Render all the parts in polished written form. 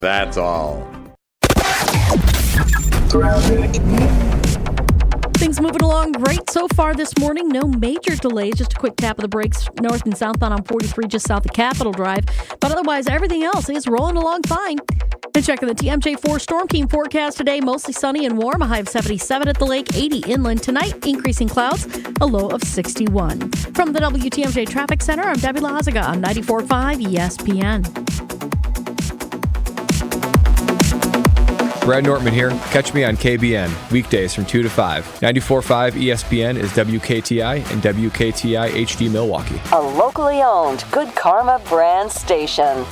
That's all. Things moving along great so far this morning. No major delays. Just a quick tap of the brakes north and southbound on 43 just south of Capitol Drive. But otherwise, everything else is rolling along fine. And checking the TMJ4 Storm Team forecast today, mostly sunny and warm. A high of 77 at the lake, 80 inland tonight. Increasing clouds, a low of 61. From the WTMJ Traffic Center, I'm Debbie Lazaga on 94.5 ESPN. Brad Nortman here. Catch me on KBN, weekdays from 2 to 5. 94.5 ESPN is WKTI and WKTI HD Milwaukee. A locally owned Good Karma brand station.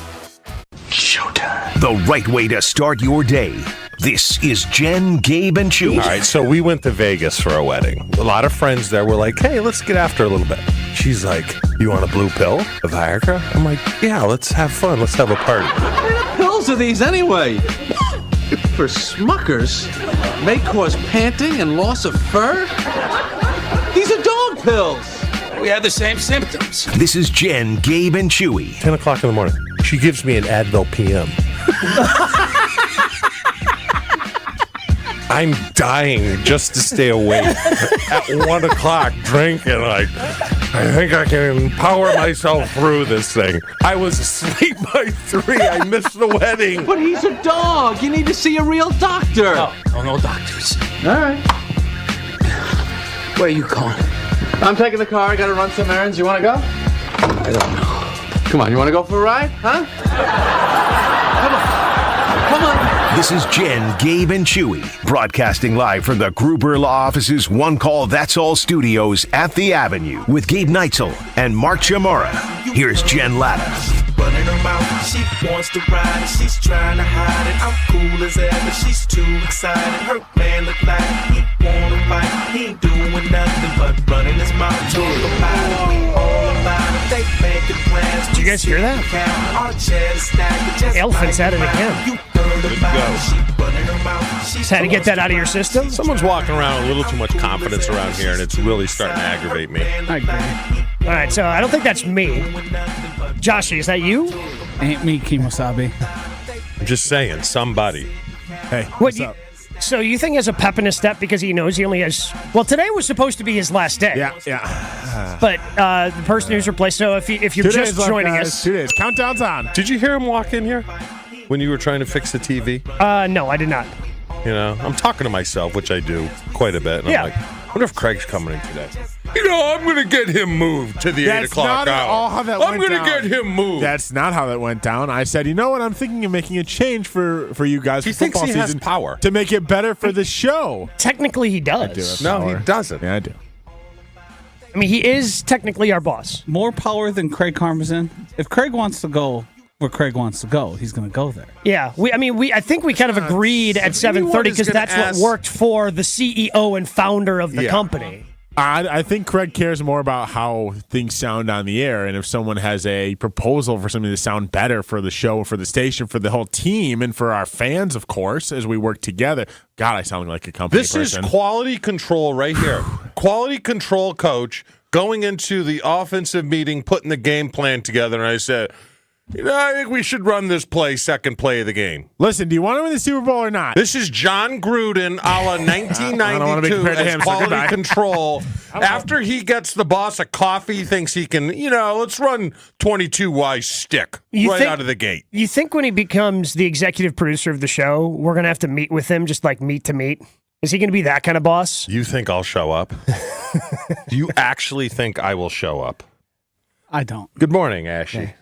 Showtime. The right way to start your day. This is Jen, Gabe, and Chewy. All right, so we went to Vegas for a wedding. A lot of friends there were like, hey, let's get after a little bit. She's like, you want a blue pill? A Viagra? I'm like, yeah, let's have fun. Let's have a party. What kind of pills are these anyway? For Smuckers, may cause panting and loss of fur? These are dog pills. We have the same symptoms. This is Jen, Gabe, and Chewy. 10 o'clock in the morning. She gives me an Advil PM. I'm dying just to stay awake at 1 o'clock drinking. Like, I think I can power myself through this thing. I was asleep by 3. I missed the wedding. But he's a dog. You need to see a real doctor. No doctors. All right. Where are you going? I'm taking the car. I got to run some errands. You want to go? I don't know. Come on. You want to go for a ride? Huh? Come on. This is Jen, Gabe, and Chewy, broadcasting live from the Gruber Law Office's One Call That's All studios at the Avenue with Gabe Neitzel and Mark Chamorro. Here's Jen Latta. Running her mouth, she wants to ride it, she's trying to hide it. I'm cool as ever, she's too excited. Her man look like he wanna fight. He ain't doing nothing but running his mouth. Talk about it, we all about it. They making plans. Did you guys hear that? Elephant's at it again. Just had to get that out of your system. Someone's walking around with a little too much confidence around here, and it's really starting to aggravate me. I agree. All right, so I don't think that's me. Joshy, is that you? Ain't me, Kimosabe. I'm just saying, somebody. Hey, what's up? So you think he has a pep in his step because he knows he only has... Well, today was supposed to be his last day. Yeah. But the person who's replaced... So if you're just joining us... 2 days. Countdown's on. Did you hear him walk in here when you were trying to fix the TV? No, I did not. You know, I'm talking to myself, which I do quite a bit. And I'm like, I wonder if Craig's coming in today. You know, I'm going to get him moved to the 8 o'clock hour. That's not at all how that went down. I'm going to get him moved. That's not how that went down. I said, you know what? I'm thinking of making a change for you guys. He thinks he has power. To make it better for the show. Technically, he does. No, he doesn't. Yeah, I do. I mean, he is technically our boss. More power than Craig Karmazin. If Craig wants to go where Craig wants to go, he's going to go there. Yeah, I think we kind of agreed at 7:30 because that's what worked for the CEO and founder of the company. I think Craig cares more about how things sound on the air, and if someone has a proposal for something to sound better for the show, for the station, for the whole team, and for our fans, of course, as we work together. God, I sound like a company person. This is quality control right here. Quality control coach going into the offensive meeting, putting the game plan together, and I said, I think we should run this play, second play of the game. Listen, do you want to win the Super Bowl or not? This is John Gruden a la 1992 as quality control. After he gets the boss a coffee, he thinks he can, let's run 22Y stick out of the gate. You think when he becomes the executive producer of the show, we're going to have to meet with him just like meet to meet? Is he going to be that kind of boss? You think I'll show up? Do you actually think I will show up? I don't. Good morning, Ashley. Yeah.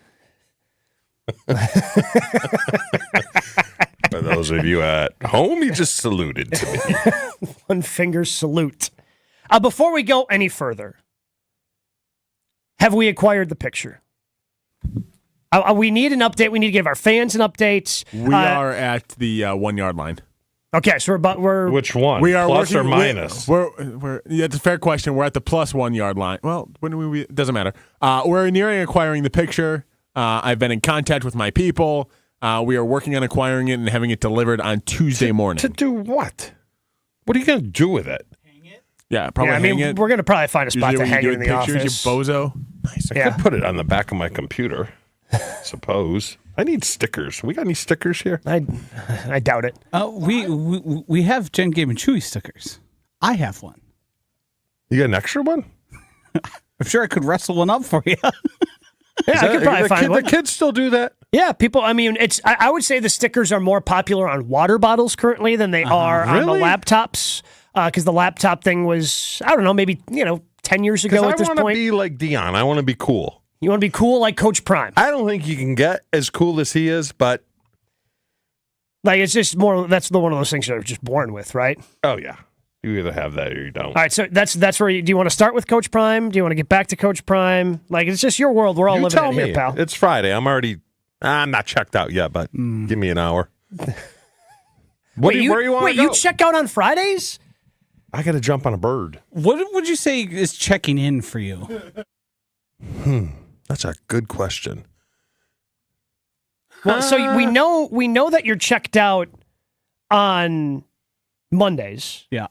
For those of you at home, he just saluted to me. One finger salute. Before we go any further, have we acquired the picture? We need an update. We need to give our fans an update. We are at the 1 yard line. Okay, so we're which one? We are plus working, or minus? That's a fair question. We're at the plus 1 yard line. Well, it doesn't matter. We're nearing acquiring the picture. I've been in contact with my people. We are working on acquiring it and having it delivered on Tuesday morning. To do what? What are you going to do with it? Hang it? Yeah, probably hang it. We're going to probably find a spot to hang it in the pictures, office. You bozo. Nice. I could put it on the back of my computer, suppose. I need stickers. We got any stickers here? I doubt it. We have Jen, Gabe, and Chewy stickers. I have one. You got an extra one? I'm sure I could wrestle one up for you. Yeah, I could probably find one. The kids still do that? Yeah, people. I mean, I would say the stickers are more popular on water bottles currently than they are on the laptops. Because the laptop thing was, I don't know, maybe 10 years ago at this point. I want to be like Dion. I want to be cool. You want to be cool like Coach Prime. I don't think you can get as cool as he is, but like it's just more. That's one of those things you're just born with, right? Oh yeah, you either have that or you don't. All right, so that's where do you want to start with Coach Prime? Do you want to get back to Coach Prime? Like it's just your world. We're all living in here, pal. It's Friday. I'm not checked out yet, but give me an hour. Where you want to go? Wait, you check out on Fridays? I got to jump on a bird. What would you say is checking in for you? That's a good question. Well, so we know that you're checked out on Mondays. Yeah.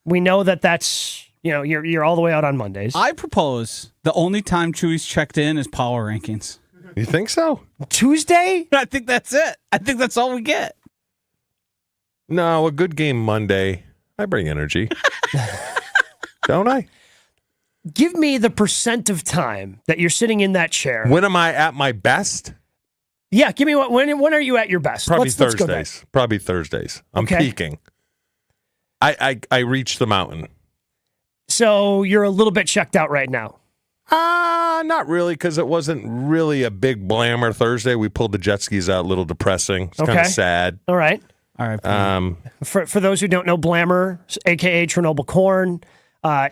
We know that's you're all the way out on Mondays. I propose the only time Chewy's checked in is power rankings. You think so? Tuesday? I think that's it. I think that's all we get. No, a good game Monday. I bring energy. Don't I? Give me the percent of time that you're sitting in that chair. When am I at my best? Yeah, give me when are you at your best? Probably Let's go there. Thursdays. Probably Thursdays. I'm Okay. peaking. I reached the mountain. So you're a little bit checked out right now. Not really, because it wasn't really a big blammer Thursday. We pulled the jet skis out, a little depressing. It's kind of sad. All right. For those who don't know, Blammer, a.k.a. Chernobyl Corn,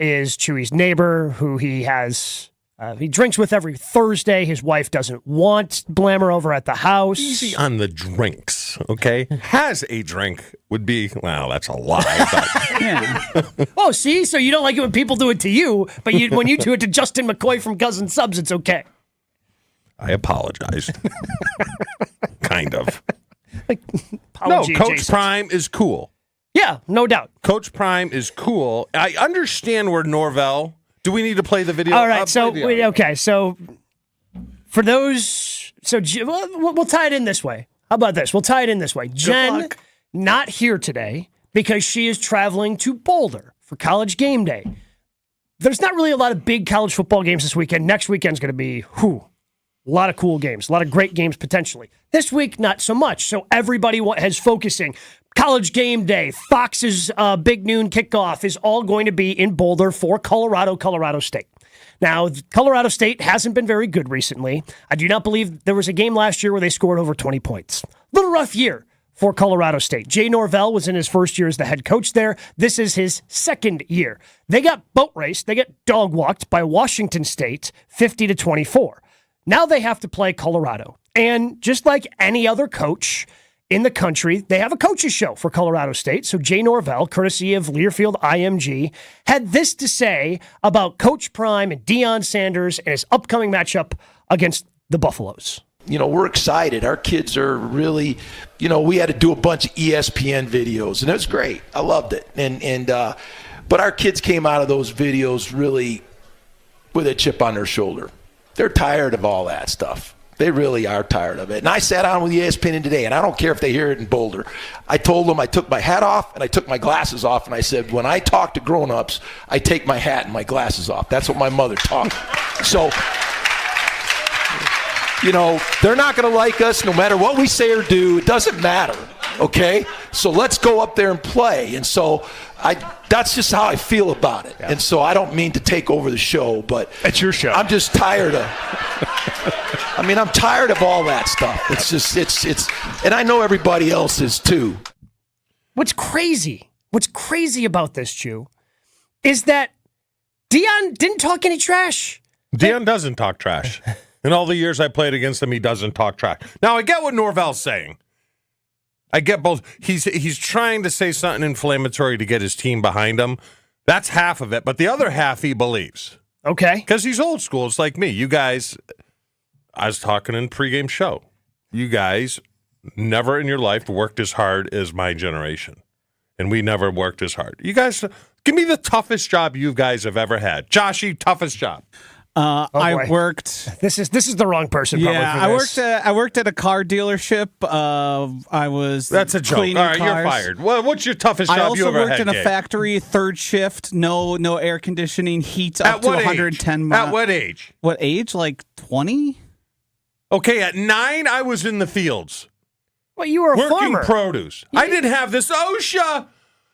is Chewy's neighbor who he has... he drinks with every Thursday. His wife doesn't want Blammer over at the house. Easy on the drinks, okay? Has a drink would be, well, that's a lie. But. Yeah. Oh, see? So you don't like it when people do it to you, but when you do it to Justin McCoy from Cousin Subs, it's okay. I apologized. Kind of. Apology no, Coach adjacent. Prime is cool. Yeah, no doubt. Coach Prime is cool. I understand where Norvell... Do we need to play the video? All right, so for those, we'll tie it in this way. How about this? We'll tie it in this way. Jen, not here today because she is traveling to Boulder for College Game Day. There's not really a lot of big college football games this weekend. Next weekend's going to be, a lot of cool games, a lot of great games potentially. This week, not so much. So everybody has focusing. College Game Day, Fox's big noon kickoff is all going to be in Boulder for Colorado State. Now, Colorado State hasn't been very good recently. I do not believe there was a game last year where they scored over 20 points. Little rough year for Colorado State. Jay Norvell was in his first year as the head coach there. This is his second year. They got boat raced. They got dog walked by Washington State 50-24. Now they have to play Colorado. And just like any other coach in the country, they have a coaches show for Colorado State. So Jay Norvell, courtesy of Learfield IMG, had this to say about Coach Prime and Deion Sanders and his upcoming matchup against the Buffaloes. We're excited. Our kids are really, we had to do a bunch of ESPN videos, and it was great. I loved it. But our kids came out of those videos really with a chip on their shoulder. They're tired of all that stuff. They really are tired of it. And I sat down with ESPN today, and I don't care if they hear it in Boulder. I told them I took my hat off and I took my glasses off, and I said, when I talk to grown-ups, I take my hat and my glasses off. That's what my mother taught me. So, they're not going to like us no matter what we say or do. It doesn't matter, okay? So let's go up there and play. And so that's just how I feel about it. Yeah. And so I don't mean to take over the show, but it's your show. I'm just tired of I'm tired of all that stuff. It's just and I know everybody else is too. What's crazy about this, Chew, is that Deion didn't talk any trash. Deion doesn't talk trash. In all the years I played against him, he doesn't talk trash. Now, I get what Norvell's saying. I get both. He's trying to say something inflammatory to get his team behind him. That's half of it. But the other half he believes. Okay. Because he's old school. It's like me. You guys, I was talking in pregame show. You guys never in your life worked as hard as my generation. And we never worked as hard. You guys, give me the toughest job you guys have ever had. Joshy, toughest job. I worked. This is the wrong person. Yeah, probably for this. I worked at a car dealership. I was. That's a joke. All right, cars. you're fired. Well, what's your toughest job you ever had? I also worked in a Gabe? factory, third shift, no air conditioning, heat up At to what 110 age? miles. At what age? What age? Like 20? Okay, at 9, I was in the fields. Well, you were a working farmer. produce. I didn't have this. OSHA,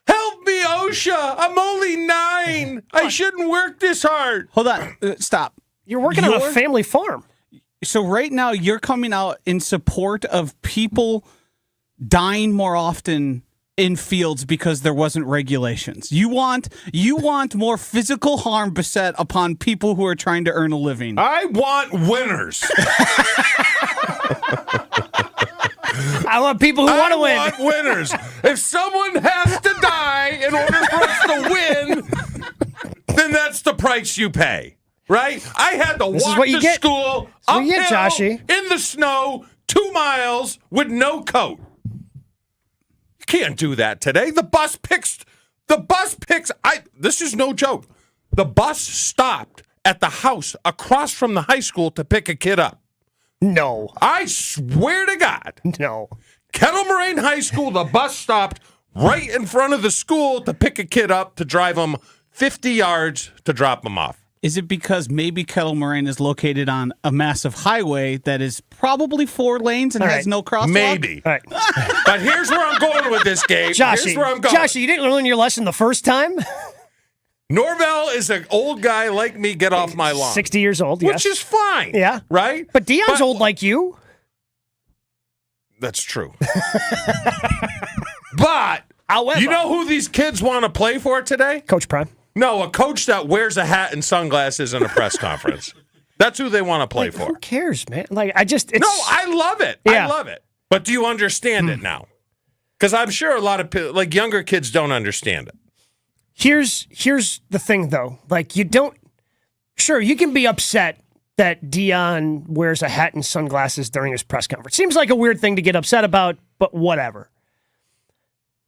help me, OSHA. I'm only 9. I shouldn't work this hard. Hold on. Stop. You're working on a family farm. So right now you're coming out in support of people dying more often in fields because there wasn't regulations. You want more physical harm beset upon people who are trying to earn a living. I want winners. I want people who want to win. I want winners. If someone has to die in order for us to win, then that's the price you pay. Right? I had to walk to school uphill Joshy. in the snow 2 miles with no coat. You can't do that today. The bus picks. This is no joke. The bus stopped at the house across from the high school to pick a kid up. No. I swear to God. No. Kettle Moraine High School, the bus stopped right in front of the school to pick a kid up to drive him 50 yards to drop him off. Is it because maybe Kettle Moraine is located on a massive highway that is probably 4 lanes and has no crosswalk? Maybe. All right. But here's where I'm going with this, Gabe. Joshy, Here's where I'm going. Joshy, you didn't learn your lesson the first time? Norvell is an old guy like me. Get off my lawn. 60 years old, yes. Which is fine. Yeah. Right? But Deion's old like you. That's true. But however, you know who these kids want to play for today? Coach Prime. No, a coach that wears a hat and sunglasses in a press conference. That's who they want to play for. Who cares, man? Like, I love it. Yeah. I love it. But do you understand it now? Because I'm sure a lot of younger kids don't understand it. Here's the thing, though. Like, you can be upset that Deion wears a hat and sunglasses during his press conference. Seems like a weird thing to get upset about, but whatever.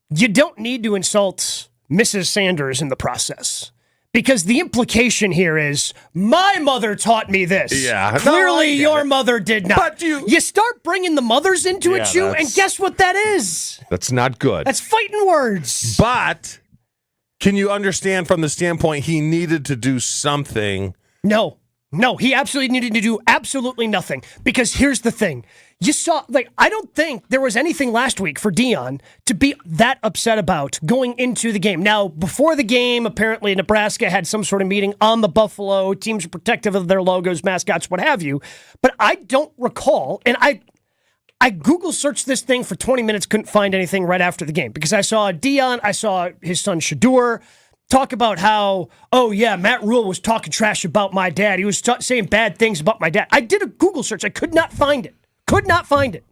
You don't need to insult Mrs. Sanders in the process. Because the implication here is, my mother taught me this. Yeah. Clearly, your mother did not. But you start bringing the mothers into it, too, and guess what that is? That's not good. That's fighting words. But can you understand from the standpoint he needed to do something? No, he absolutely needed to do absolutely nothing. Because here's the thing. You saw, I don't think there was anything last week for Deion to be that upset about going into the game. Now, before the game, apparently Nebraska had some sort of meeting on the Buffalo. Teams are protective of their logos, mascots, what have you. But I don't recall, and I Google searched this thing for 20 minutes, couldn't find anything right after the game. Because I saw Deion, I saw his son Shadur talk about how, Matt Rule was talking trash about my dad. He was saying bad things about my dad. I did a Google search. I could not find it. Could not find it.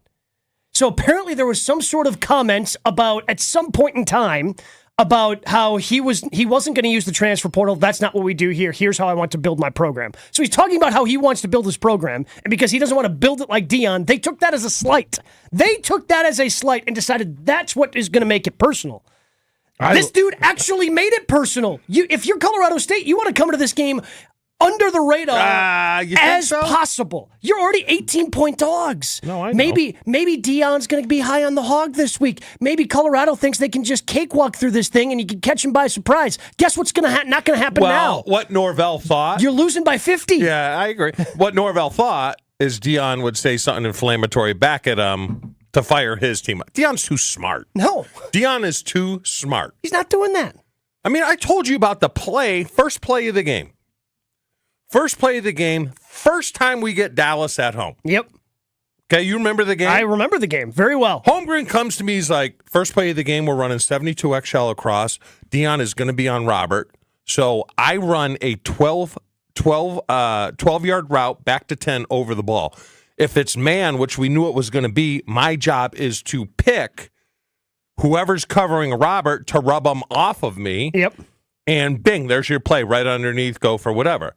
So apparently there was some sort of comments about, at some point in time, about how he wasn't going to use the transfer portal. That's not what we do here. Here's how I want to build my program. So he's talking about how he wants to build his program, and because he doesn't want to build it like Deion, they took that as a slight. They took that as a slight and decided that's what is going to make it personal. This dude actually made it personal. If you're Colorado State, you want to come into this game under the radar as possible. You're already 18-point dogs. No, I know. Maybe Deion's going to be high on the hog this week. Maybe Colorado thinks they can just cakewalk through this thing and you can catch him by surprise. Guess what's not going to happen now? What Norvell thought. You're losing by 50. Yeah, I agree. What Norvell thought is Deion would say something inflammatory back at him to fire his team. Deion's too smart. No. Deion is too smart. He's not doing that. I mean, I told you about the first play of the game. First play of the game, first time we get Dallas at home. Yep. Okay, you remember the game? I remember the game very well. Holmgren comes to me, he's like, first play of the game, we're running 72 XL across. Deion is going to be on Robert. So I run a 12-yard route back to 10 over the ball. If it's man, which we knew it was going to be, my job is to pick whoever's covering Robert to rub them off of me. Yep. And bing, there's your play right underneath, go for whatever.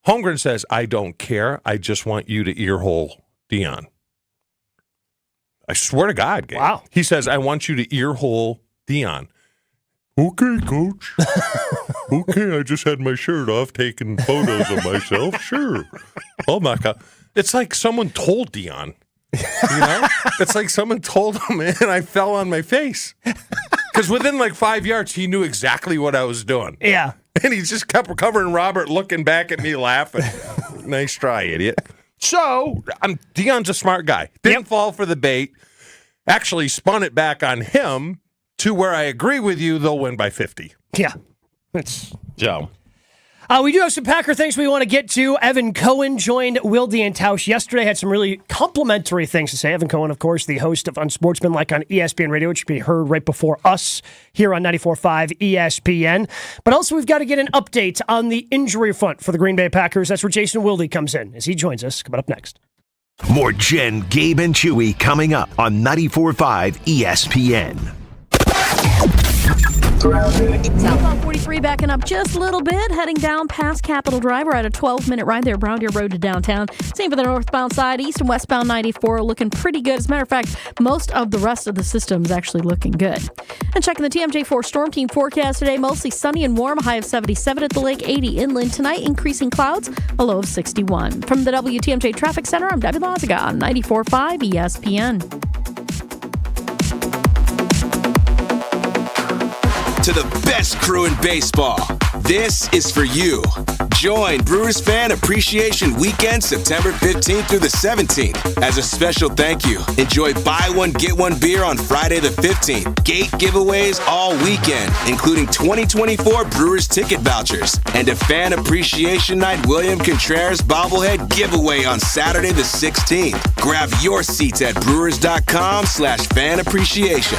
Holmgren says, I don't care. I just want you to earhole Deion. I swear to God, Gabe. Wow. He says, I want you to earhole Deion. Okay, Coach. Okay, I just had my shirt off taking photos of myself. Sure. Oh, my God. It's like someone told Dion. You know? It's like someone told him, and I fell on my face. Because within like 5 yards, he knew exactly what I was doing. Yeah. And he just kept covering Robert, looking back at me, laughing. Nice try, idiot. So, Dion's a smart guy. Didn't fall for the bait. Actually spun it back on him to where I agree with you, they'll win by 50. Yeah. That's Joe. We do have some Packer things we want to get to. Evan Cohen joined Wilde and Tausch yesterday, had some really complimentary things to say. Evan Cohen, of course, the host of Unsportsmanlike on ESPN Radio, which can be heard right before us here on 94.5 ESPN. But also, we've got to get an update on the injury front for the Green Bay Packers. That's where Jason Wilde comes in as he joins us. Coming up next. More Jen, Gabe, and Chewy coming up on 94.5 ESPN. Southbound 43 backing up just a little bit, heading down past Capitol Drive. We're at a 12-minute ride there, Brown Deer Road to downtown. Same for the northbound side, east and westbound 94, looking pretty good. As a matter of fact, most of the rest of the system is actually looking good. And checking the TMJ4 Storm Team forecast today, mostly sunny and warm, a high of 77 at the lake, 80 inland tonight, increasing clouds, a low of 61. From the WTMJ Traffic Center, I'm Debbie Loziga on 94.5 ESPN. To the best crew in baseball, this is for you. Join Brewers Fan Appreciation Weekend September 15th through the 17th. As a special thank you, enjoy buy one, get one beer on Friday the 15th. Gate giveaways all weekend, including 2024 Brewers ticket vouchers. And a Fan Appreciation Night William Contreras bobblehead giveaway on Saturday the 16th. Grab your seats at brewers.com/fan appreciation.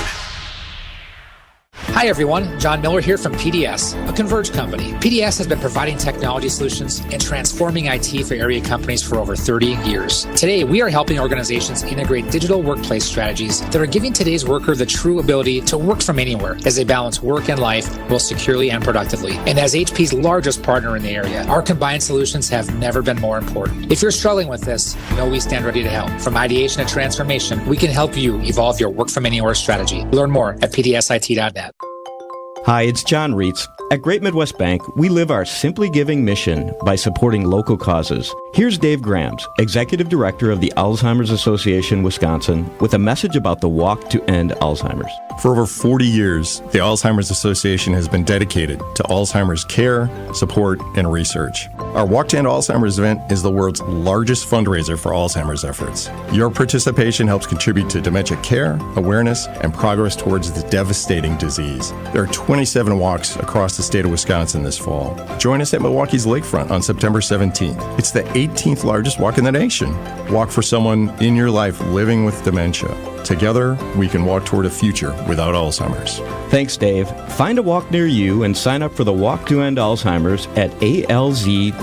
Hi everyone, John Miller here from PDS, a Converge company. PDS has been providing technology solutions and transforming IT for area companies for over 30 years. Today, we are helping organizations integrate digital workplace strategies that are giving today's worker the true ability to work from anywhere as they balance work and life both securely and productively. And as HP's largest partner in the area, our combined solutions have never been more important. If you're struggling with this, know we stand ready to help. From ideation to transformation, we can help you evolve your work from anywhere strategy. Learn more at pdsit.net. Hi, it's John Reitz. At Great Midwest Bank, we live our Simply Giving mission by supporting local causes. Here's Dave Grams, Executive Director of the Alzheimer's Association Wisconsin, with a message about the Walk to End Alzheimer's. For over 40 years, the Alzheimer's Association has been dedicated to Alzheimer's care, support, and research. Our Walk to End Alzheimer's event is the world's largest fundraiser for Alzheimer's efforts. Your participation helps contribute to dementia care, awareness, and progress towards the devastating disease. There are 27 walks across the state of Wisconsin this fall. Join us at Milwaukee's Lakefront on September 17th. It's the 18th largest walk in the nation. Walk for someone in your life living with dementia. Together, we can walk toward a future without Alzheimer's. Thanks, Dave. Find a walk near you and sign up for the Walk to End Alzheimer's at alz.org/walk.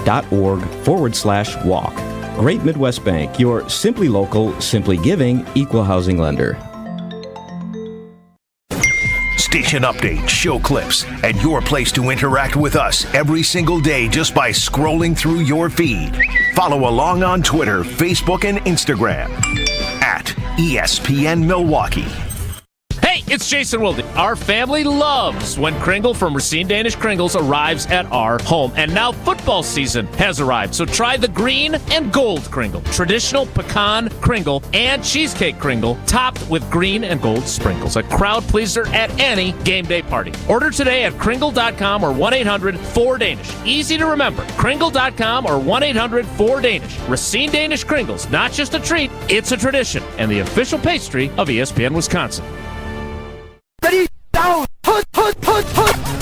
Great Midwest Bank, your simply local, simply giving, equal housing lender. Station updates, show clips, and your place to interact with us every single day just by scrolling through your feed. Follow along on Twitter, Facebook, and Instagram at ESPN Milwaukee. Hey, it's Jason Wilde. Our family loves when Kringle from Racine Danish Kringles arrives at our home. And now football season has arrived. So try the green and gold Kringle. Traditional pecan Kringle and cheesecake Kringle topped with green and gold sprinkles. A crowd pleaser at any game day party. Order today at Kringle.com or 1-800-4DANISH. Easy to remember. Kringle.com or 1-800-4DANISH. Racine Danish Kringles. Not just a treat, it's a tradition. And the official pastry of ESPN Wisconsin. Ready, down, put.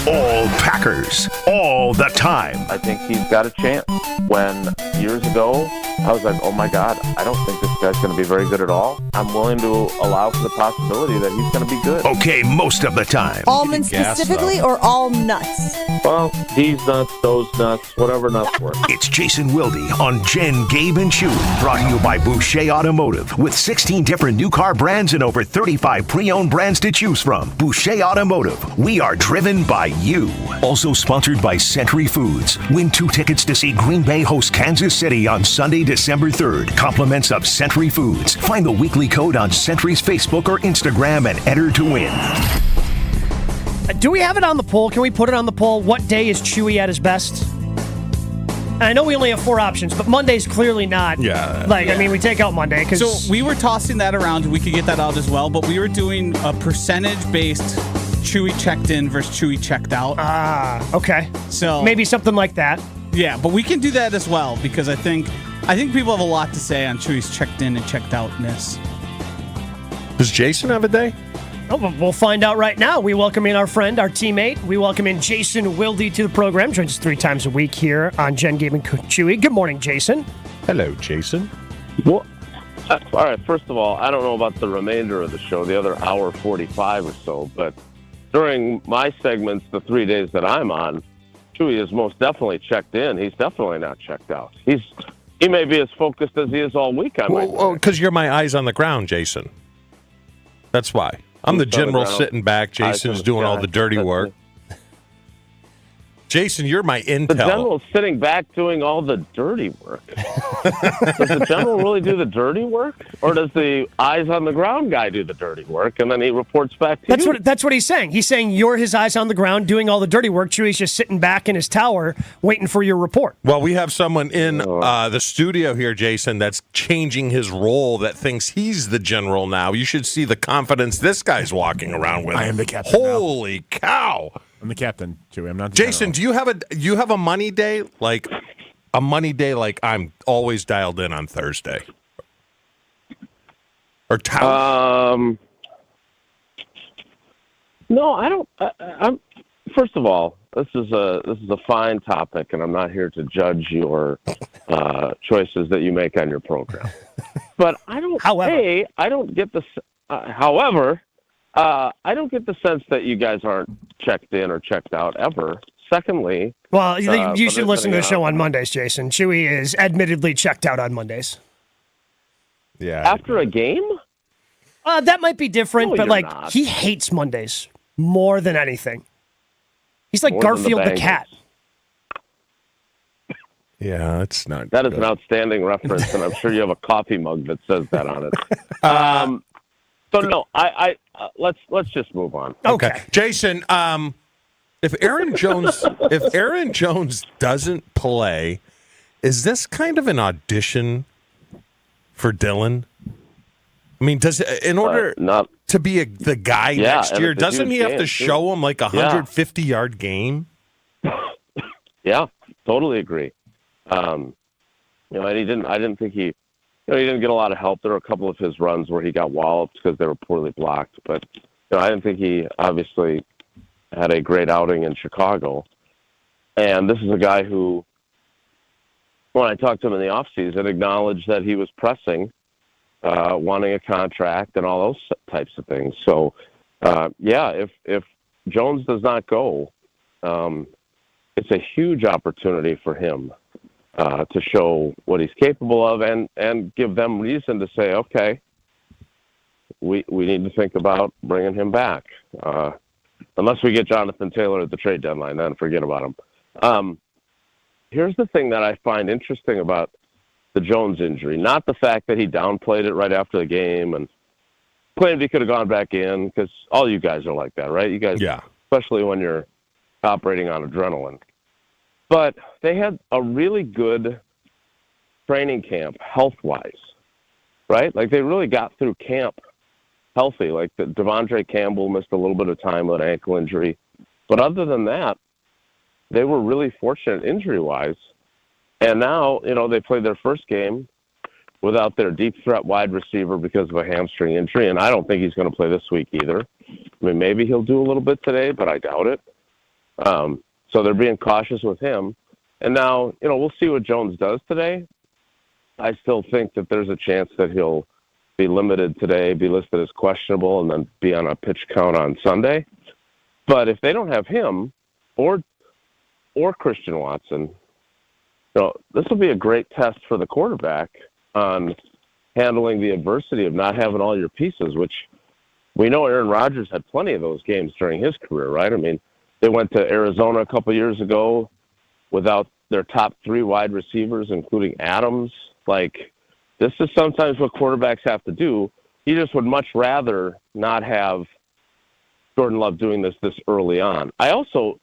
All Packers, all the time. I think he's got a chance. When years ago, I was like, oh my God, I don't think this guy's going to be very good at all. I'm willing to allow for the possibility that he's going to be good. Okay, most of the time. Almonds specifically or all nuts? Well, these nuts, those nuts, whatever nuts work. It's Jason Wilde on Jen, Gabe, and Chewy. Brought to you by Boucher Automotive. With 16 different new car brands and over 35 pre-owned brands to choose from. Boucher Automotive. We are driven by you. Also sponsored by Century Foods. Win 2 tickets to see Green Bay host Kansas City on Sunday, December 3rd. Compliments of Century Foods. Find the weekly code on Century's Facebook or Instagram and enter to win. Do we have it on the poll? Can we put it on the poll? What day is Chewy at his best? And I know we only have 4 options, but Monday's clearly not. Yeah. I mean, we take out Monday. So we were tossing that around. We could get that out as well, but we were doing a percentage-based Chewy checked in versus Chewy checked out. Okay. So maybe something like that. Yeah, but we can do that as well because I think people have a lot to say on Chewy's checked in and checked outness. Does Jason have a day? Oh, well, we'll find out right now. We welcome in our friend, our teammate. We welcome in Jason Wilde to the program. Joins us 3 times a week here on Jen, Gabe, and Chewy. Good morning, Jason. Hello, Jason. Well, all right, first of all, I don't know about the remainder of the show, the other hour 45 or so, but during my segments, the 3 days that I'm on, Chewy is most definitely checked in. He's definitely not checked out. He may be as focused as he is all week. Because you're my eyes on the ground, Jason. That's why. I'm the general sitting back. Jason's doing all the dirty work. Jason, you're my intel. The general's sitting back doing all the dirty work. Does the general really do the dirty work? Or does the eyes on the ground guy do the dirty work and then he reports back to you? That's what he's saying. He's saying you're his eyes on the ground doing all the dirty work. Chewy's just sitting back in his tower waiting for your report. Well, we have someone in the studio here, Jason, that's changing his role, that thinks he's the general now. You should see the confidence this guy's walking around with. I am the captain now. Holy cow. I'm the captain, Chewy. I'm not the Jason, general. do you have a money day? Like a money day like I'm always dialed in on Thursday? Or No, I don't. I'm first of all, this is a fine topic, and I'm not here to judge your choices that you make on your program. But I don't. However, I don't get the. However, I don't get the sense that you guys aren't checked in or checked out ever. Secondly, well, you should listen to the show on Mondays, Jason. Chewy is admittedly checked out on Mondays. Yeah. After a game? That might be different, No, but you're not. he hates Mondays more than anything. He's like More than the Garfield the Bengals. cat. Yeah, it's not. That is an outstanding reference, and I'm sure you have a coffee mug that says that on it. So no, let's just move on. Okay, Jason. If Aaron Jones doesn't play, is this kind of an audition for Dylan? I mean, in order to be the guy next year, doesn't he have to show him like a 150-yard game? Yeah, totally agree. And I didn't think he didn't get a lot of help. There were a couple of his runs where he got walloped because they were poorly blocked, but I didn't think he obviously had a great outing in Chicago. And this is a guy who, when I talked to him in the offseason, acknowledged that he was pressing, wanting a contract and all those types of things. So, if Jones does not go, it's a huge opportunity for him to show what he's capable of and give them reason to say, okay, we need to think about bringing him back. Unless we get Jonathan Taylor at the trade deadline, then forget about him. Here's the thing that I find interesting about the Jones injury, not the fact that he downplayed it right after the game and claimed he could have gone back in, because all you guys are like that, right? You guys, especially when you're operating on adrenaline. But they had a really good training camp health-wise, right? Like they really got through camp healthy. Like Devondre Campbell missed a little bit of time with an ankle injury. But other than that, they were really fortunate injury-wise. And now, they played their first game without their deep threat wide receiver because of a hamstring injury, and I don't think he's going to play this week either. I mean, maybe he'll do a little bit today, but I doubt it. So they're being cautious with him. And now, we'll see what Jones does today. I still think that there's a chance that he'll be limited today, be listed as questionable, and then be on a pitch count on Sunday. But if they don't have him or Christian Watson, this will be a great test for the quarterback on handling the adversity of not having all your pieces, which we know Aaron Rodgers had plenty of those games during his career, right? I mean, they went to Arizona a couple years ago without their top 3 wide receivers, including Adams. Like, this is sometimes what quarterbacks have to do. He just would much rather not have Jordan Love doing this early on. Do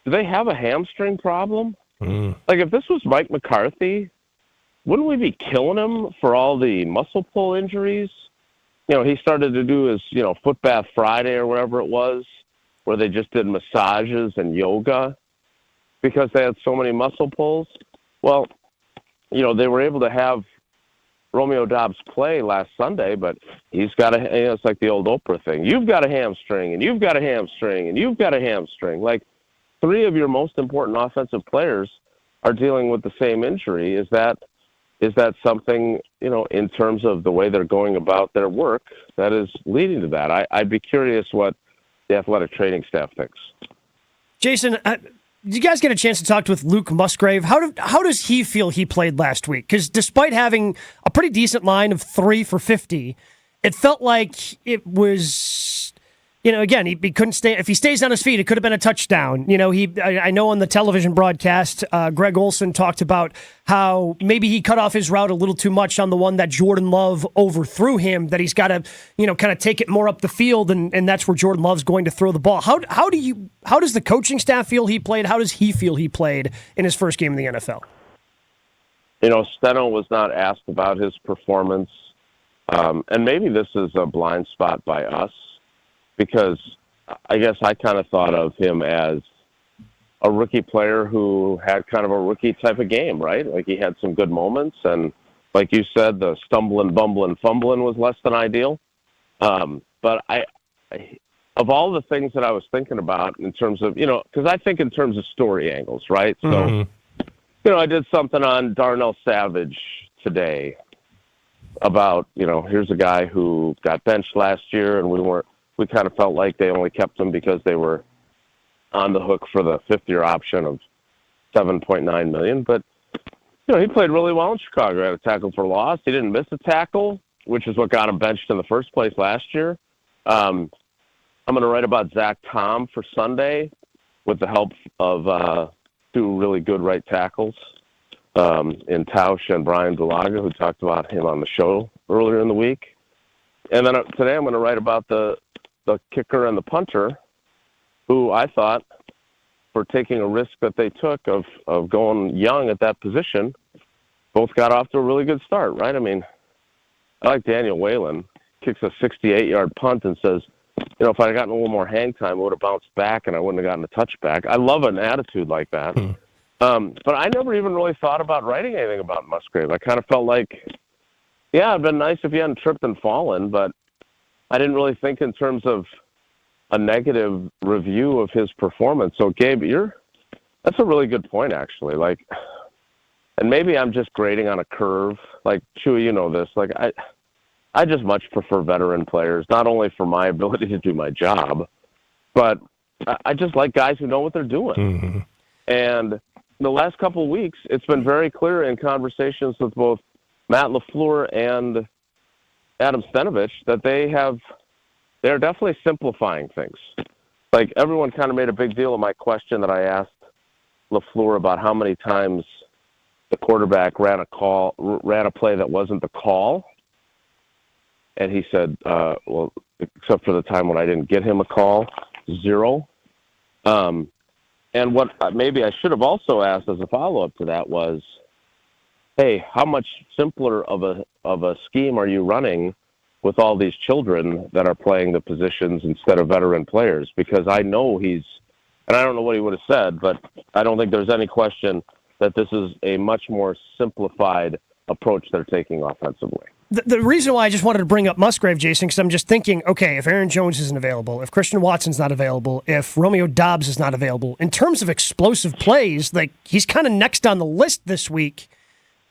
they have a hamstring problem? Like, if this was Mike McCarthy, wouldn't we be killing him for all the muscle pull injuries? He started to do his, foot bath Friday or whatever it was, where they just did massages and yoga because they had so many muscle pulls. Well, they were able to have Romeo Doubs play last Sunday, but he's got it's like the old Oprah thing. You've got a hamstring, and you've got a hamstring, and you've got a hamstring. Like, 3 of your most important offensive players are dealing with the same injury. Is that something, in terms of the way they're going about their work, that is leading to that? I'd be curious what the athletic training staff thinks. Jason, did you guys get a chance to talk with Luke Musgrave? How does he feel he played last week? Because despite having a pretty decent line of 3 for 50, it felt like it was, again, he couldn't stay. If he stays on his feet, it could have been a touchdown. I know on the television broadcast, Greg Olson talked about how maybe he cut off his route a little too much on the one that Jordan Love overthrew him, that he's got to, kind of take it more up the field, and that's where Jordan Love's going to throw the ball. How does the coaching staff feel he played? How does he feel he played in his first game in the NFL? Steno was not asked about his performance, and maybe this is a blind spot by us, because I guess I kind of thought of him as a rookie player who had kind of a rookie type of game, right? Like, he had some good moments, and like you said, the stumbling, bumbling, fumbling was less than ideal. But I of all the things that I was thinking about in terms of, because I think in terms of story angles, right? So, I did something on Darnell Savage today about, here's a guy who got benched last year, and we kind of felt like they only kept him because they were on the hook for the fifth-year option of $7.9 million. But, he played really well in Chicago. He had a tackle for loss. He didn't miss a tackle, which is what got him benched in the first place last year. I'm going to write about Zach Tom for Sunday with the help of 2 really good right tackles in Tausch and Brian Dulaga, who talked about him on the show earlier in the week. And then today I'm going to write about the kicker and the punter, who I thought, for taking a risk that they took of going young at that position, both got off to a really good start, right? I mean, I like Daniel Whalen, kicks a 68-yard punt and says, if I'd gotten a little more hang time, I would have bounced back and I wouldn't have gotten a touchback. I love an attitude like that. But I never even really thought about writing anything about Musgrave. I kind of felt like, yeah, it'd been nice if he hadn't tripped and fallen, but I didn't really think in terms of a negative review of his performance. So, Gabe, that's a really good point, actually. Like, and maybe I'm just grading on a curve. Like, Chewy, you know this. Like, I just much prefer veteran players, not only for my ability to do my job, but I just like guys who know what they're doing. And the last couple of weeks, it's been very clear in conversations with both Matt LaFleur and Adam Stenovich that they're definitely simplifying things. Like, everyone kind of made a big deal of my question that I asked LaFleur about how many times the quarterback ran a play that wasn't the call. And he said, well, except for the time when I didn't get him a call, 0. And what maybe I should have also asked as a follow-up to that was, hey, how much simpler of a scheme are you running with all these children that are playing the positions instead of veteran players? Because I know and I don't know what he would have said, but I don't think there's any question that this is a much more simplified approach they're taking offensively. The reason why I just wanted to bring up Musgrave, Jason, because I'm just thinking, okay, if Aaron Jones isn't available, if Christian Watson's not available, if Romeo Doubs is not available, in terms of explosive plays, like, he's kind of next on the list this week.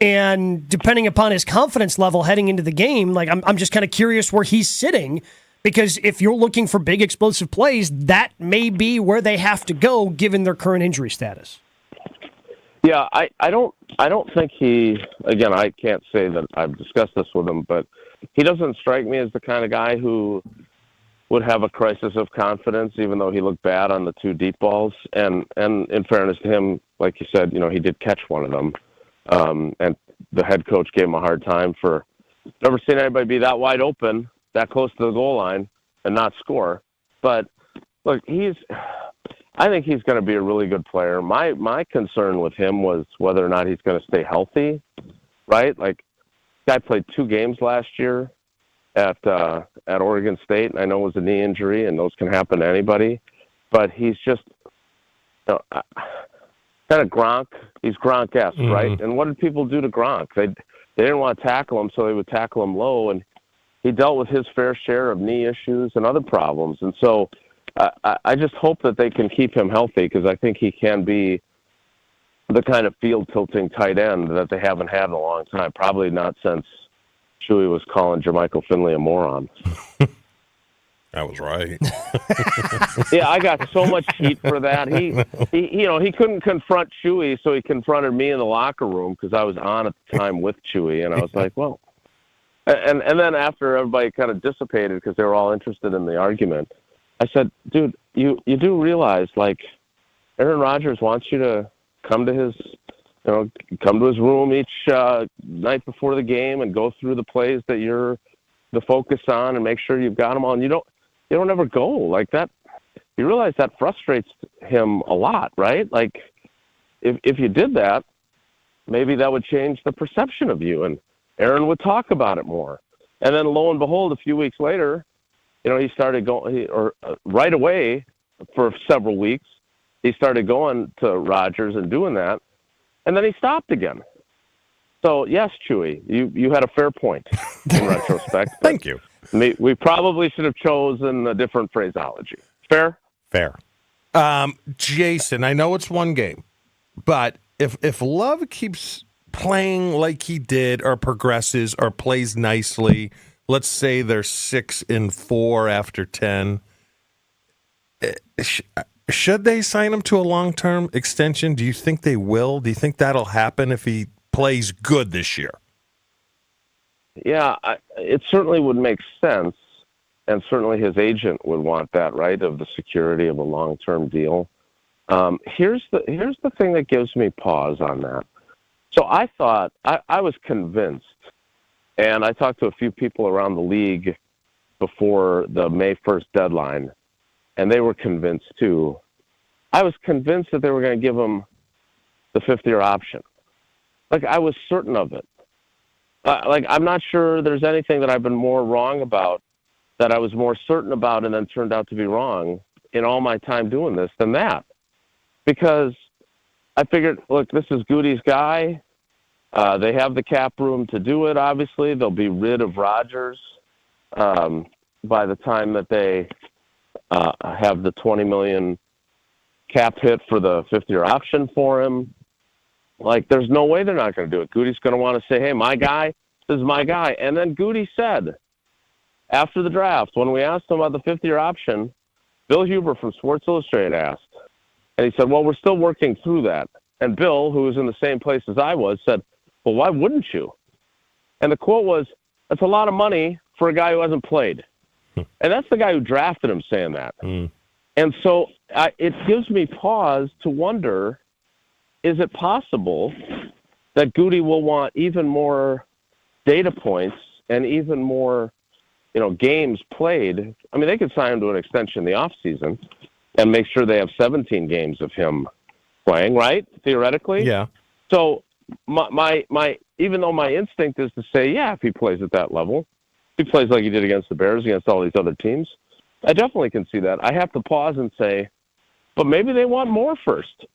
And depending upon his confidence level heading into the game, like, I'm just kind of curious where he's sitting, because if you're looking for big explosive plays, that may be where they have to go given their current injury status. Yeah, I don't think again, I can't say that I've discussed this with him, but he doesn't strike me as the kind of guy who would have a crisis of confidence, even though he looked bad on the 2 deep balls. And in fairness to him, like you said, he did catch one of them. And the head coach gave him a hard time for never seen anybody be that wide open, that close to the goal line, and not score. But look, I think he's going to be a really good player. My concern with him was whether or not he's going to stay healthy, right? Like, guy played 2 games last year at Oregon State, and I know it was a knee injury, and those can happen to anybody. But he's just kind of Gronk. He's Gronk-esque, right? And what did people do to Gronk? They didn't want to tackle him, so they would tackle him low, and he dealt with his fair share of knee issues and other problems. And so I just hope that they can keep him healthy, because I think he can be the kind of field-tilting tight end that they haven't had in a long time, probably not since Chewy was calling Jermichael Finley a moron. That was right. Yeah, I got so much heat for that. He couldn't confront Chewy, so he confronted me in the locker room because I was on at the time with Chewy, and I was like, well, and then after everybody kind of dissipated because they were all interested in the argument, I said, dude, you do realize, like, Aaron Rodgers wants you to come to his room each night before the game and go through the plays that you're the focus on and make sure you've got them all. And you don't ever go like that. You realize that frustrates him a lot, right? Like, if you did that, maybe that would change the perception of you, and Aaron would talk about it more. And then lo and behold, a few weeks later, he started going, right away for several weeks, he started going to Rodgers and doing that, and then he stopped again. So, yes, Chewy, you had a fair point in retrospect. Thank you. We probably should have chosen a different phraseology. Fair? Fair. Jason, I know it's one game, but if Love keeps playing like he did or progresses or plays nicely, let's say they're 6-4 after 10, should they sign him to a long-term extension? Do you think they will? Do you think that'll happen if he plays good this year? Yeah, it certainly would make sense, and certainly his agent would want that, right, of the security of a long-term deal. Here's the thing that gives me pause on that. So I thought, I was convinced, and I talked to a few people around the league before the May 1st deadline, and they were convinced too. I was convinced that they were going to give him the 5th-year option. Like, I was certain of it. I'm not sure there's anything that I've been more wrong about, that I was more certain about and then turned out to be wrong in all my time doing this than that. Because I figured, look, this is Goody's guy. They have the cap room to do it, obviously. They'll be rid of Rodgers by the time that they have the $20 million cap hit for the 5th-year option for him. Like, there's no way they're not going to do it. Goody's going to want to say, hey, my guy, this is my guy. And then Goody said, after the draft, when we asked him about the 5th-year option, Bill Huber from Sports Illustrated asked. And he said, well, we're still working through that. And Bill, who was in the same place as I was, said, well, why wouldn't you? And the quote was, that's a lot of money for a guy who hasn't played. And that's the guy who drafted him saying that. And so it gives me pause to wonder, is it possible that Goody will want even more data points and even more, games played? I mean, they could sign him to an extension in the offseason and make sure they have 17 games of him playing, right? Theoretically. Yeah. So my even though my instinct is to say, yeah, if he plays at that level, if he plays like he did against the Bears, against all these other teams, I definitely can see that. I have to pause and say, but maybe they want more first.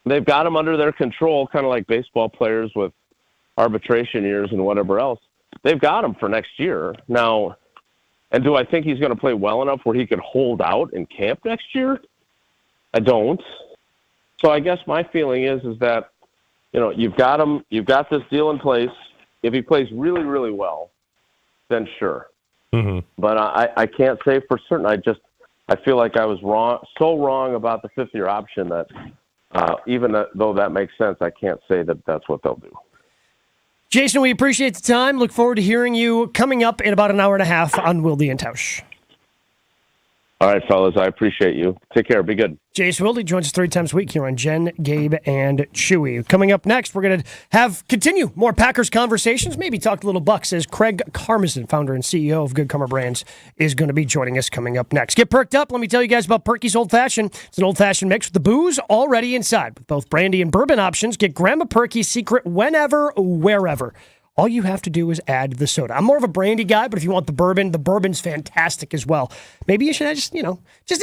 They've got him under their control, kind of like baseball players with arbitration years and whatever else. They've got him for next year. Now, and do I think he's going to play well enough where he could hold out in camp next year? I don't. So I guess my feeling is that, you've got him, you've got this deal in place. If he plays really, really well, then sure. Mm-hmm. But I can't say for certain. I feel like I was wrong about the 5th-year option that even though that makes sense, I can't say that that's what they'll do. Jason, we appreciate the time. Look forward to hearing you coming up in about an hour and a half on Wilde and Tausch. All right, fellas, I appreciate you. Take care. Be good. Jace Wilde joins us 3 times a week here on Jen, Gabe, and Chewy. Coming up next, we're going to continue more Packers conversations, maybe talk a little Bucks, as Craig Karmazin, founder and CEO of Good Karma Brands, is going to be joining us coming up next. Get perked up. Let me tell you guys about Perky's Old Fashioned. It's an old-fashioned mix with the booze already inside. With both brandy and bourbon options, get Grandma Perky's secret whenever, wherever. All you have to do is add the soda. I'm more of a brandy guy, but if you want the bourbon's fantastic as well. Maybe you should just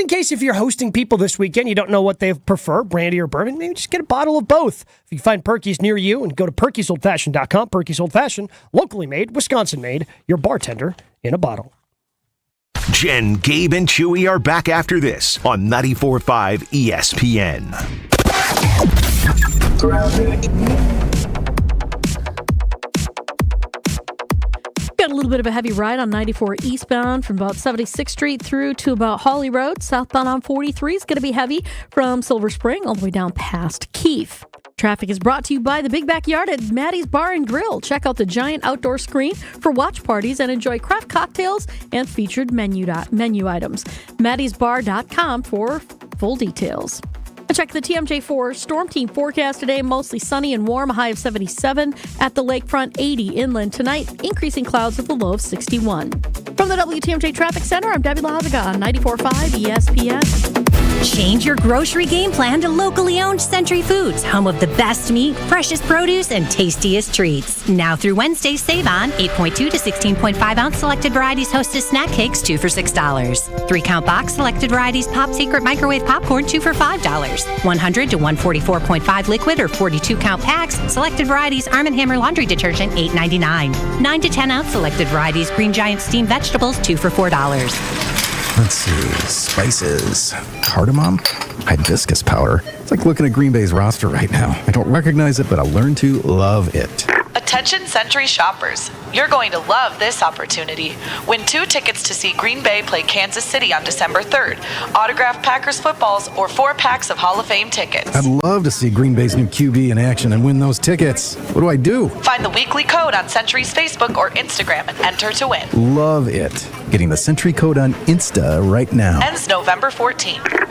in case if you're hosting people this weekend, you don't know what they prefer, brandy or bourbon, maybe just get a bottle of both. If you find Perky's near you, and go to perkysoldfashioned.com. Perky's Old Fashioned, locally made, Wisconsin made, your bartender in a bottle. Jen, Gabe, and Chewy are back after this on 94.5 ESPN. Got a little bit of a heavy ride on 94 eastbound from about 76th Street through to about Hawley Road. Southbound on 43 is going to be heavy from Silver Spring all the way down past Keefe. Traffic is brought to you by the Big Backyard at Maddie's Bar and Grill. Check out the giant outdoor screen for watch parties and enjoy craft cocktails and featured menu items. Maddie'sBar.com for full details. Check the TMJ4 Storm Team forecast today. Mostly sunny and warm, a high of 77. At the lakefront, 80 inland tonight. Increasing clouds with a low of 61. From the WTMJ Traffic Center, I'm Debbie Laviga on 94.5 ESPN. Change your grocery game plan to locally owned Century Foods, home of the best meat, freshest produce, and tastiest treats. Now through Wednesday, save on 8.2 to 16.5 ounce selected varieties Hostess snack cakes, 2 for $6. 3-count box selected varieties Pop Secret microwave popcorn, 2 for $5. 100 to 144.5 liquid or 42-count packs selected varieties Arm & Hammer laundry detergent, $8.99. 9 to 10 ounce selected varieties Green Giant steamed vegetables, 2 for $4. Let's see, spices, cardamom, hibiscus powder. It's like looking at Green Bay's roster right now. I don't recognize it, but I'll learn to love it. Attention Century shoppers, you're going to love this opportunity. Win 2 tickets to see Green Bay play Kansas City on December 3rd, autographed Packers footballs, or 4 packs of Hall of Fame tickets. I'd love to see Green Bay's new QB in action and win those tickets. What do I do? Find the weekly code on Century's Facebook or Instagram and enter to win. Love it. Getting the Century code on Insta right now. Ends November 14th.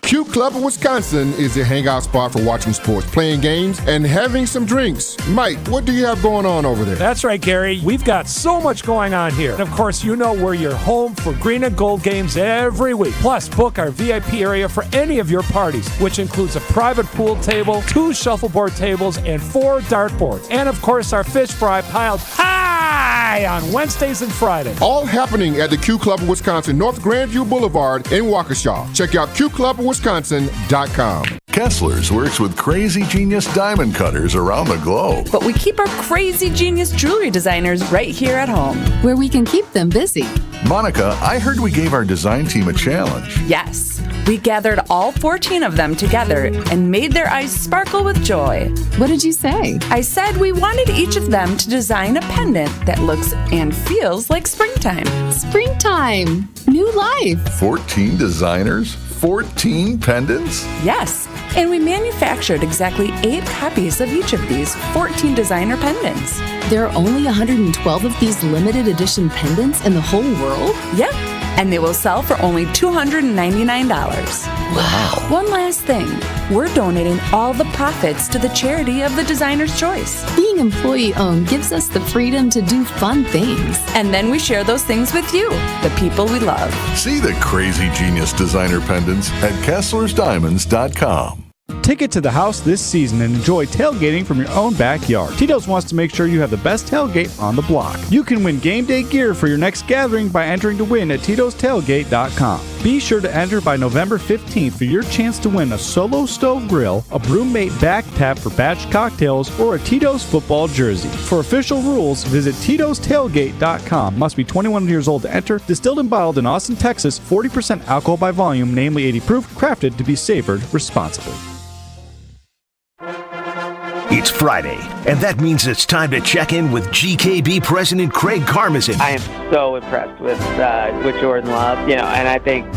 Q Club of Wisconsin is a hangout spot for watching sports, playing games, and having some drinks. Mike, what do you have going on over there? That's right, Gary. We've got so much going on here. And of course, you know we're your home for green and gold games every week. Plus, book our VIP area for any of your parties, which includes a private pool table, 2 shuffleboard tables, and 4 dartboards. And of course, our fish fry piled high on Wednesdays and Fridays. All happening at the Q Club of Wisconsin, North Grandview Boulevard in Waukesha. Check out QClubofWisconsin.com. Kessler's works with crazy genius diamond cutters around the globe. But we keep our crazy genius jewelry designers right here at home, where we can keep them busy. Monica, I heard we gave our design team a challenge. Yes. We gathered all 14 of them together and made their eyes sparkle with joy. What did you say? I said we wanted each of them to design a pendant that looks and feels like springtime. Springtime! New life! 14 designers? 14 pendants? Yes, and we manufactured exactly 8 copies of each of these 14 designer pendants. There are only 112 of these limited edition pendants in the whole world? Yep, and they will sell for only $299. Wow. One last thing, we're donating all the profits to the charity of the designer's choice. Being employee-owned gives us the freedom to do fun things. And then we share those things with you, the people we love. See the crazy genius designer pendants at KesslersDiamonds.com. Take it to the house this season and enjoy tailgating from your own backyard. Tito's wants to make sure you have the best tailgate on the block. You can win game day gear for your next gathering by entering to win at Tito'sTailgate.com. Be sure to enter by November 15th for your chance to win a Solo Stove Grill, a Broommate back tap for batch cocktails, or a Tito's football jersey. For official rules, visit Tito'sTailgate.com. Must be 21 years old to enter. Distilled and bottled in Austin, Texas, 40% alcohol by volume, namely 80 proof, crafted to be savored responsibly. It's Friday, and that means it's time to check in with GKB President Craig Karmazin. I am so impressed with Jordan Love, and I think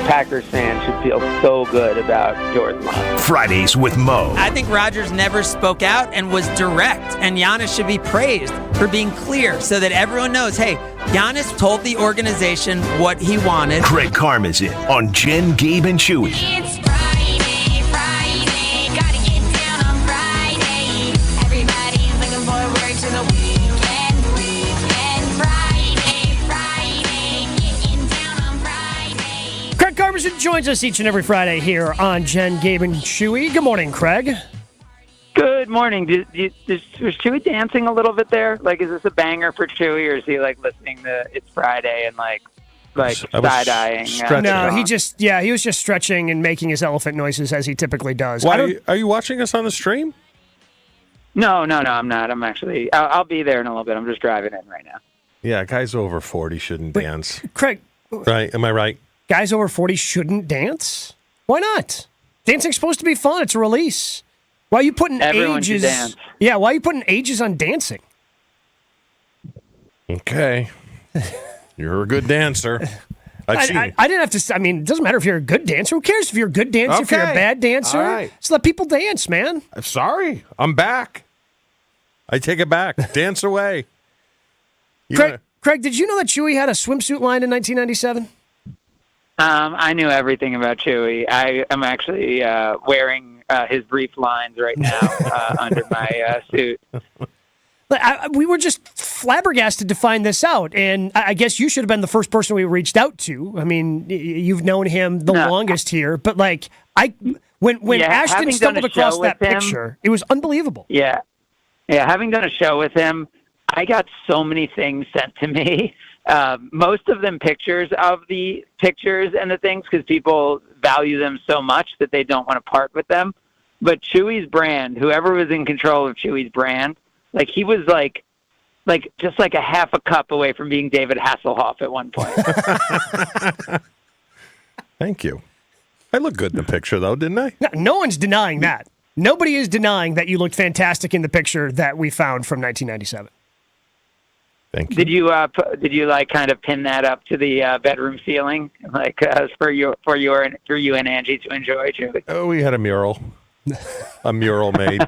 Packers fans should feel so good about Jordan Love. Fridays with Mo. I think Rodgers never spoke out and was direct, and Giannis should be praised for being clear so that everyone knows, hey, Giannis told the organization what he wanted. Craig Karmazin on Jen, Gabe, and Chewy. It's Friday, gotta get down on Friday. Everybody's looking forward to the weekend. Friday, getting down on Friday. Craig Karmazin joins us each and every Friday here on Jen, Gabe, and Chewy. Good morning, Craig. Good morning. Was Chewy dancing a little bit there? Like, is this a banger for Chewy, or is he like listening to It's Friday and like side-eyeing? No, he was just stretching and making his elephant noises as he typically does. Are you watching us on the stream? No, I'm not. I'm actually. I'll be there in a little bit. I'm just driving in right now. Yeah, guys over 40 shouldn't dance. Craig. Right? Am I right? Guys over 40 shouldn't dance? Why not? Dancing's supposed to be fun. It's a release. Why are you putting Everyone ages? should dance. Yeah, why are you putting ages on dancing? Okay. You're a good dancer. I didn't have to. I mean, it doesn't matter if you're a good dancer. Who cares if you're a good dancer? If you're a bad dancer, all right. Just let people dance, man. I'm sorry. I'm back. I take it back. Dance away. Craig, did you know that Chewy had a swimsuit line in 1997? I knew everything about Chewy. I am actually wearing his brief lines right now under my suit. We were just flabbergasted to find this out, and I guess you should have been the first person we reached out to. I mean, you've known him the longest here, but like when Ashton stumbled across that picture, it was unbelievable. Yeah, having done a show with him, I got so many things sent to me. Most of them pictures of the pictures and the things because people value them so much that they don't want to part with them. But Chewy's brand, whoever was in control of Chewy's brand, like he was like just like a half a cup away from being David Hasselhoff at one point. Thank you. I look good in the picture, though, didn't I? No one's denying that. Nobody is denying that you looked fantastic in the picture that we found from 1997. Thank you. Did you like kind of pin that up to the bedroom ceiling, like for you and Angie to enjoy, Chewy? Oh, we had a mural made.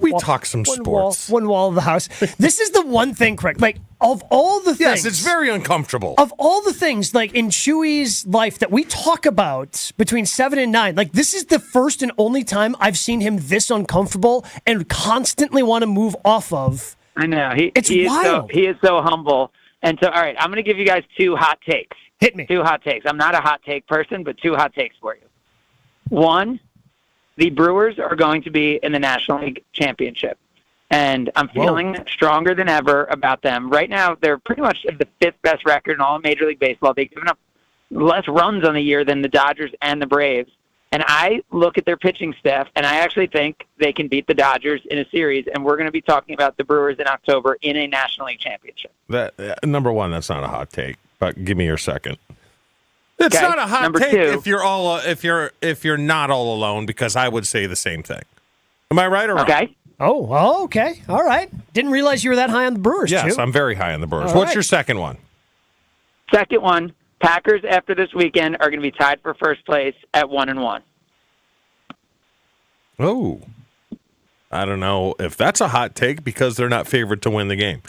We talk some sports. One wall of the house. This is the one thing, Craig. Like, of all the things. Yes, it's very uncomfortable. Of all the things, like, in Chewy's life that we talk about between 7 and 9, like, this is the first and only time I've seen him this uncomfortable and constantly want to move off of. I know. He wild. He is so humble. And so, all right, I'm going to give you guys 2 hot takes. Hit me. 2 hot takes. I'm not a hot take person, but 2 hot takes for you. 1, the Brewers are going to be in the National League Championship. And I'm feeling stronger than ever about them. Right now, they're pretty much the 5th best record in all of Major League Baseball. They've given up less runs on the year than the Dodgers and the Braves. And I look at their pitching staff, and I actually think they can beat the Dodgers in a series. And we're going to be talking about the Brewers in October in a National League Championship. That number one, that's not a hot take. But give me your second. It's Okay, not a hot number take 2. if you're not all alone, because I would say the same thing. Am I right or wrong? Okay. Oh, okay. All right. Didn't realize you were that high on the Brewers, Yes, too. I'm very high on the Brewers. All What's right. your second one? Second one, Packers after this weekend are going to be tied for first place at 1-1. Oh, I don't know if that's a hot take because they're not favored to win the game.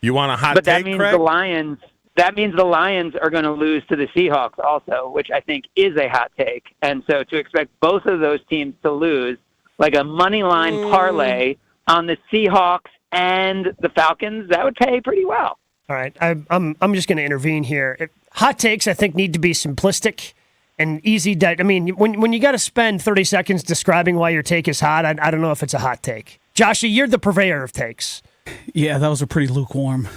You want a hot But take, that means Craig? the Lions are going to lose to the Seahawks also, which I think is a hot take. And so to expect both of those teams to lose, like a money line parlay on the Seahawks and the Falcons, that would pay pretty well. All right. I'm just going to intervene here. Hot takes, I think, need to be simplistic and easy. I mean, when you got to spend 30 seconds describing why your take is hot, I don't know if it's a hot take. Joshy, you're the purveyor of takes. Yeah, that was a pretty lukewarm.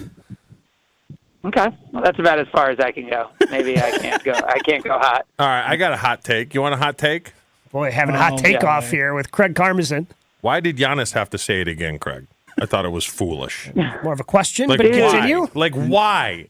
Okay. Well, that's about as far as I can go. Maybe I can't go hot. All right, I got a hot take. You want a hot take? Boy, having a hot take-off here with Craig Karmazin. Why did Giannis have to say it again, Craig? I thought it was foolish. More of a question, Like, but why? continue. Like, why?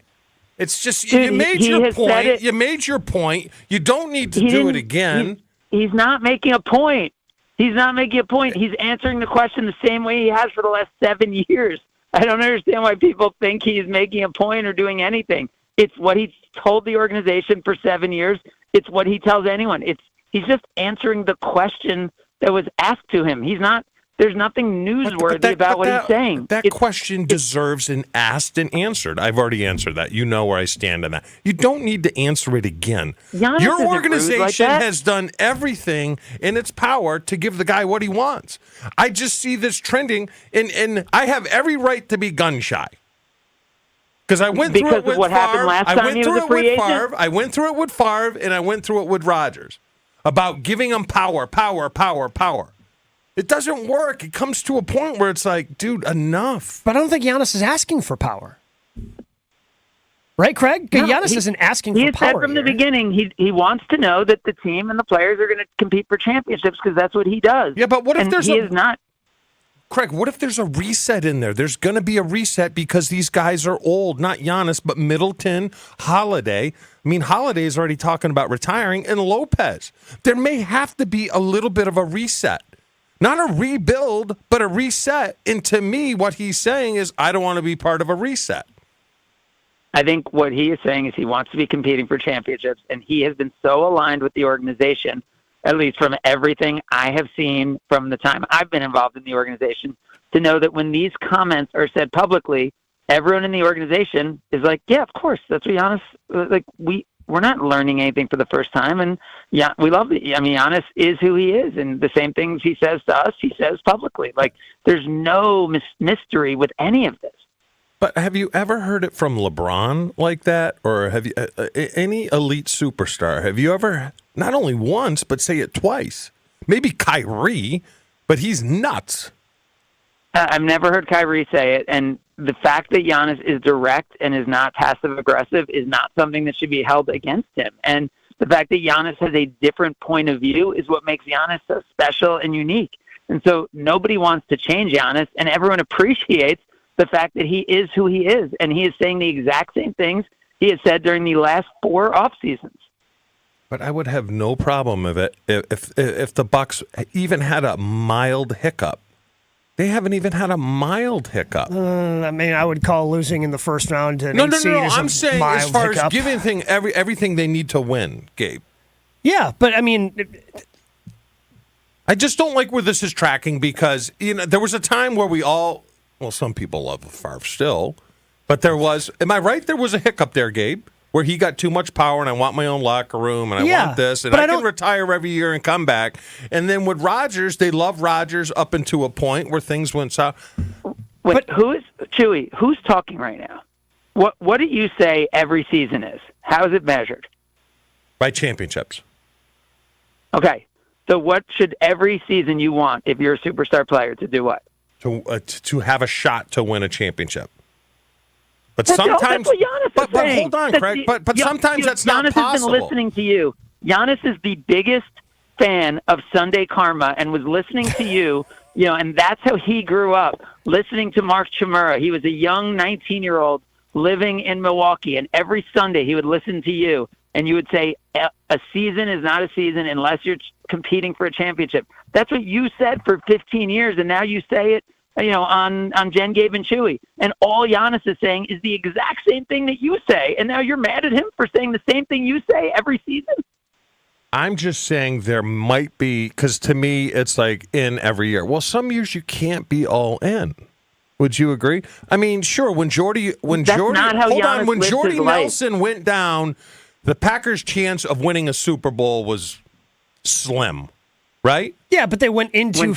It's just, Dude, you made he your has said point. it. You made your point. You don't need to do it again. He's not making a point. He's not making a point. He's answering the question the same way he has for the last 7 years. I don't understand why people think he's making a point or doing anything. It's what he's told the organization for 7 years. It's what he tells anyone. He's just answering the question that was asked to him. He's not There's nothing newsworthy about what he's saying. That question deserves an asked and answered. I've already answered that. You know where I stand on that. You don't need to answer it again. Giannis Your isn't rude organization like that. has done everything in its power to give the guy what he wants. I just see this trending, and I have every right to be gun shy. Because I went through Because it with of what happened last time he was a free agent? Favre. I went through it with Favre, and I went through it with Rodgers about giving him power. It doesn't work. It comes to a point where it's like, dude, enough. But I don't think Giannis is asking for power. Right, Craig? No, Giannis isn't asking for He power. said from the here. beginning he wants to know that the team and the players are going to compete for championships because that's what he does. Yeah, but what if there's he is not. Craig, what if there's a reset in there? There's going to be a reset because these guys are old, not Giannis, but Middleton, Holiday. I mean, Holiday's already talking about retiring, and Lopez. There may have to be a little bit of a reset. Not a rebuild, but a reset. And to me, what he's saying is, I don't want to be part of a reset. I think what he is saying is he wants to be competing for championships, and he has been so aligned with the organization, at least from everything I have seen from the time I've been involved in the organization, to know that when these comments are said publicly, everyone in the organization is like, yeah, of course, that's what Giannis, like, we're not learning anything for the first time, and yeah, we love it. I mean, Giannis is who he is, and the same things he says to us, he says publicly. Like, there's no mystery with any of this. But have you ever heard it from LeBron like that? Or have you any elite superstar? Have you ever, not only once, but say it twice? Maybe Kyrie, but he's nuts. I've never heard Kyrie say it, and the fact that Giannis is direct and is not passive-aggressive is not something that should be held against him. And the fact that Giannis has a different point of view is what makes Giannis so special and unique. And so nobody wants to change Giannis, and everyone appreciates the fact that he is who he is, and he is saying the exact same things he has said during the last 4 off seasons. But I would have no problem with it if the Bucks even had a mild hiccup. They haven't even had a mild hiccup. I mean, I would call losing in the first round to No. as I'm saying mild as far hiccup. as giving everything they need to win, Gabe. Yeah, but I mean, I just don't like where this is tracking because there was a time where some people love Favre still, but there was. Am I right? There was a hiccup there, Gabe, where he got too much power, and I want my own locker room, and I want this, and I can retire every year and come back. And then with Rodgers, they love Rodgers up into a point where things went south. Wait, Chewy? Who's talking right now? What do you say every season is? How is it measured? By championships. Okay, so what should every season you want if you're a superstar player to do what? To have a shot to win a championship. But that's sometimes, what Giannis is but saying. hold on, Craig. But sometimes that's not Giannis possible. has been listening to you. Giannis is the biggest fan of Sunday Karma and was listening to you. And that's how he grew up, listening to Mark Chmura. He was a young 19-year-old living in Milwaukee, and every Sunday he would listen to you, and you would say, a season is not a season unless you're competing for a championship. That's what you said for 15 years, and now you say it on Jen, Gabe, and Chewy. And all Giannis is saying is the exact same thing that you say, and now you're mad at him for saying the same thing you say every season? I'm just saying there might be, because to me, it's like in every year. Well, some years you can't be all in. Would you agree? I mean, sure, when Jordy Nelson went down, the Packers' chance of winning a Super Bowl was slim, right? Yeah, but they went into when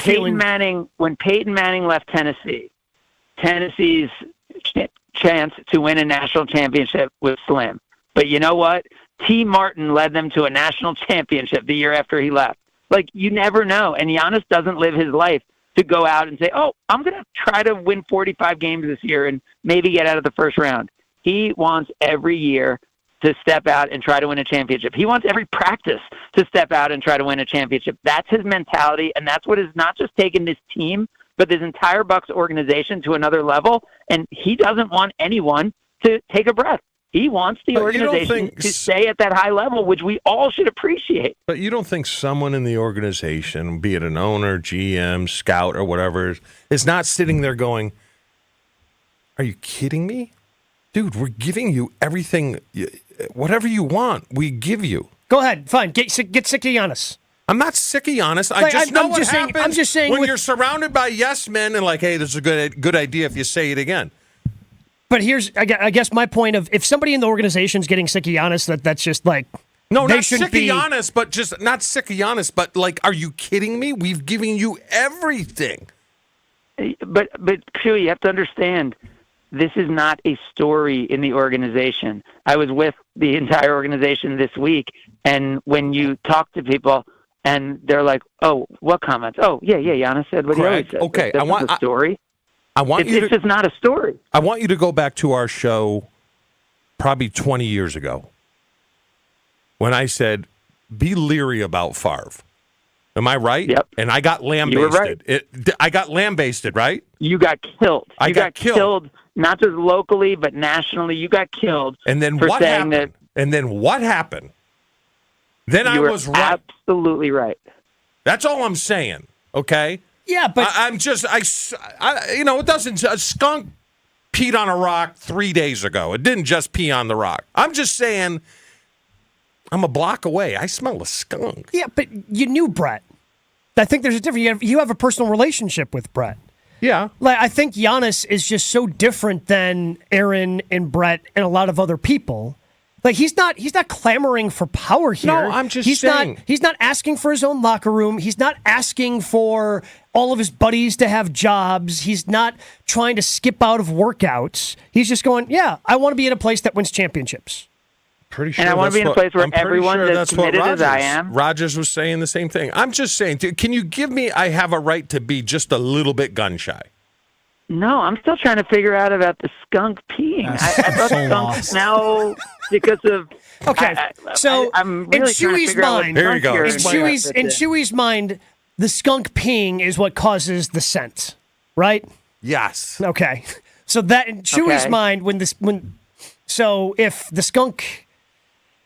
Peyton Manning left Tennessee, Tennessee's chance to win a national championship was slim. But you know what? T. Martin led them to a national championship the year after he left. Like, you never know. And Giannis doesn't live his life to go out and say, oh, I'm going to try to win 45 games this year and maybe get out of the first round. He wants every year to step out and try to win a championship. He wants every practice to step out and try to win a championship. That's his mentality, and that's what has not just taken this team, but this entire Bucs organization to another level, and he doesn't want anyone to take a breath. He wants the organization to stay at that high level, which we all should appreciate. But you don't think someone in the organization, be it an owner, GM, scout, or whatever, is not sitting there going, are you kidding me? Dude, we're giving you everything, whatever you want, we give you. Go ahead, fine. Get sick of Giannis. I'm not sick of Giannis. I just know what happens I'm just saying when you're surrounded by yes men and like, hey, this is a good idea if you say it again. But here's, I guess, my point of if somebody in the organization's getting sick of Giannis, that's just like no, they not sick be, of Giannis, but just not sick of Giannis, but like, are you kidding me? We've given you everything. But Chewy, you have to understand, this is not a story in the organization. I was with the entire organization this week, and when you talk to people, and they're like, "Oh, what comments? Oh, yeah, Giannis said what he always said." Okay, I want a story. It's just not a story. I want you to go back to our show, probably 20 years ago, when I said, "Be leery about Favre." Am I right? Yep. And I got lambasted. You were right. I got lambasted, right? You got killed. I got killed. Not just locally, but nationally. You got killed. And then for what saying happened? And then what happened? Then I was right. Absolutely right. That's all I'm saying. Okay. Yeah, but I'm just it doesn't. A skunk peed on a rock 3 days ago. It didn't just pee on the rock. I'm just saying. I'm a block away. I smell a skunk. Yeah, but you knew Brett. I think there's a difference. You have a personal relationship with Brett. Yeah. Like I think Giannis is just so different than Aaron and Brett and a lot of other people. Like he's not clamoring for power here. No, I'm just saying. He's not asking for his own locker room. He's not asking for all of his buddies to have jobs. He's not trying to skip out of workouts. He's just going, yeah, I want to be in a place that wins championships. Pretty sure and I want to be in a place where everyone's as committed as I am. Rogers was saying the same thing. I'm just saying, can you give me, I have a right to be just a little bit gun shy. No, I'm still trying to figure out about the skunk peeing. I thought so skunks now because of... Okay, so I'm really in Chewy's mind, here you go. In Chewy's mind, the skunk peeing is what causes the scent, right? Yes. Okay, so that in Chewy's mind, so if the skunk...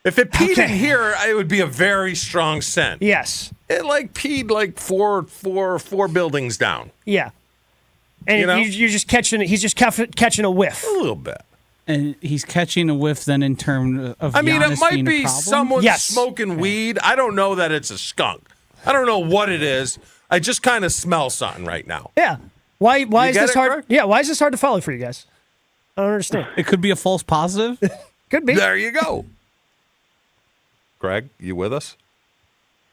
If it peed in here, it would be a very strong scent. Yes. It peed like four buildings down. Yeah. And you're just catching it. He's just catching a whiff. A little bit. And he's catching a whiff then in terms of Giannis it might being be a problem? someone smoking weed. I don't know that it's a skunk. I don't know what it is. I just kind of smell something right now. Yeah. Why is this hard? Greg? Yeah, why is this hard to follow for you guys? I don't understand. It could be a false positive. Could be. There you go. Greg, you with us?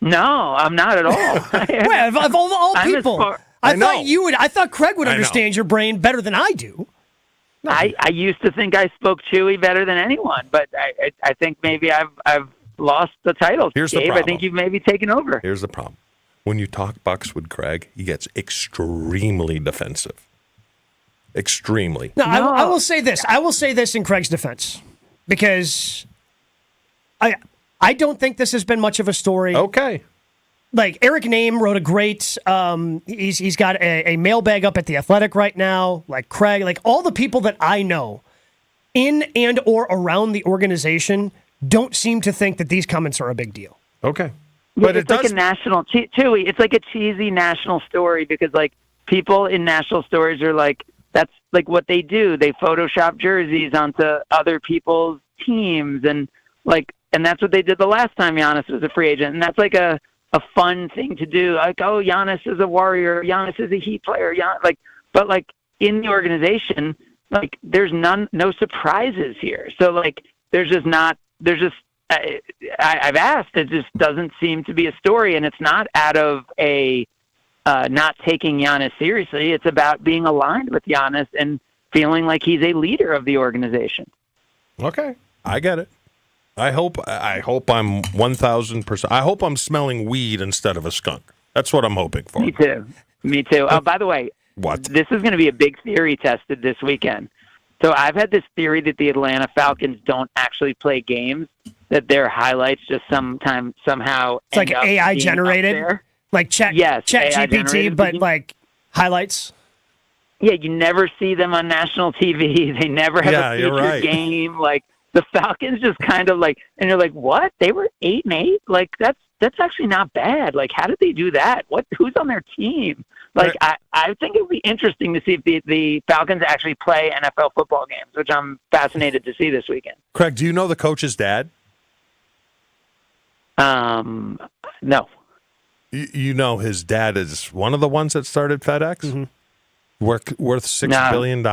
No, I'm not at all. Well, of all people, I thought Craig would understand your brain better than I do. I used to think I spoke Chewy better than anyone, but I think maybe I've lost the title. Here's Gabe, the problem. I think you've maybe taken over. Here's the problem. When you talk Bucks with Craig, he gets extremely defensive. Extremely. No. I will say this. I will say this in Craig's defense because I don't think this has been much of a story. Okay. Like Eric Name wrote a great. He's got a mailbag up at The Athletic right now. Like Craig, like all the people that I know in and or around the organization don't seem to think that these comments are a big deal. Okay. But it's like a national Chewy. It's like a cheesy national story because like people in national stories are like that's like what they do. They Photoshop jerseys onto other people's teams and that's what they did the last time Giannis was a free agent. And that's like a fun thing to do. Like, oh, Giannis is a Warrior. Giannis is a Heat player. But in the organization, there's no surprises here. So I've asked, it just doesn't seem to be a story. And it's not out of a not taking Giannis seriously. It's about being aligned with Giannis and feeling like he's a leader of the organization. Okay. I get it. I hope I'm 1,000%. I hope I'm smelling weed instead of a skunk. That's what I'm hoping for. Me too. Oh, by the way, what? This is going to be a big theory tested this weekend. So I've had this theory that the Atlanta Falcons don't actually play games, that their highlights just somehow it's like AI generated, like chat GPT, but like highlights. Yeah, you never see them on national TV. They never have a featured game. The Falcons just kind of and you're like, what? They were 8-8? That's actually not bad. How did they do that? Who's on their team? I think it would be interesting to see if the Falcons actually play NFL football games, which I'm fascinated to see this weekend. Craig, do you know the coach's dad? No. You know, his dad is one of the ones that started FedEx, worth $6 billion.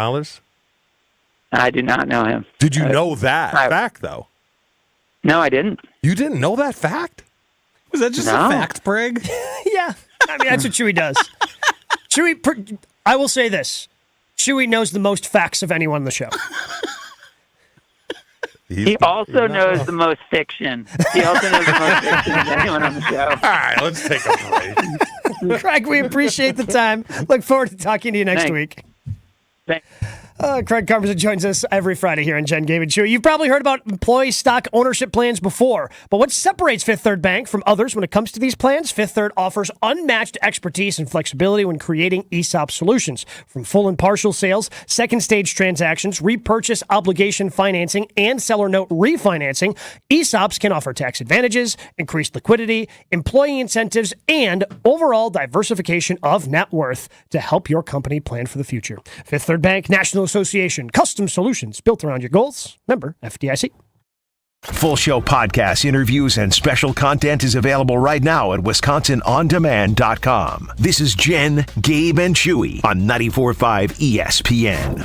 I do not know him. Did you know that fact, though? No, I didn't. You didn't know that fact? Was that just a fact, Brig? Yeah. I mean, that's what Chewy does. Chewy, I will say this. Chewy knows the most facts of anyone on the show. He also knows the most fiction. He also knows the most fiction of anyone on the show. All right, let's take a break. Craig, we appreciate the time. Look forward to talking to you next Thanks. week. Thanks. Craig Carpenter joins us every Friday here on Jen, Gabe, and Chewy. You've probably heard about employee stock ownership plans before, but what separates Fifth Third Bank from others when it comes to these plans? Fifth Third offers unmatched expertise and flexibility when creating ESOP solutions. From full and partial sales, second stage transactions, repurchase obligation financing, and seller note refinancing, ESOPs can offer tax advantages, increased liquidity, employee incentives, and overall diversification of net worth to help your company plan for the future. Fifth Third Bank, National Association, custom solutions built around your goals. Member FDIC. Full show podcasts, interviews, and special content is available right now at WisconsinOnDemand.com. This is Jen, Gabe, and Chewy on 94.5 ESPN.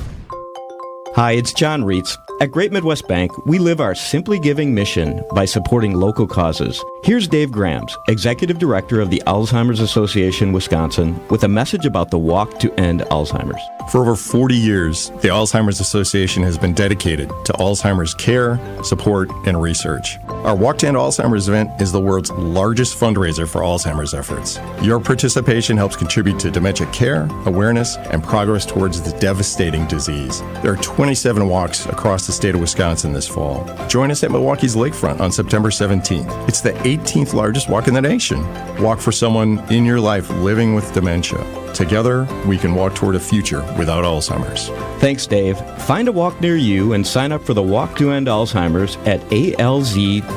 Hi, it's John Reitz. At Great Midwest Bank, we live our Simply Giving mission by supporting local causes. Here's Dave Grams, Executive Director of the Alzheimer's Association Wisconsin, with a message about the Walk to End Alzheimer's. For over 40 years, the Alzheimer's Association has been dedicated to Alzheimer's care, support, and research. Our Walk to End Alzheimer's event is the world's largest fundraiser for Alzheimer's efforts. Your participation helps contribute to dementia care, awareness, and progress towards the devastating disease. There are 27 walks across the state of Wisconsin this fall. Join us at Milwaukee's Lakefront on September 17th. It's the 18th largest walk in the nation. Walk for someone in your life living with dementia. Together, we can walk toward a future without Alzheimer's. Thanks, Dave. Find a walk near you and sign up for the Walk to End Alzheimer's at alz.org/walk.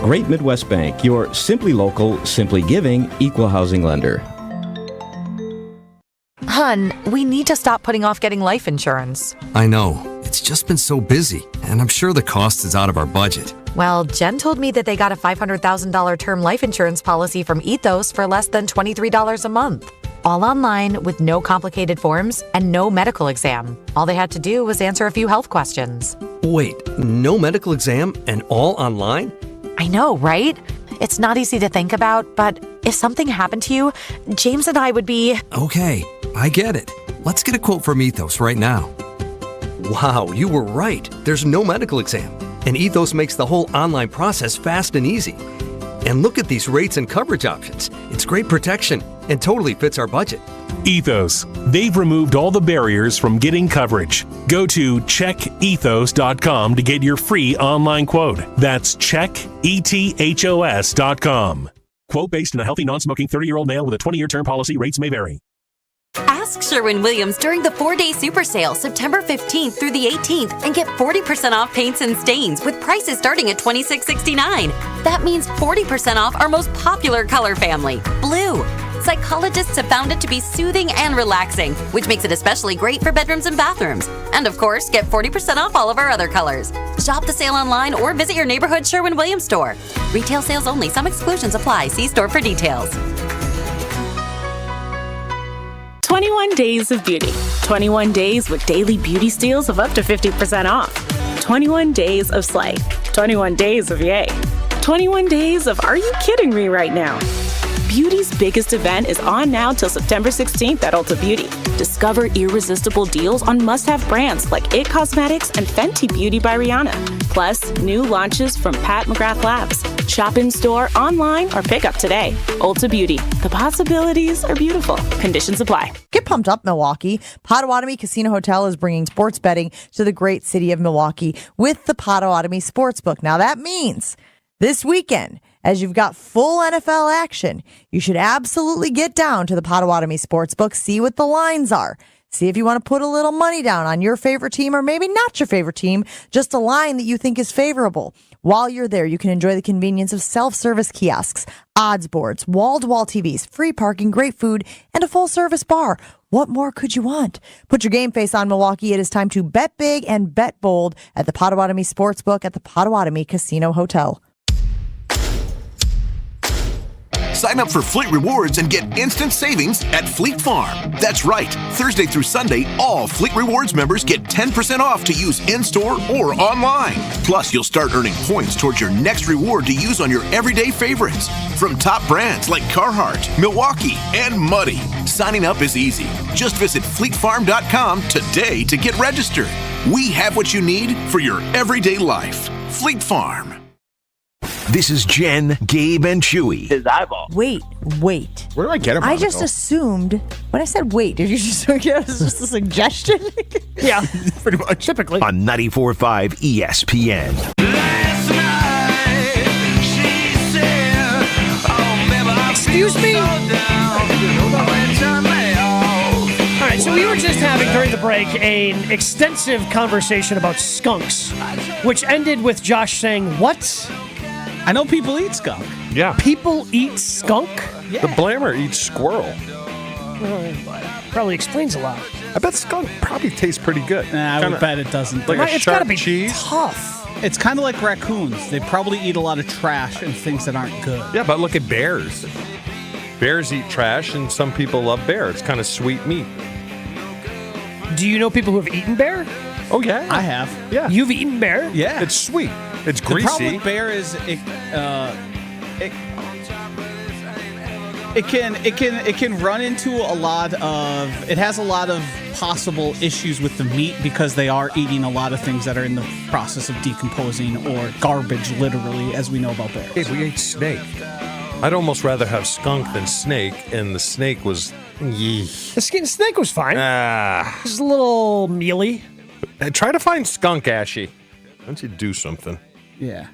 Great Midwest Bank, your simply local, simply giving, equal housing lender. Hun, we need to stop putting off getting life insurance. I know. It's just been so busy, and I'm sure the cost is out of our budget. Well, Jen told me that they got a $500,000 term life insurance policy from Ethos for less than $23 a month. All online with no complicated forms and no medical exam. All they had to do was answer a few health questions. Wait, no medical exam and all online? I know, right? It's not easy to think about, but if something happened to you, James and I would be... Okay, I get it. Let's get a quote from Ethos right now. Wow, you were right. There's no medical exam. And Ethos makes the whole online process fast and easy. And look at these rates and coverage options. It's great protection and totally fits our budget. Ethos. They've removed all the barriers from getting coverage. Go to checkethos.com to get your free online quote. That's checkethos.com. Quote based on a healthy, non-smoking 30-year-old male with a 20-year term policy. Rates may vary. Ask Sherwin-Williams during the 4-day super sale, September 15th through the 18th, and get 40% off paints and stains with prices starting at $26.69. That means 40% off our most popular color family, blue. Psychologists have found it to be soothing and relaxing, which makes it especially great for bedrooms and bathrooms. And of course, get 40% off all of our other colors. Shop the sale online or visit your neighborhood Sherwin-Williams store. Retail sales only. Some exclusions apply. See store for details. 21 Days of Beauty. 21 days with daily beauty steals of up to 50% off. 21 days of Slay. 21 days of Yay. 21 days of Are You Kidding Me right now? Beauty's biggest event is on now till September 16th at Ulta Beauty. Discover irresistible deals on must-have brands like IT Cosmetics and Fenty Beauty by Rihanna. Plus, new launches from Pat McGrath Labs. Shop in store, online, or pick up today. Ulta Beauty. The possibilities are beautiful. Conditions apply. Get pumped up, Milwaukee. Potawatomi Casino Hotel is bringing sports betting to the great city of Milwaukee with the Potawatomi Sportsbook. Now that means this weekend, as you've got full NFL action, you should absolutely get down to the Potawatomi Sportsbook, see what the lines are. See if you want to put a little money down on your favorite team or maybe not your favorite team, just a line that you think is favorable. While you're there, you can enjoy the convenience of self-service kiosks, odds boards, wall-to-wall TVs, free parking, great food, and a full-service bar. What more could you want? Put your game face on, Milwaukee. It is time to bet big and bet bold at the Potawatomi Sportsbook at the Potawatomi Casino Hotel. Sign up for Fleet Rewards and get instant savings at Fleet Farm. That's right. Thursday through Sunday, all Fleet Rewards members get 10% off to use in-store or online. Plus, you'll start earning points towards your next reward to use on your everyday favorites. From top brands like Carhartt, Milwaukee, and Muddy. Signing up is easy. Just visit fleetfarm.com today to get registered. We have what you need for your everyday life. Fleet Farm. This is Jen, Gabe, and Chewy. His eyeball. Wait. Where do I get him? I just assumed when I said wait, did you just think it was just a suggestion? Yeah, pretty much. Typically. On 94.5 ESPN. Excuse me? All right, so we were just having during the break an extensive conversation about skunks, which ended with Josh saying, what? I know people eat skunk. Yeah. People eat skunk? Yeah. The Blammer eats squirrel. Probably explains a lot. I bet skunk probably tastes pretty good. Nah, I would bet it doesn't. Like a It's sharp gotta be cheese. tough. It's kind of like raccoons. They probably eat a lot of trash and things that aren't good. Yeah, but look at bears. Bears eat trash, and some people love bear. It's kind of sweet meat. Do you know people who have eaten bear? Oh, yeah. I have. Yeah. You've eaten bear? Yeah. It's sweet. It's The problem greasy. with bear is it can run into a lot of, it has a lot of possible issues with the meat because they are eating a lot of things that are in the process of decomposing or garbage, literally, as we know about bears. Hey, we ate snake. I'd almost rather have skunk than snake, and the snake was... The snake was fine. Ah. It was a little mealy. Try to find skunk, Ashy. Why don't you do something? Yeah.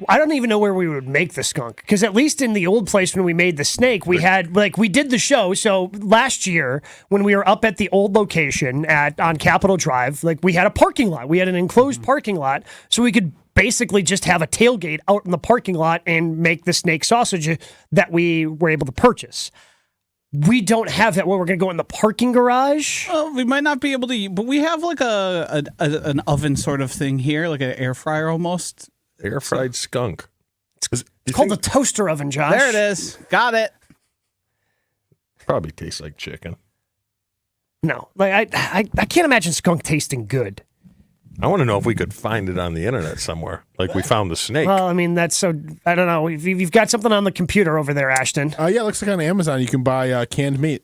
I don't even know where we would make the skunk, because at least in the old place when we made the snake, we had, we did the show. So last year when we were up at the old location on Capitol Drive, we had a parking lot. We had an enclosed parking lot, so we could basically just have a tailgate out in the parking lot and make the snake sausage that we were able to purchase. We don't have that where we're going to go in the parking garage. Well, we might not be able to, but we have an oven sort of thing here, like an air fryer almost. Air fried skunk. It's called the toaster oven, Josh. There it is. Got it. Probably tastes like chicken. No, I can't imagine skunk tasting good. I want to know if we could find it on the internet somewhere, like we found the snake. Well, I mean, that's so, I don't know. You've got something on the computer over there, Ashton. Yeah, it looks like on Amazon you can buy canned meat.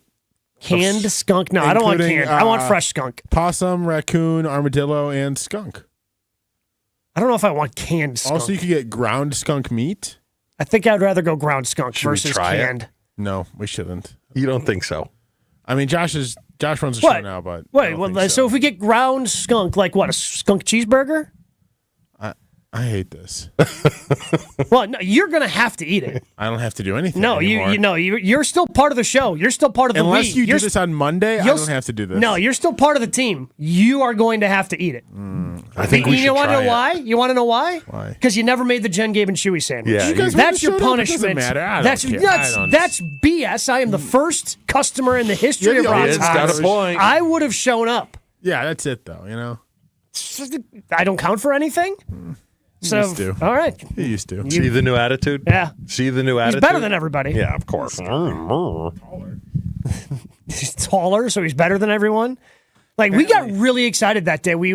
Canned skunk? No, I don't want canned. I want fresh skunk. Possum, raccoon, armadillo, and skunk. I don't know if I want canned skunk. Also, you could get ground skunk meat. I think I'd rather go ground skunk versus try canned. it? No, we shouldn't. You don't think so? I mean, Josh runs the show now, but Wait, so if we get ground skunk, like what, a skunk cheeseburger? I hate this. Well, no, you're going to have to eat it. I don't have to do anything. No, anymore. you're still part of the show. You're still part of the Unless you you're do this on Monday, I don't have to do this. No, you're still part of the team. You are going to have to eat it. I think we should You want to try know it. why? You want to know why? Why? Because you never made the Jen, Gabe, and Chewy sandwich. Yeah, You guys that's your wouldn't have showed up. It punishment. doesn't matter. I don't That's care. that's BS. I am the first customer in the history of You're the Ron's oldest. House. Got a point. I would have shown up. Yeah, that's it, though, you know? I don't count for anything. So, used to. all right. You used to. See the new attitude? Yeah. See the new He's attitude? better than everybody. Yeah, of course. He's taller, so he's better than everyone. We got really excited that day. We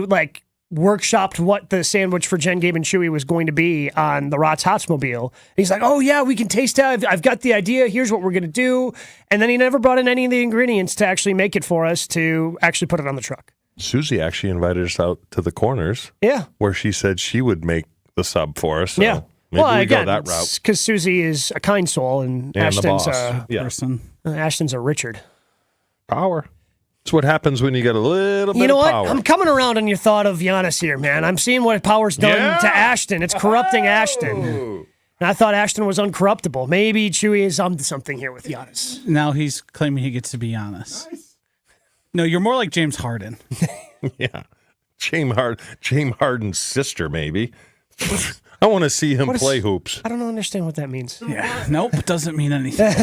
workshopped what the sandwich for Jen, Gabe, and Chewy was going to be on the Rots Hotsmobile. He's like, oh yeah, we can taste it. I've got the idea. Here's what we're going to do. And then he never brought in any of the ingredients to actually make it for us to actually put it on the truck. Susie actually invited us out to the corners. Yeah. Where she said she would make the sub for us. So Yeah. maybe we again, go that route. Because Susie is a kind soul and the Ashton's boss. a Yeah. person. Ashton's a Richard. Power. That's what happens when you get a little bit You know of what? power. I'm coming around on your thought of Giannis here, man. I'm seeing what power's done to Ashton. It's corrupting Ashton. And I thought Ashton was uncorruptible. Maybe Chewy is onto something here with Giannis. Now he's claiming he gets to be honest. No, you're more like James Harden. Yeah. James Harden's sister, maybe. I want to see him play hoops. I don't understand what that means. Yeah. Nope. Doesn't mean anything.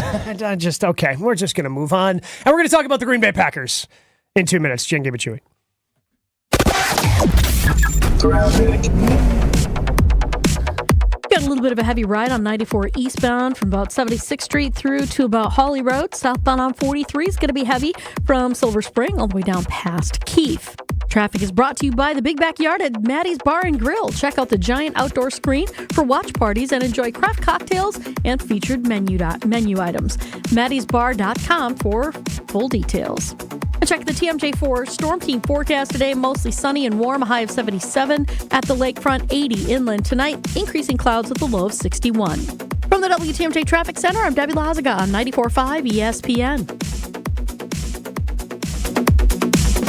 Okay. We're just going to move on. And we're going to talk about the Green Bay Packers in 2 minutes. Jen, Gabe, and Chewy. Good little bit of a heavy ride on 94 eastbound from about 76th Street through to about Hawley Road. Southbound on 43 is going to be heavy from Silver Spring all the way down past Keefe. Traffic is brought to you by the Big Backyard at Maddie's Bar and Grill. Check out the giant outdoor screen for watch parties and enjoy craft cocktails and featured menu items. Maddie'sBar.com for full details. And check the TMJ4 Storm Team forecast today. Mostly sunny and warm, a high of 77. At the lakefront, 80 inland tonight. Increasing clouds with a low of 61. From the WTMJ Traffic Center, I'm Debbie Lazaga on 94.5 ESPN.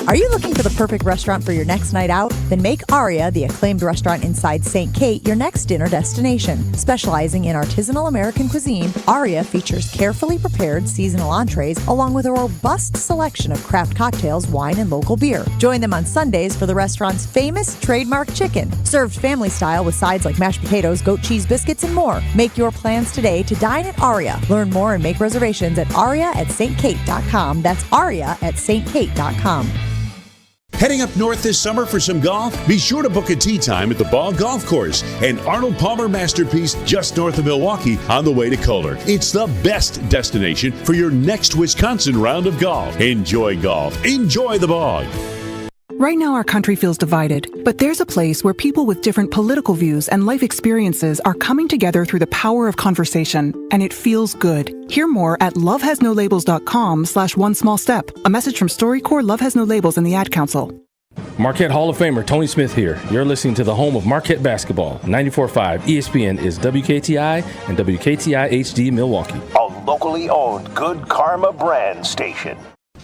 Are you looking for the perfect restaurant for your next night out? Then make Aria, the acclaimed restaurant inside St. Kate, your next dinner destination. Specializing in artisanal American cuisine, Aria features carefully prepared seasonal entrees along with a robust selection of craft cocktails, wine, and local beer. Join them on Sundays for the restaurant's famous trademark chicken, served family style with sides like mashed potatoes, goat cheese biscuits, and more. Make your plans today to dine at Aria. Learn more and make reservations at aria@stkate.com. That's aria@stkate.com. Heading up north this summer for some golf? Be sure to book a tee time at the Ball Golf Course, an Arnold Palmer masterpiece just north of Milwaukee on the way to Kohler. It's the best destination for your next Wisconsin round of golf. Enjoy golf. Enjoy the bog. Right now, our country feels divided, but there's a place where people with different political views and life experiences are coming together through the power of conversation, and it feels good. Hear more at lovehasnolabels.com/one-small-step. A message from StoryCorps, Love Has No Labels, and the Ad Council. Marquette Hall of Famer Tony Smith here. You're listening to the home of Marquette basketball. 94.5 ESPN is WKTI and WKTI HD Milwaukee. A locally owned Good Karma brand station.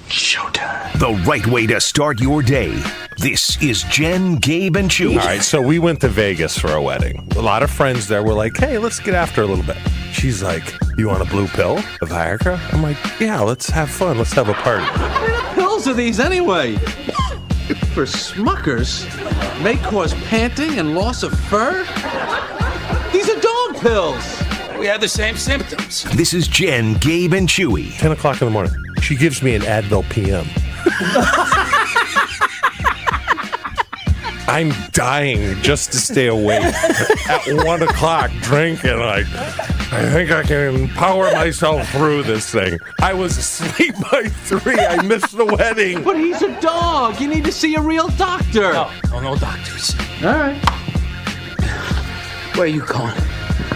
Showtime. The right way to start your day. This is Jen, Gabe, and Chewy. All right, so we went to Vegas for a wedding. A lot of friends there were like, hey, let's get after a little bit. She's like, you want a blue pill? A Viagra? I'm like, yeah, let's have fun. Let's have a party. What kind of pills are these anyway? For Smuckers, may cause panting and loss of fur? These are dog pills. We have the same symptoms. This is Jen, Gabe, and Chewy. 10 o'clock in the morning. She gives me an Advil PM. I'm dying just to stay awake at 1 o'clock drinking. Like, I think I can power myself through this thing. I was asleep by 3. I missed the wedding. But he's a dog. You need to see a real doctor. No doctors. All right. Where are you going?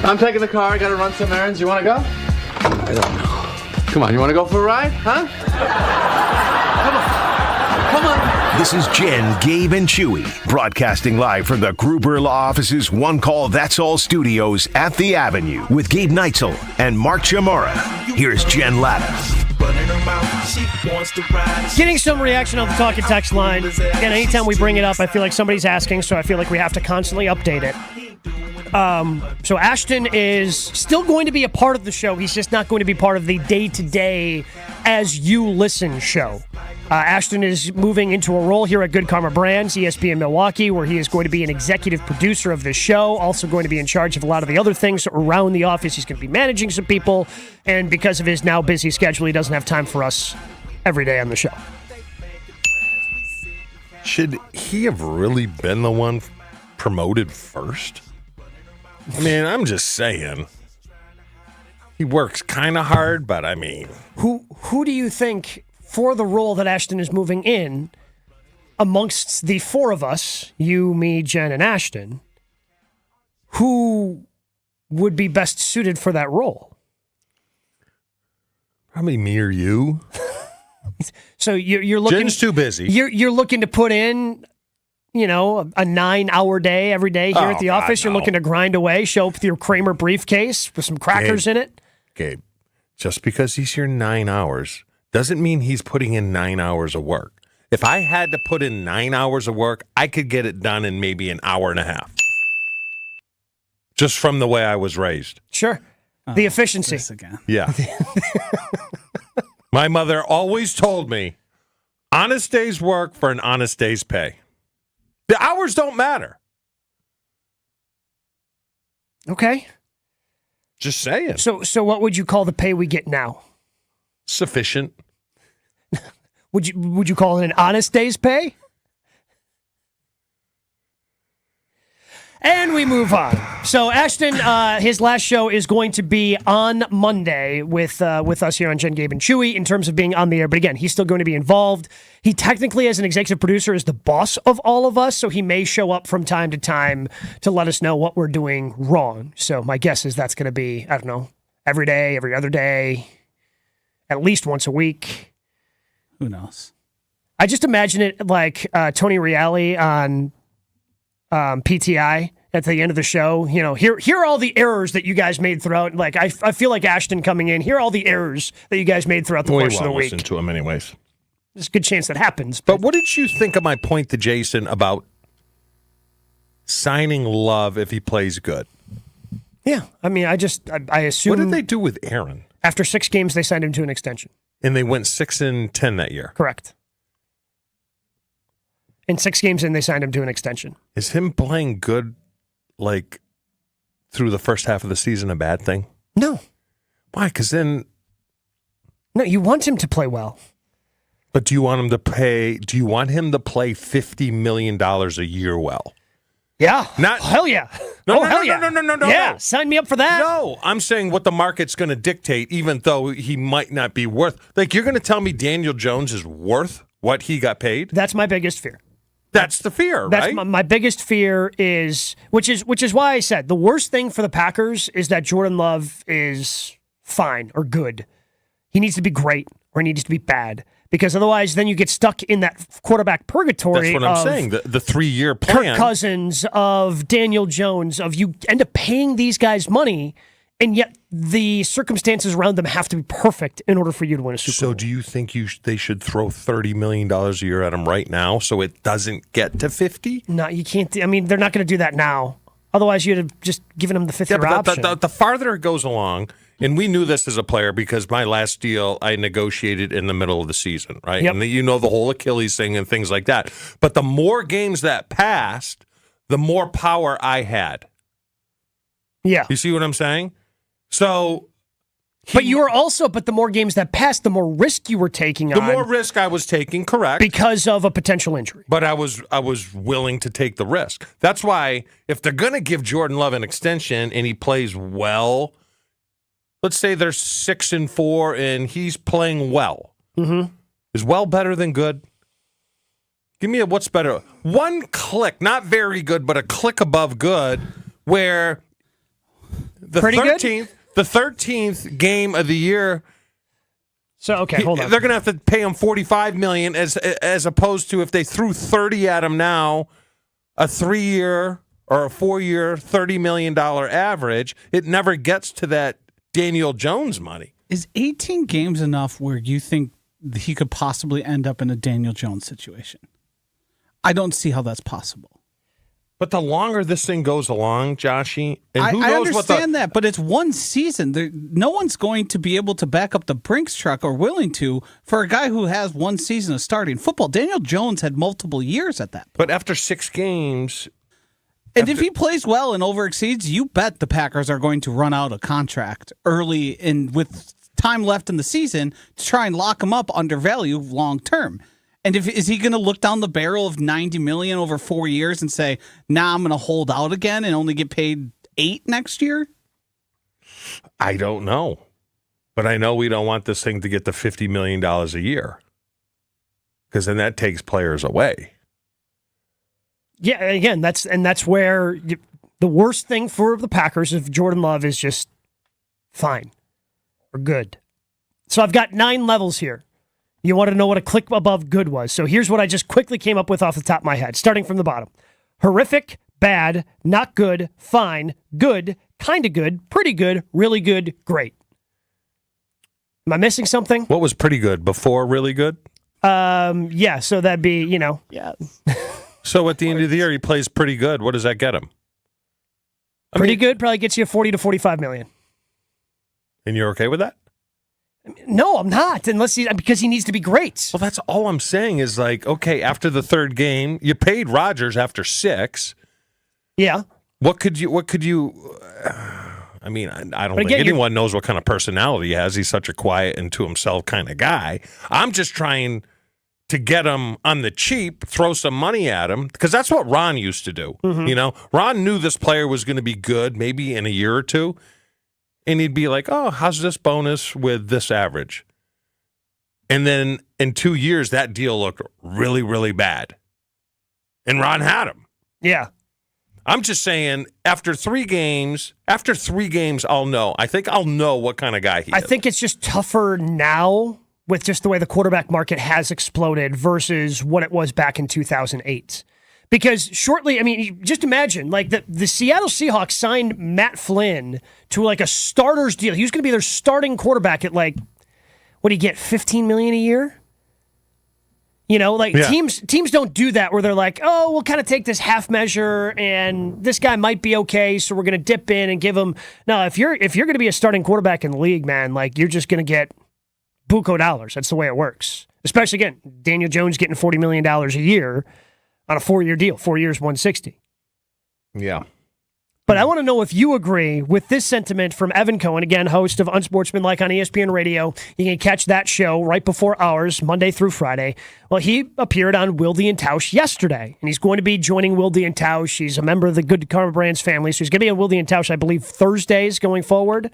I'm taking the car. I got to run some errands. You want to go? I don't know. Come on, you want to go for a ride? Huh? Come on. This is Jen, Gabe, and Chewy, broadcasting live from the Gruber Law Office's One Call That's All studios at the Avenue with Gabe Neitzel and Mark Chamora. Here's Jen Latta. Getting some reaction on the talk and text line. Again, anytime we bring it up, I feel like somebody's asking, so I feel like we have to constantly update it. So Ashton is still going to be a part of the show. He's just not going to be part of the day-to-day as you listen show. Ashton is moving into a role here at Good Karma Brands, ESPN Milwaukee, where he is going to be an executive producer of the show, also going to be in charge of a lot of the other things around the office. He's going to be managing some people, and because of his now busy schedule, he doesn't have time for us every day on the show. Should he have really been the one promoted first? I mean, I'm just saying. He works kind of hard, but I mean. Who do you think, for the role that Ashton is moving in, amongst the 4 of us, you, me, Jen, and Ashton, who would be best suited for that role? Probably me or you. So you're looking. Jen's too busy. You're looking to put in, a 9-hour day every day here at the office. You're looking to grind away, show up with your Kramer briefcase with some crackers in it. Gabe, just because he's here 9 hours doesn't mean he's putting in 9 hours of work. If I had to put in 9 hours of work, I could get it done in maybe an hour and a half. Just from the way I was raised. Sure. The efficiency. Again. Yeah. My mother always told me, honest day's work for an honest day's pay. The hours don't matter. Okay. Just saying. So what would you call the pay we get now? Sufficient. Would you call it an honest day's pay? And we move on. So Ashton, his last show is going to be on Monday with us here on Jen, Gabe, and Chewy in terms of being on the air. But again, he's still going to be involved. He technically, as an executive producer, is the boss of all of us, so he may show up from time to time to let us know what we're doing wrong. So my guess is that's going to be, I don't know, every day, every other day, at least once a week. Who knows? I just imagine it like Tony Reale on PTI at the end of the show. You know, here are all the errors that you guys made throughout. Like I feel like Ashton coming in. Here are all the errors that you guys made throughout the course of the week. Listen to him anyways. There's a good chance that happens. But what did you think of my point to Jason about signing Love if he plays good? Yeah, I mean, I assume. What did they do with Aaron? After 6 games, they signed him to an extension. And they went 6-10 that year. Correct. In 6 games in, they signed him to an extension. Is him playing good, like, through the first half of the season a bad thing? No. Why? Because then... No, you want him to play well. But do you want him to play $50 million a year well? Yeah. Not hell yeah. No, hell yeah. No. Yeah, sign me up for that. No, I'm saying what the market's going to dictate, even though he might not be worth. Like, you're going to tell me Daniel Jones is worth what he got paid? That's my biggest fear. That's the fear, That's right? my biggest fear is, which is why I said the worst thing for the Packers is that Jordan Love is fine or good. He needs to be great or he needs to be bad. Because otherwise, then you get stuck in that quarterback purgatory. That's what I'm saying. The 3-year plan. Kirk Cousins, of Daniel Jones, of you end up paying these guys money, and yet the circumstances around them have to be perfect in order for you to win a Super Bowl. So do you think they should throw $30 million a year at him right now so it doesn't get to 50? No, you can't. I mean, they're not going to do that now. Otherwise, you'd have just given him the fifth-year option. The farther it goes along, and we knew this as a player because my last deal I negotiated in the middle of the season, right? Yep. And you know the whole Achilles thing and things like that. But the more games that passed, the more power I had. Yeah. You see what I'm saying? So... But the more games that passed, the more risk you were taking The more risk I was taking, correct. Because of a potential injury. But I was willing to take the risk. That's why if they're going to give Jordan Love an extension and he plays well, let's say they're 6-4 and he's playing well. Mm-hmm. Is well better than good? Give me what's better. One click, not very good, but a click above good, where the Pretty 13th. good? The 13th game of the year. So okay, hold on. They're going to have to pay him $45 million as opposed to if they threw 30 at him now, a 3-year or a 4-year $30 million average. It never gets to that Daniel Jones money. Is 18 games enough where you think he could possibly end up in a Daniel Jones situation? I don't see how that's possible. But the longer this thing goes along, Joshy, and who I knows understand that, but it's one season. No one's going to be able to back up the Brinks truck or willing to for a guy who has one season of starting football. Daniel Jones had multiple years at that point. But after 6 games... And if he plays well and overexceeds, you bet the Packers are going to run out a contract early and with time left in the season to try and lock him up under value long term. And is he going to look down the barrel of $90 million over 4 years and say, "Nah, I'm going to hold out again and only get paid $8 next year"? I don't know, but I know we don't want this thing to get to $50 million a year because then that takes players away. Yeah, again, that's where the worst thing for the Packers if Jordan Love is just fine or good. So I've got 9 levels here. You want to know what a click above good was. So here's what I just quickly came up with off the top of my head, starting from the bottom. Horrific, bad, not good, fine, good, kind of good, pretty good, really good, great. Am I missing something? What was pretty good before really good? Yeah, so that'd be, yeah. So at the end of the year, he plays pretty good. What does that get him? Pretty good probably gets you 40 to 45 million. And you're okay with that? No, I'm not, because he needs to be great. Well, that's all I'm saying is like, okay, after the 3rd game, you paid Rodgers after 6. Yeah. What could you I mean, I don't think anyone knows what kind of personality he has. He's such a quiet and to himself kind of guy. I'm just trying to get him on the cheap, throw some money at him, because that's what Ron used to do. You know, Ron knew this player was going to be good maybe in a year or two, and he'd be like, oh, how's this bonus with this average? And then in 2 years, that deal looked really, really bad. And Ron had him. Yeah. I'm just saying, after three games, I'll know. I think I'll know what kind of guy he is. I think it's just tougher now with just the way the quarterback market has exploded versus what it was back in 2008. Because shortly, I mean, just imagine, like the Seattle Seahawks signed Matt Flynn to like a starter's deal. He was going to be their starting quarterback at like, what do you get, $15 million a year? You know, like teams don't do that where they're like, oh, we'll kind of take this half measure and this guy might be okay, so we're going to dip in and give him. No, if you're going to be a starting quarterback in the league, man, like you're just going to get buco dollars. That's the way it works. Especially, again, Daniel Jones getting $40 million a year on a 4-year deal. 4 years, $160. Yeah. But I want to know if you agree with this sentiment from Evan Cohen, again, host of Unsportsmanlike on ESPN Radio. You can catch that show right before ours, Monday through Friday. Well, he appeared on Wilde and Tausch yesterday, and he's going to be joining Wilde and Tausch. He's a member of the Good Karma Brands family, so he's going to be on Wilde and Tausch, I believe, Thursdays going forward.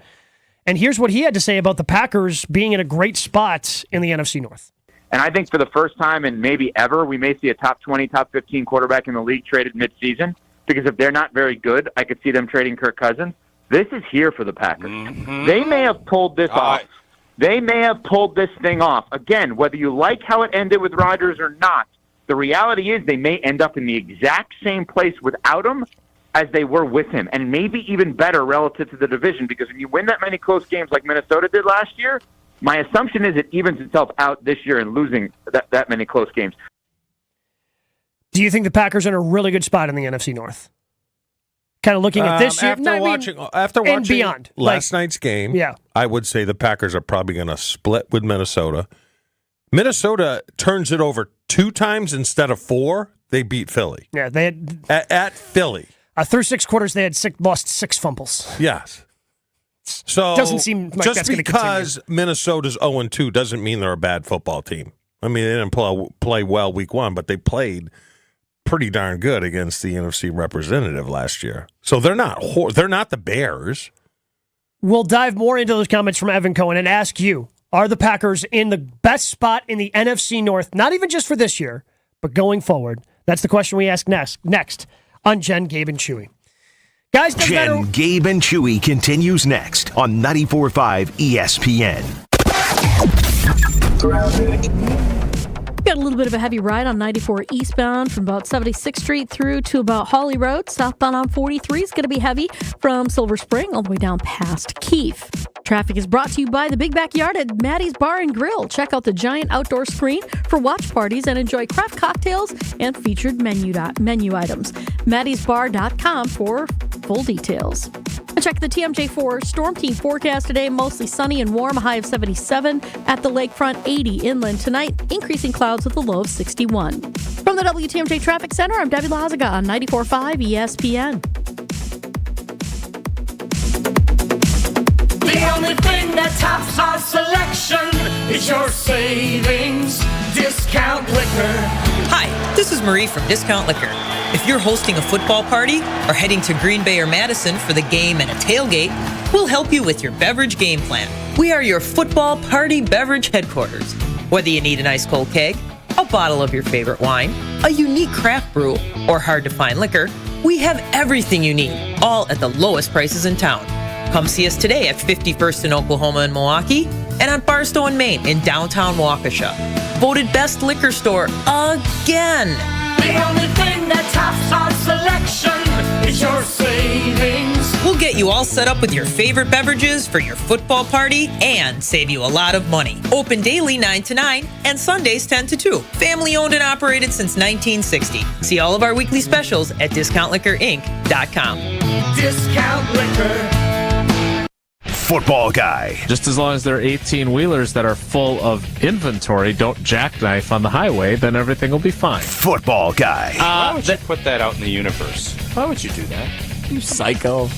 And here's what he had to say about the Packers being in a great spot in the NFC North. And I think for the first time and maybe ever, we may see a top 20, top 15 quarterback in the league traded midseason. Because if they're not very good, I could see them trading Kirk Cousins. This is here for the Packers. They may have pulled this off. They may have pulled this thing off. Again, whether you like how it ended with Rodgers or not, the reality is they may end up in the exact same place without him as they were with him, and maybe even better relative to the division, because when you win that many close games like Minnesota did last year, my assumption is it evens itself out this year in losing that many close games. Do you think the Packers are in a really good spot in the NFC North? Kind of looking at this year, after watching and beyond last night's game, I would say the Packers are probably going to split with Minnesota. Minnesota turns it over 2 times instead of 4. They beat Philly. Yeah, they had at Philly. Through 6 quarters, they had lost 6 fumbles. Yes. So doesn't seem like just that's going to continue. because Minnesota's 0-2 doesn't mean they're a bad football team. I mean, they didn't play well week 1, but they played pretty darn good against the NFC representative last year. So they're not the Bears. We'll dive more into those comments from Evan Cohen and ask you, are the Packers in the best spot in the NFC North, not even just for this year, but going forward? That's the question we ask next on Jen, Gabe, and Chewy. Guys, Jen, Gabe, and Chewy continues next on 94.5 ESPN. Got a little bit of a heavy ride on 94 eastbound from about 76th Street through to about Holly Road. Southbound on 43 is going to be heavy from Silver Spring all the way down past Keefe. Traffic is brought to you by the Big Backyard at Maddie's Bar and Grill. Check out the giant outdoor screen for watch parties and enjoy craft cocktails and featured menu items. Maddie'sBar.com for full details. And check the TMJ4 Storm Team forecast today. Mostly sunny and warm, a high of 77. At the lakefront, 80 inland tonight. Increasing clouds with a low of 61. From the WTMJ Traffic Center, I'm Debbie Lazaga on 94.5 ESPN. The only thing that tops our selection is your savings discount liquor. Hi, this is Marie from Discount Liquor. If you're hosting a football party or heading to Green Bay or Madison for the game and a tailgate, we'll help you with your beverage game plan. We are your football party beverage headquarters. Whether you need an ice cold keg, a bottle of your favorite wine, a unique craft brew, or hard-to-find liquor, we have everything you need, all at the lowest prices in town. Come see us today at 51st in Oklahoma and Milwaukee, and on Barstow in Maine in downtown Waukesha. Voted best liquor store again. The only thing that tops our selection is your savings. We'll get you all set up with your favorite beverages for your football party and save you a lot of money. Open daily 9 to 9 and Sundays 10 to 2. Family owned and operated since 1960. See all of our weekly specials at DiscountLiquorInc.com. Discount Liquor. Football Guy. Just as long as they're 18-wheelers that are full of inventory, don't jackknife on the highway, then everything will be fine. Football Guy. Why would you put that out in the universe? Why would you do that? You psycho.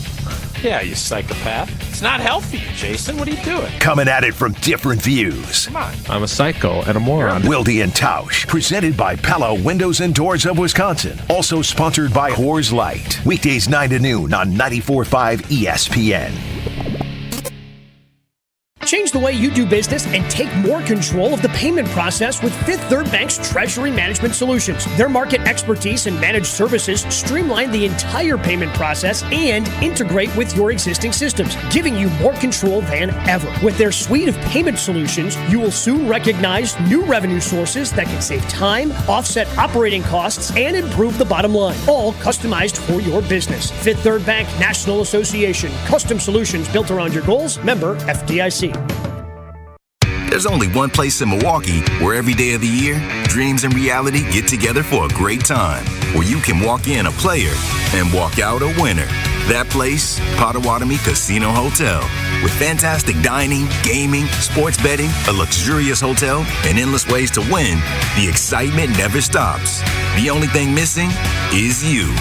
Yeah, you psychopath. It's not healthy, Jason. What are you doing? Coming at it from different views. Come on. I'm a psycho and a moron. Wilde and Tausch, presented by Pella Windows and Doors of Wisconsin. Also sponsored by Coors Light. Weekdays 9 to noon on 94.5 ESPN. Change the way you do business and take more control of the payment process with Fifth Third Bank's Treasury Management Solutions. Their market expertise and managed services streamline the entire payment process and integrate with your existing systems, giving you more control than ever. With their suite of payment solutions, you will soon recognize new revenue sources that can save time, offset operating costs, and improve the bottom line, all customized for your business. Fifth Third Bank National Association. Custom solutions built around your goals. Member FDIC. There's only one place in Milwaukee where every day of the year, dreams and reality get together for a great time. Where you can walk in a player and walk out a winner. That place, Potawatomi Casino Hotel. With fantastic dining, gaming, sports betting, a luxurious hotel, and endless ways to win, the excitement never stops. The only thing missing is you.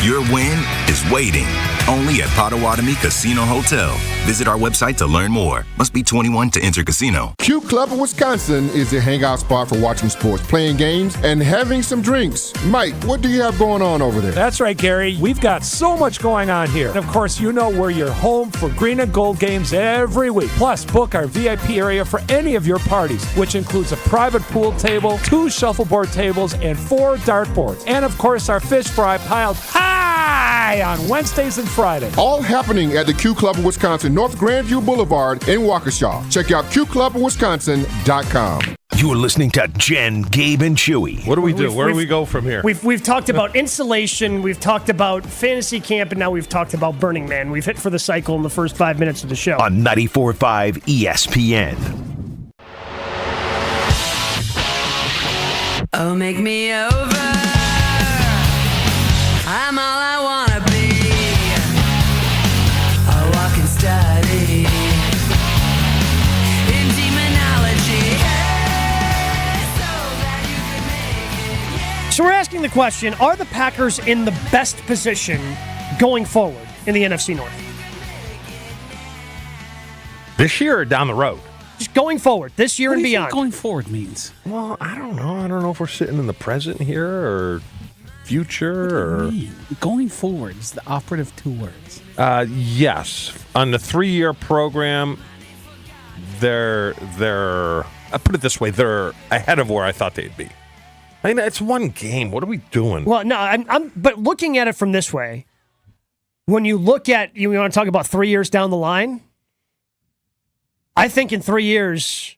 Your win is waiting. Only at Potawatomi Casino Hotel. Visit our website to learn more. Must be 21 to enter casino. Q Club of Wisconsin is a hangout spot for watching sports, playing games, and having some drinks. Mike, what do you have going on over there? That's right, Gary. We've got so much going on here. And of course, you know we're your home for green and gold games every week. Plus, book our VIP area for any of your parties, which includes a private pool table, 2 shuffleboard tables, and 4 dartboards. And of course, our fish fry piled high on Wednesdays and Fridays. All happening at the Q Club of Wisconsin, North Grandview Boulevard in Waukesha. Check out QClubofWisconsin.com. You're listening to Jen, Gabe, and Chewy. What do we do? Where do we go from here? We've talked about insulation, we've talked about fantasy camp, and now we've talked about Burning Man. We've hit for the cycle in the first 5 minutes of the show. On 94.5 ESPN. Oh, make me over. I'm all I wanna be. A walking study in demonology. So we're asking the question, are the Packers in the best position going forward in the NFC North? This year or down the road? Just going forward, this year and beyond. What do you think going forward means? Well, I don't know. I don't know if we're sitting in the present here or future or going forward is the operative 2 words. Yes, on the 3-year program, they're. I put it this way: they're ahead of where I thought they'd be. I mean, it's one game. What are we doing? Well, no, I'm. But looking at it from this way, when you look at you want to talk about 3 years down the line, I think in 3 years.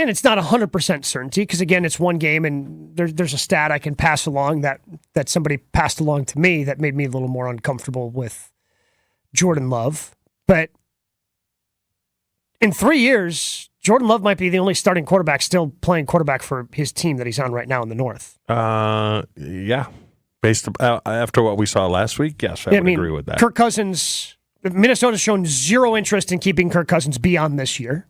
And it's not 100% certainty because, again, it's one game, and there's a stat I can pass along that somebody passed along to me that made me a little more uncomfortable with Jordan Love. But in 3 years, Jordan Love might be the only starting quarterback still playing quarterback for his team that he's on right now in the North. Yeah. Based after what we saw last week, yes, I would agree with that. Kirk Cousins, Minnesota's shown zero interest in keeping Kirk Cousins beyond this year.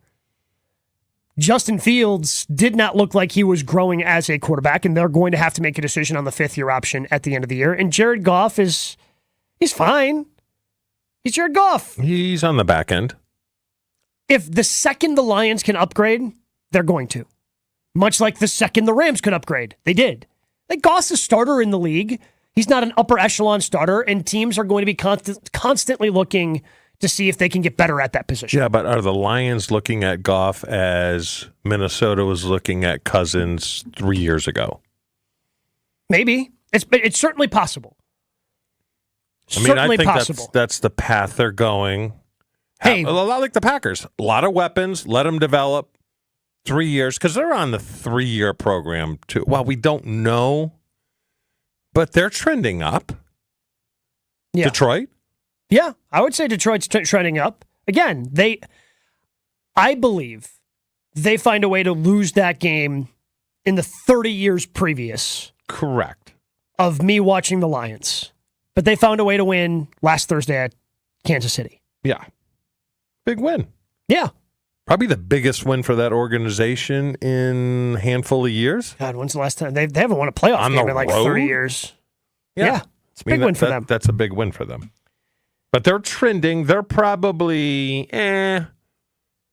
Justin Fields did not look like he was growing as a quarterback, and they're going to have to make a decision on the 5th-year option at the end of the year. And Jared Goff he's fine. He's Jared Goff. He's on the back end. If the second the Lions can upgrade, they're going to. Much like the second the Rams could upgrade. They did. Like Goff's a starter in the league. He's not an upper echelon starter, and teams are going to be constantly looking to see if they can get better at that position. Yeah, but are the Lions looking at Goff as Minnesota was looking at Cousins 3 years ago? Maybe. It's certainly possible. I mean, I think that's the path they're going. Hey, a lot like the Packers. A lot of weapons. Let them develop. 3 years, because they're on the 3-year program too. Well, we don't know, but they're trending up. Yeah. Detroit? Yeah, I would say Detroit's trending up. Again, I believe they find a way to lose that game in the 30 years previous. Correct. Of me watching the Lions. But they found a way to win last Thursday at Kansas City. Yeah. Big win. Yeah. Probably the biggest win for that organization in a handful of years. God, when's the last time? They haven't won a playoff game in like 30 years. Yeah. It's a big win for them. That's a big win for them. But they're trending. They're probably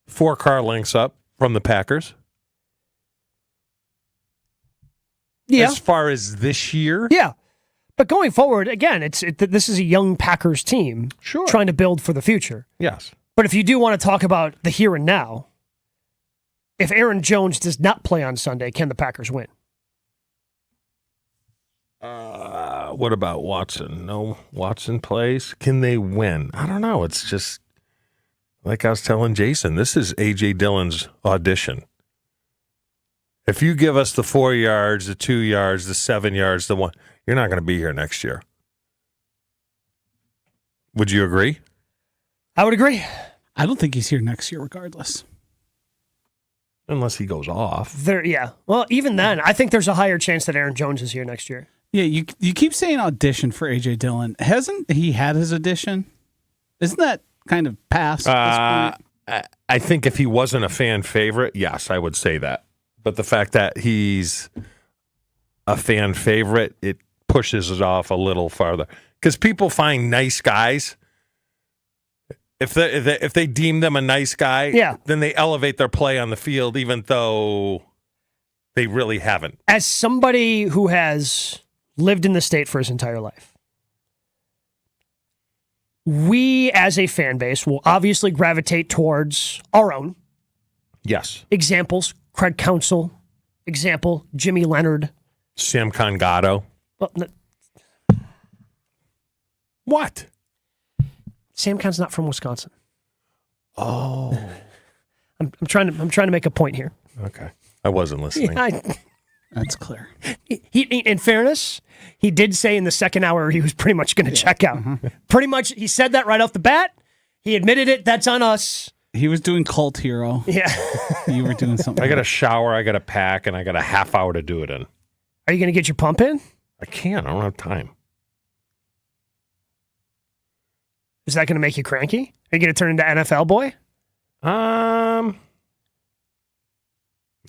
4 car lengths up from the Packers. Yeah. As far as this year? Yeah. But going forward, again, this is a young Packers team trying to build for the future. Yes. But if you do want to talk about the here and now, if Aaron Jones does not play on Sunday, can the Packers win? What about Watson? No, Watson plays. Can they win? I don't know. It's just like I was telling Jason, this is A.J. Dillon's audition. If you give us the 4 yards, the 2 yards, the 7 yards, the 1, you're not going to be here next year. Would you agree? I would agree. I don't think he's here next year regardless. Unless he goes off. Yeah. Well, even then, I think there's a higher chance that Aaron Jones is here next year. Yeah, you keep saying audition for A.J. Dillon. Hasn't he had his audition? Isn't that kind of past at this point? I think if he wasn't a fan favorite, yes, I would say that. But the fact that he's a fan favorite, it pushes it off a little farther. Because people find nice guys. If they deem them a nice guy, then they elevate their play on the field, even though they really haven't. As somebody who has lived in the state for his entire life, we as a fan base will obviously gravitate towards our own. Yes. Examples, Craig Counsell. Example, Jimmy Leonard. Sam Congato. Well, what? Sam Con's not from Wisconsin. Oh. I'm trying to make a point here. Okay. I wasn't listening. That's clear. He, in fairness, he did say in the second hour he was pretty much going to check out. Pretty much, he said that right off the bat. He admitted it. That's on us. He was doing Cult Hero. Yeah. You were doing something. I got to shower, I got to pack, and I got a half hour to do it in. Are you going to get your pump in? I can't. I don't have time. Is that going to make you cranky? Are you going to turn into NFL boy?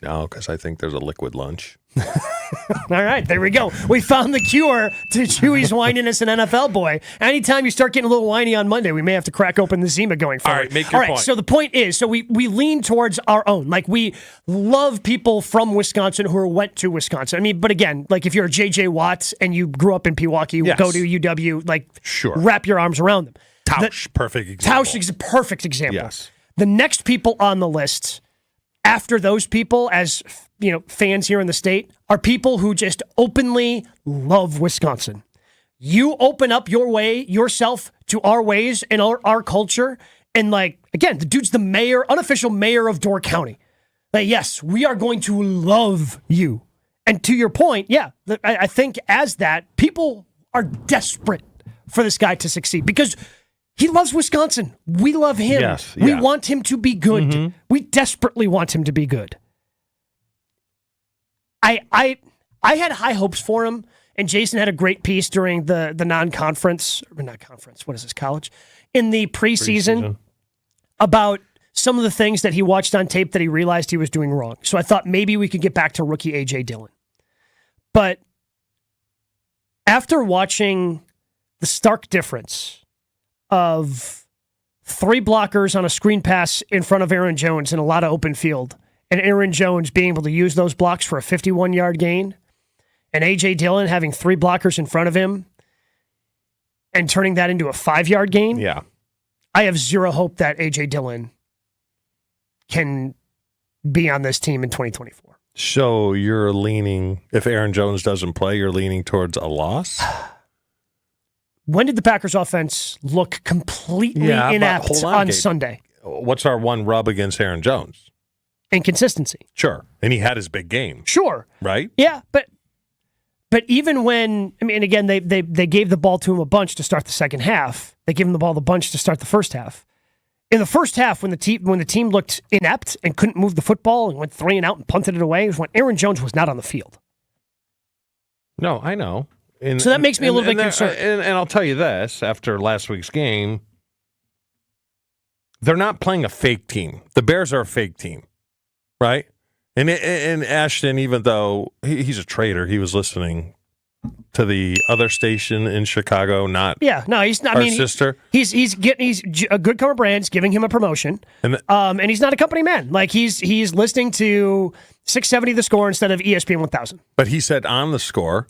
No, because I think there's a liquid lunch. All right, there we go. We found the cure to Chewy's whininess and NFL boy. Anytime you start getting a little whiny on Monday, we may have to crack open the Zima going forward. All right, make your point. So the point is, we lean towards our own. Like, we love people from Wisconsin who went to Wisconsin. I mean, but again, like if you're a J.J. Watts and you grew up in Pewaukee, Yes. go to UW, like, Sure. wrap your arms around them. Tausch, perfect example. Tausch is a perfect example. Yes. The next people on the list after those people, as fans here in the state, are people who just openly love Wisconsin. You open up yourself to our ways and our culture, and again, the dude's the unofficial mayor of Door County. Yes, we are going to love you. And to your point, I think as that, people are desperate for this guy to succeed because he loves Wisconsin. We love him. Yes, we yeah. want him to be good. Mm-hmm. We desperately want him to be good. I had high hopes for him, and Jason had a great piece during the non-conference, or not conference, what is this, college? In the preseason about some of the things that he watched on tape that he realized he was doing wrong. So I thought maybe we could get back to rookie A.J. Dillon. But after watching the stark difference of 3 blockers on a screen pass in front of Aaron Jones in a lot of open field, and Aaron Jones being able to use those blocks for a 51-yard gain, and A.J. Dillon having 3 blockers in front of him and turning that into a 5-yard gain, Yeah. I have zero hope that A.J. Dillon can be on this team in 2024. So you're leaning, if Aaron Jones doesn't play, you're leaning towards a loss? When did the Packers offense look completely but inept hold on Gabe. Sunday? What's our one rub against Aaron Jones? Inconsistency. Sure. And he had his big game. Sure. Right? Yeah, but even when, again, they gave the ball to him a bunch to start the second half. They gave him the ball a bunch to start the first half. In the first half, when the team looked inept and couldn't move the football and went 3 and out and punted it away, was when Aaron Jones was not on the field. No, I know. So that makes me a little bit concerned. And I'll tell you this, after last week's game, they're not playing a fake team. The Bears are a fake team, right? And Ashton, even though he's a traitor, he was listening to the other station in Chicago, not he's not. our sister. He's a good cover brand's giving him a promotion, and he's not a company man. Like he's listening to 670 The Score instead of ESPN 1000. But he said on The Score,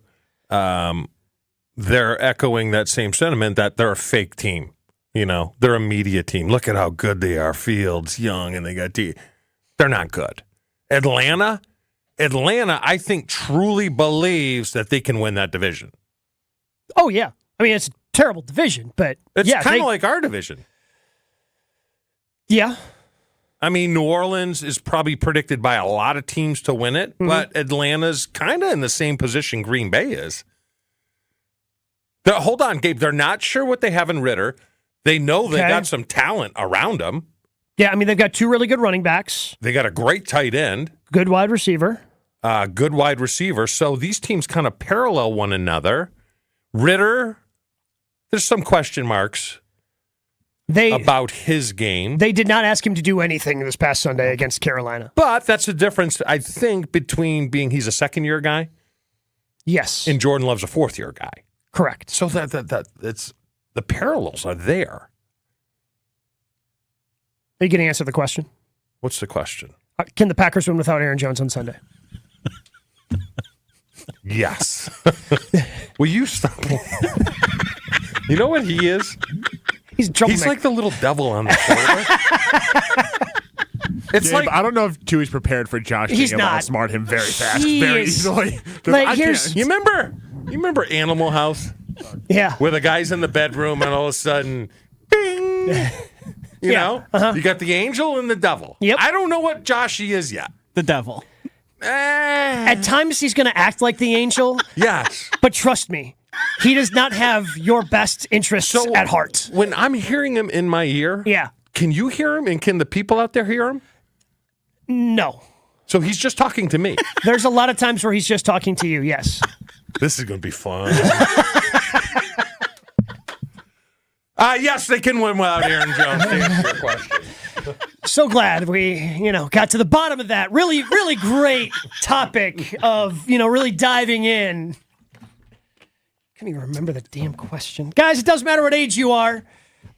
they're echoing that same sentiment that they're a fake team. They're a media team. Look at how good they are. Fields, Young, and they got D. They're not good. Atlanta, I think, truly believes that they can win that division. Oh, yeah. I mean, it's a terrible division, but it's kind of like our division. Yeah. I mean, New Orleans is probably predicted by a lot of teams to win it, but Atlanta's kind of in the same position Green Bay is. Hold on, Gabe. They're not sure what they have in Ritter. They know they got some talent around them. Yeah, I mean, they've got two really good running backs. They got a great tight end. Good wide receiver. So these teams kind of parallel one another. Ritter, there's some question marks about his game. They did not ask him to do anything this past Sunday against Carolina. But that's the difference, I think, between he's a second-year guy. Yes. And Jordan Love's a fourth-year guy. Correct. So that's the parallels are there. Are you going to answer the question? What's the question? Can the Packers win without Aaron Jones on Sunday? Yes. Will you stop? You know what he is? He's like the little devil on the shoulder. It's Gabe, I don't know if Chewy's prepared for Josh being able to outsmart him very fast, very easily. You remember Animal House? Yeah. Where the guy's in the bedroom and all of a sudden, bing! You know? You got the angel and the devil. Yep. I don't know what Joshy is yet. The devil. At times he's going to act like the angel. Yes. But trust me, he does not have your best interests at heart. When I'm hearing him in my ear, can you hear him and can the people out there hear him? No. So he's just talking to me. There's a lot of times where he's just talking to you, yes. This is going to be fun. Yes, they can win without Aaron Jones, to answer your question. So glad we, got to the bottom of that. Really, really great topic of, really diving in. Can't even remember the damn question. Guys, it doesn't matter what age you are.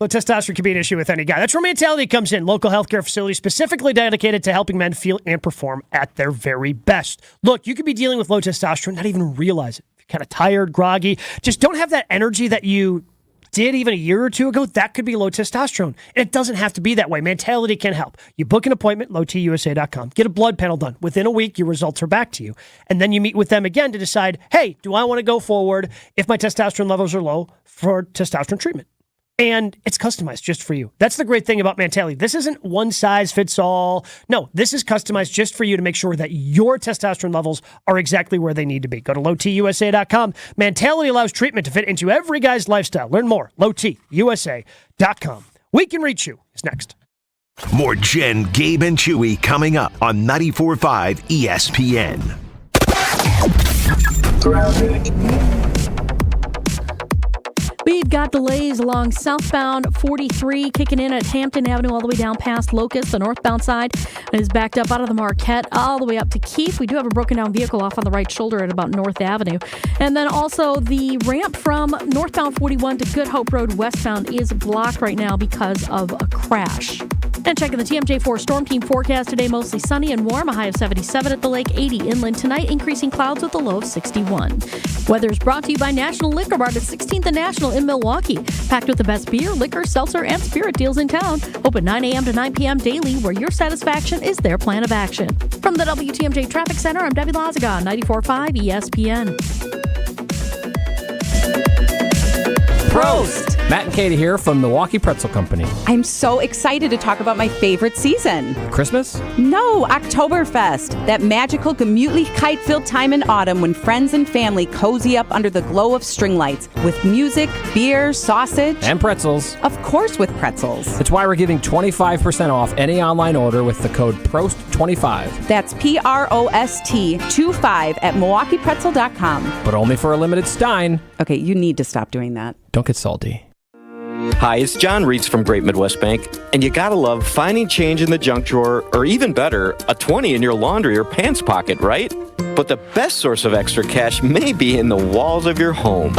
Low testosterone can be an issue with any guy. That's where Mentality comes in. Local healthcare facility specifically dedicated to helping men feel and perform at their very best. Look, you could be dealing with low testosterone, not even realize it. If you're kind of tired, groggy, just don't have that energy that you did even a year or two ago, that could be low testosterone. It doesn't have to be that way. Mentality can help. You book an appointment, lowtusa.com. Get a blood panel done. Within a week, your results are back to you. And then you meet with them again to decide, hey, do I want to go forward if my testosterone levels are low for testosterone treatment? And it's customized just for you. That's the great thing about Mentality. This isn't one size fits all. No, this is customized just for you to make sure that your testosterone levels are exactly where they need to be. Go to lowtusa.com. Mentality allows treatment to fit into every guy's lifestyle. Learn more. lowtusa.com. We Can Reach You is next. More Jen, Gabe, and Chewy coming up on 94.5 ESPN. We've got delays along southbound 43 kicking in at Hampton Avenue all the way down past Locust. The northbound side is backed up out of the Marquette all the way up to Keith. We do have a broken down vehicle off on the right shoulder at about North Avenue. And then also the ramp from northbound 41 to Good Hope Road westbound is blocked right now because of a crash. And checking the TMJ4 Storm Team forecast today, mostly sunny and warm, a high of 77 at the lake, 80 inland tonight, increasing clouds with a low of 61. Weather is brought to you by National Liquor Bar at 16th and National in Milwaukee. Packed with the best beer, liquor, seltzer, and spirit deals in town. Open 9 a.m. to 9 p.m. daily, where your satisfaction is their plan of action. From the WTMJ Traffic Center, I'm Debbie Lazaga, 94.5 ESPN. Prost! Matt and Katie here from Milwaukee Pretzel Company. I'm so excited to talk about my favorite season. Christmas? No, Oktoberfest. That magical, gemütlich kite-filled time in autumn when friends and family cozy up under the glow of string lights with music, beer, sausage. And pretzels. Of course with pretzels. That's why we're giving 25% off any online order with the code PROST25. That's PROST25 at MilwaukeePretzel.com. But only for a limited Stein. Okay, you need to stop doing that. Don't get salty. Hi, it's John Reitz from Great Midwest Bank, and you gotta love finding change in the junk drawer, or even better, a 20 in your laundry or pants pocket, right? But the best source of extra cash may be in the walls of your home.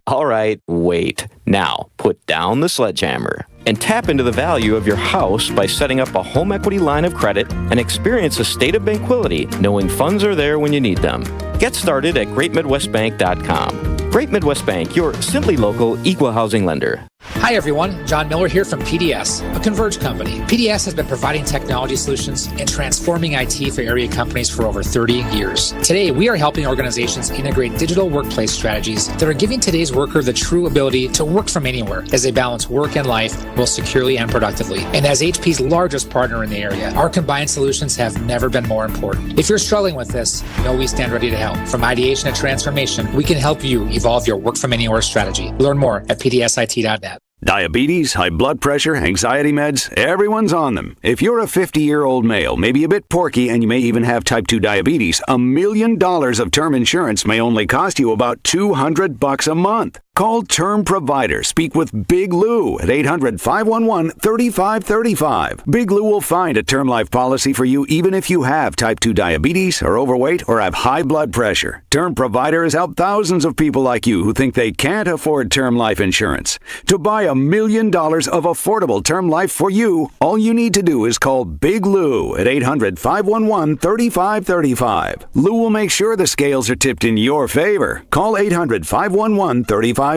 All right, wait. Now, put down the sledgehammer and tap into the value of your house by setting up a home equity line of credit and experience a state of tranquility knowing funds are there when you need them. Get started at greatmidwestbank.com. Great Midwest Bank, your simply local equal housing lender. Hi everyone, John Miller here from PDS, a Converge company. PDS has been providing technology solutions and transforming IT for area companies for over 30 years. Today, we are helping organizations integrate digital workplace strategies that are giving today's worker the true ability to work from anywhere as they balance work and life both securely and productively. And as HP's largest partner in the area, our combined solutions have never been more important. If you're struggling with this, know we stand ready to help. From ideation to transformation, we can help you evolve your work from anywhere strategy. Learn more at pdsit.net. Diabetes, high blood pressure, anxiety meds, everyone's on them. If you're a 50-year-old male, maybe a bit porky, and you may even have type 2 diabetes, $1 million of term insurance may only cost you about $200 a month. Call Term Provider. Speak with Big Lou at 800-511-3535. Big Lou will find a term life policy for you even if you have type 2 diabetes, are overweight, or have high blood pressure. Term Provider has helped thousands of people like you who think they can't afford term life insurance. To buy $1 million of affordable term life for you, all you need to do is call Big Lou at 800-511-3535. Lou will make sure the scales are tipped in your favor. Call 800-511-3535.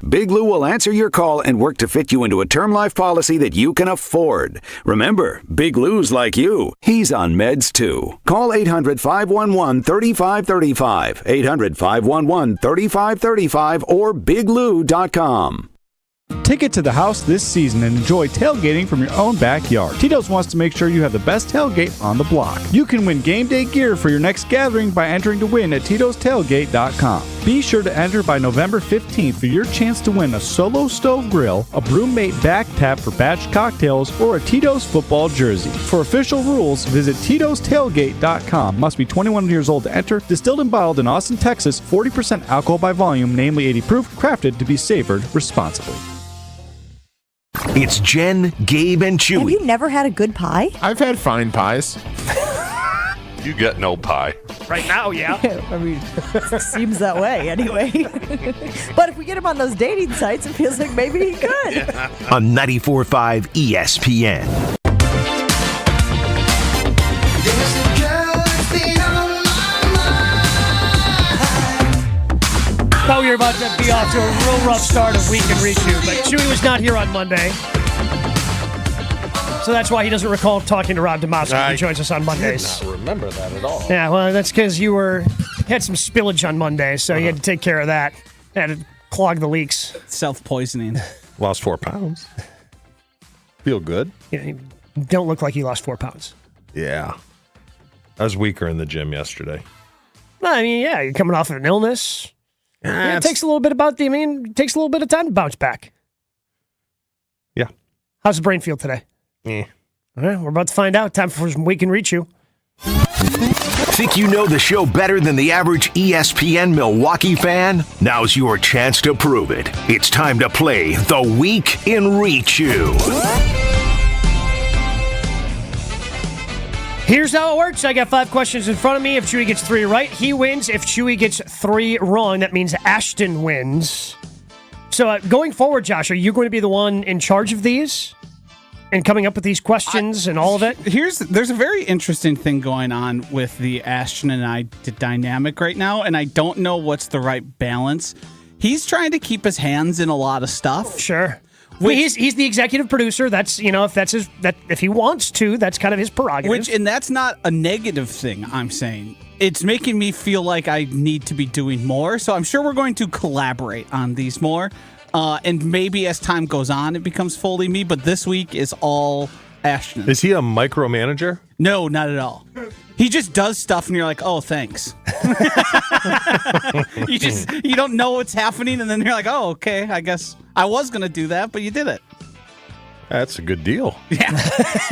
Big Lou will answer your call and work to fit you into a term life policy that you can afford. Remember, Big Lou's like you. He's on meds too. Call 800-511-3535, 800-511-3535, or biglou.com. Take it to the house this season and enjoy tailgating from your own backyard. Tito's wants to make sure you have the best tailgate on the block. You can win game day gear for your next gathering by entering to win at titostailgate.com. Be sure to enter by November 15th for your chance to win a Solo Stove Grill, a Broommate back tap for batch cocktails, or a Tito's football jersey. For official rules, visit titostailgate.com. Must be 21 years old to enter. Distilled and bottled in Austin, Texas, 40% alcohol by volume, namely 80 proof, crafted to be savored responsibly. It's Jen, Gabe, and Chewy. Have you never had a good pie? I've had fine pies. You get no pie. Right now, yeah. I mean, it seems that way anyway. But if we get him on those dating sites, it feels like maybe he could. On 94.5 ESPN. Thought we were about to be off to a real rough start of Week in Reach-You, but Chewy was not here on Monday. So that's why he doesn't recall talking to Rob Demoski. He joins us on Mondays. I did not remember that at all. Yeah, well, that's because you had some spillage on Monday, so you had to take care of that. Had to clog the leaks. Self-poisoning. Lost 4 pounds. Feel good? Yeah, you don't look like you lost 4 pounds. Yeah. I was weaker in the gym yesterday. Well, I mean, yeah, you're coming off of an illness. Yeah, it takes a little bit it takes a little bit of time to bounce back. Yeah. How's the brain feel today? Yeah. All right, we're about to find out. Time for some We Can Reach You. Think you know the show better than the average ESPN Milwaukee fan? Now's your chance to prove it. It's time to play the Week in Reach You. Here's how it works. I got 5 questions in front of me. If Chewy gets 3 right, he wins. If Chewy gets 3 wrong, that means Ashton wins. So going forward, Josh, are you going to be the one in charge of these and coming up with these questions and all of it? There's a very interesting thing going on with the Ashton and I dynamic right now, and I don't know what's the right balance. He's trying to keep his hands in a lot of stuff. Sure. He's the executive producer. That's if he wants to, that's kind of his prerogative. And that's not a negative thing. I'm saying it's making me feel like I need to be doing more. So I'm sure we're going to collaborate on these more, and maybe as time goes on, it becomes fully me. But this week is all Ashton. Is he a micromanager? No, not at all. He just does stuff, and you're like, oh, thanks. You don't know what's happening, and then you're like, oh, okay, I guess I was going to do that, but you did it. That's a good deal. Yeah,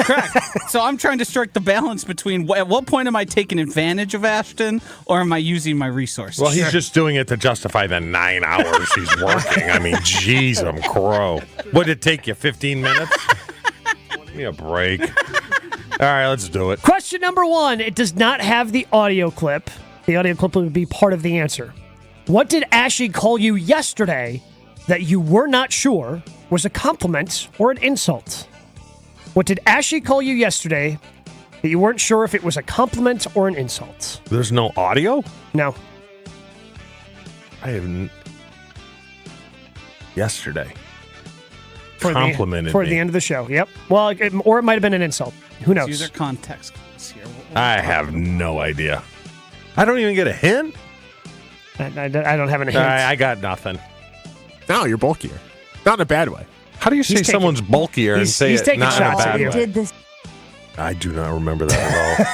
correct. So I'm trying to strike the balance between at what point am I taking advantage of Ashton or am I using my resources? Well, he's just doing it to justify the 9 hours he's working. I mean, jeez, I'm crow. Would it take you 15 minutes? Give me a break. All right, let's do it. Question number 1. It does not have the audio clip. The audio clip would be part of the answer. What did Ashley call you yesterday that you were not sure was a compliment or an insult? What did Ashley call you yesterday that you weren't sure if it was a compliment or an insult? There's no audio? No. I haven't. Yesterday. For Complimented for me. the end of the show. Yep. Well, or it might have been an insult. Who knows? User context clues here. I have no idea. I don't even get a hint? I don't have any hints. I got nothing. No, you're bulkier. Not in a bad way. How do you say someone's bulkier and say he's it taking not in a shots bad at you. way? Did this. I do not remember that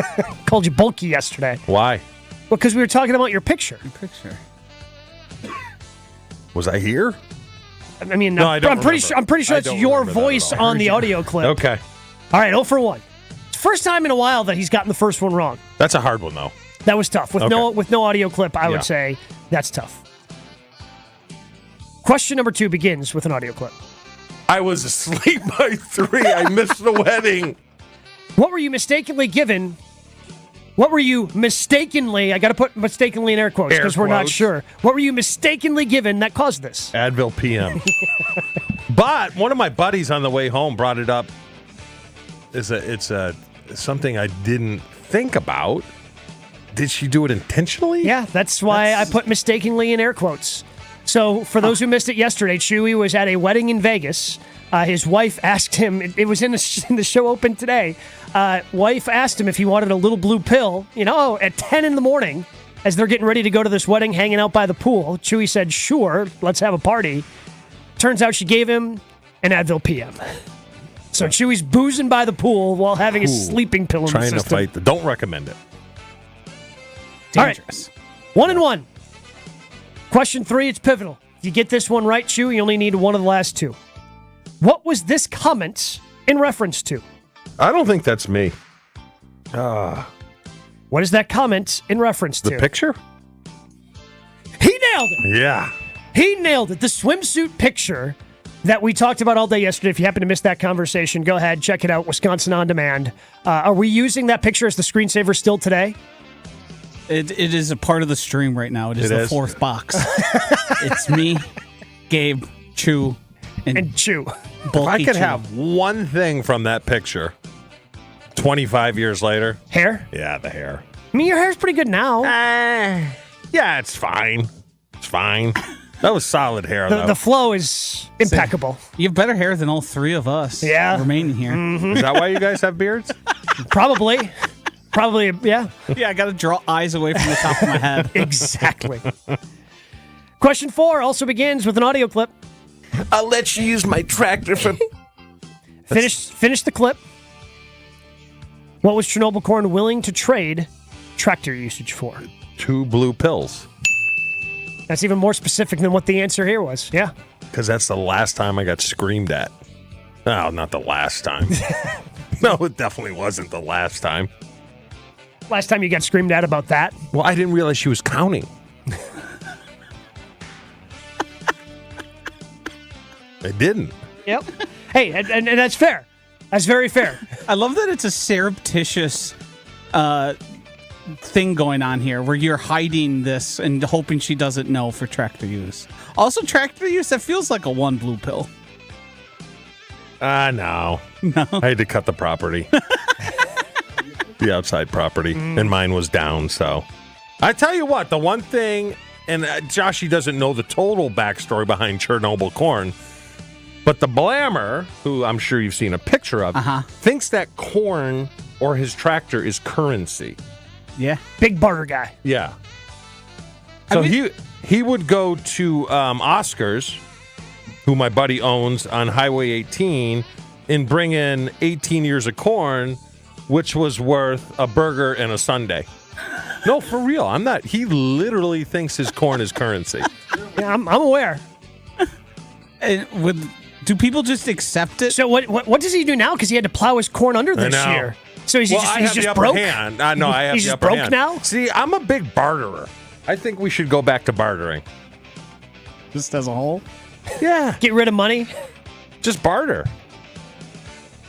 at all. Called you bulky yesterday. Why? Well, because we were talking about your picture. Was I here? I mean, No, I don't I'm pretty remember. sure. I'm pretty sure I it's don't your remember that voice at all. on the audio clip. Okay. All right, 0 for 1. It's the first time in a while that he's gotten the first one wrong. That's a hard one, though. That was tough. With no audio clip, I Yeah. would say that's tough. Question number 2 begins with an audio clip. I was asleep by 3. I missed the wedding. What were you mistakenly given? What were you mistakenly? I got to put mistakenly in air quotes Air because we're not quotes. sure. What were you mistakenly given that caused this? Advil PM. But one of my buddies on the way home brought it up. It's something I didn't think about. Did she do it intentionally? Yeah, that's why I put mistakenly in air quotes. So for those who missed it yesterday, Chewy was at a wedding in Vegas. His wife asked him, it was in the show open today, wife asked him if he wanted a little blue pill, at 10 in the morning as they're getting ready to go to this wedding, hanging out by the pool. Chewy said, sure, let's have a party. Turns out she gave him an Advil PM. So Chewy's boozing by the pool while having a sleeping pill in the Trying system. to fight. Don't recommend it. Dangerous. All right. 1-1. Question 3, it's pivotal. If you get this one right, Chewy, you only need one of the last 2. What was this comment in reference to? I don't think that's me. What is that comment in reference to? The picture? He nailed it. Yeah. He nailed it. The swimsuit picture that we talked about all day yesterday. If you happen to miss that conversation, go ahead, check it out. Wisconsin On Demand. Are we using that picture as the screensaver still today? It is a part of the stream right now. It is the fourth box. It's me, Gabe, Chew, and Chew. If I could have one thing from that picture 25 years later. Hair? Yeah, the hair. I mean, your hair's pretty good now. Yeah, it's fine. It's fine. That was solid hair, though. The flow is impeccable. You have better hair than all 3 of us remaining here. Is that why you guys have beards? Probably. Probably, yeah. Yeah, I got to draw eyes away from the top of my head. Exactly. Question 4 also begins with an audio clip. I'll let you use my tractor for... Finish the clip. What was Chernobyl Corn willing to trade tractor usage for? 2 blue pills. That's even more specific than what the answer here was. Yeah. Because that's the last time I got screamed at. No, not the last time. No, it definitely wasn't the last time. Last time you got screamed at about that? Well, I didn't realize she was counting. I didn't. Yep. Hey, and that's fair. That's very fair. I love that it's a surreptitious thing going on here where you're hiding this and hoping she doesn't know for tractor use. Also, tractor use, that feels like a 1 blue pill. No. I had to cut the property. The outside property. And mine was down, so. I tell you what, the one thing, and Joshy doesn't know the total backstory behind Chernobyl Corn, but the blammer, who I'm sure you've seen a picture of, thinks that corn or his tractor is currency. Yeah. Big barter guy. Yeah. So he would go to Oscar's, who my buddy owns on Highway 18, and bring in 18 years of corn, which was worth a burger and a sundae. No, for real. I'm not. He literally thinks his corn is currency. Yeah, I'm aware. And with Do people just accept it? So what does he do now? Because he had to plow his corn under this year. So he's just broke? Hand. No, I have he's the just upper broke hand. now? See, I'm a big barterer. I think we should go back to bartering. Just as a whole? Yeah. Get rid of money? Just barter.